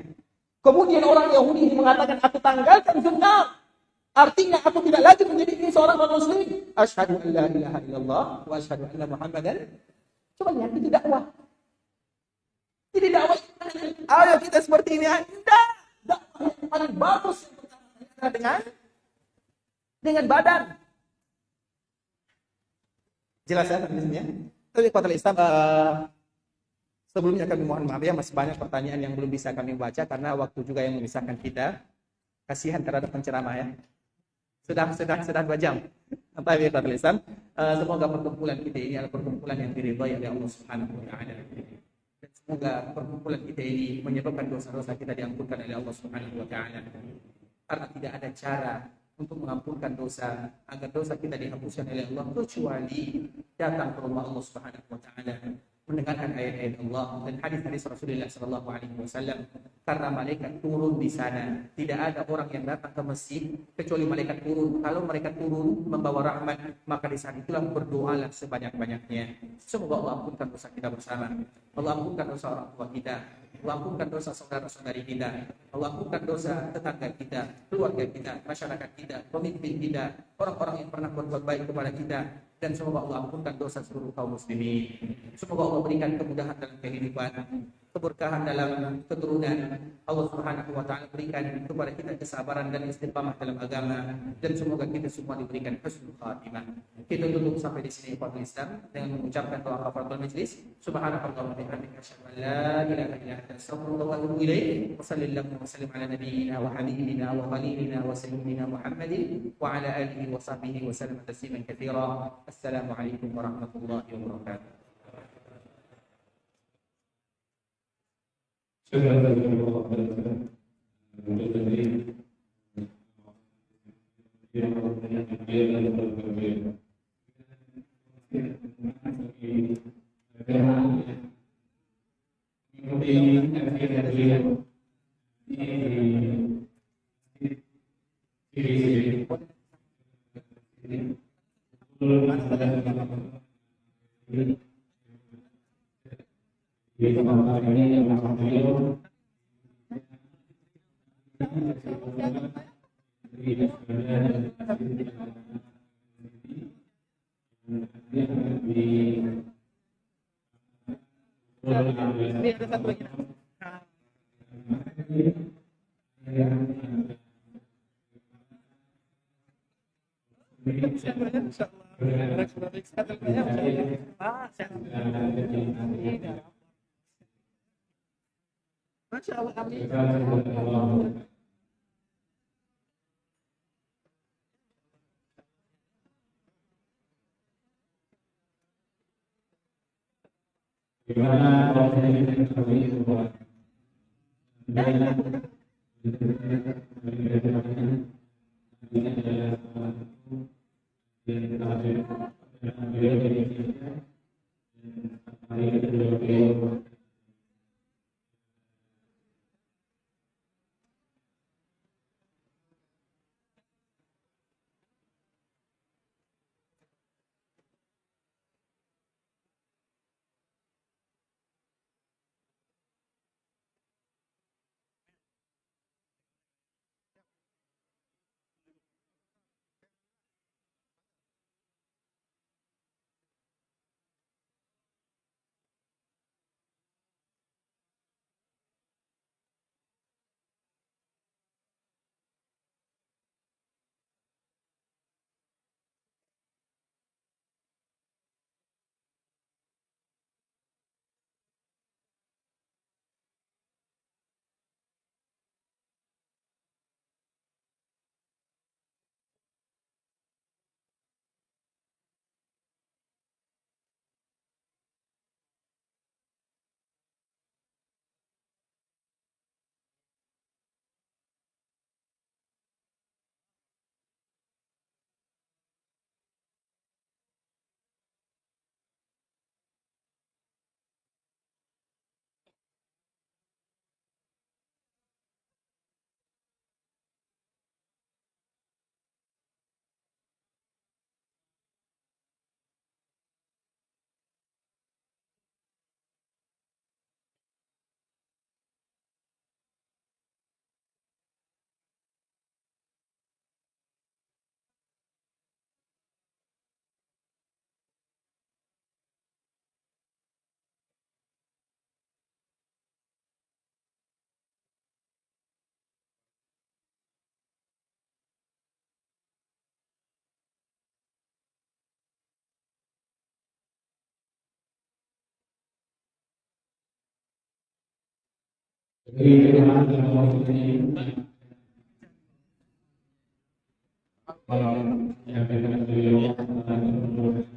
Kemudian orang Yahudi ini mengatakan, aku tanggalkan zunnar. Artinya aku tidak lagi menjadi seorang non-muslim. Asyhadu an la ilaha illallah wa asyhadu anna Muhammadan. Coba lihat, itu dakwah. Jadi dakwah ayo kita seperti ini. Tidak. Dakwah yang paling bagus dengan badan. Jelas ya di sini ya. Tapi kuatal Islam, sebelumnya kami mohon maaf ya, masih banyak pertanyaan yang belum bisa kami baca karena waktu juga yang memisahkan kita. Kasihan terhadap penceramah ya. Sudah 2 jam. Tapi kuatal Islam, semoga perkumpulan kita ini adalah perkumpulan yang diridhai oleh Allah Subhanahu wa taala. Dan semoga perkumpulan kita ini menyebabkan dosa-dosa kita diampunkan oleh Allah Subhanahu wa taala. Karena tidak ada cara untuk mengampunkan dosa agar dosa kita dihapuskan oleh Allah kecuali datang ke rumah Allah Subhanahu wa taala, mendengarkan ayat-ayat Allah dan hadis-hadis Rasulullah sallallahu alaihi wasallam. Karena malaikat turun di sana. Tidak ada orang yang datang ke masjid kecuali malaikat turun. Kalau mereka turun membawa rahmat, maka di saat itulah berdoalah sebanyak-banyaknya. Semoga Allah ampunkan dosa kita bersama. Allah ampunkan dosa orang tua kita. Allah ampunkan dosa saudara-saudari kita. Allah ampunkan dosa tetangga kita, keluarga kita, masyarakat kita, pemimpin kita, orang-orang yang pernah berbuat baik kepada kita. Dan semoga Allah ampunkan dosa seluruh kaum muslimin. Semoga Allah berikan kemudahan dalam kehidupan, keberkahan dalam keturunan. Allah Subhanahu wa taala berikan kepada kita kesabaran dan istiqamah dalam agama, dan semoga kita semua diberikan husnul khatimah. Kita tutup sampai di sini Ikhwatul Islam dengan mengucapkan doa kafaratul majlis. Subhanakallahumma wa bihamdika asyhadu an la ilaha illa anta astaghfiruka wa atubu ilaik. Wa sallallahu wa sallim ala nabiyyina wa habibina wa khalilina wa sayyidina Muhammadin wa ala alihi wa sahbihi wa sallam tasliman katsira. Assalamualaikum warahmatullahi wabarakatuh. Masya Allah, amin. Gimana kalau saya seperti itu, Pak? Jadi kalau ini kalau yang kita beliau bisa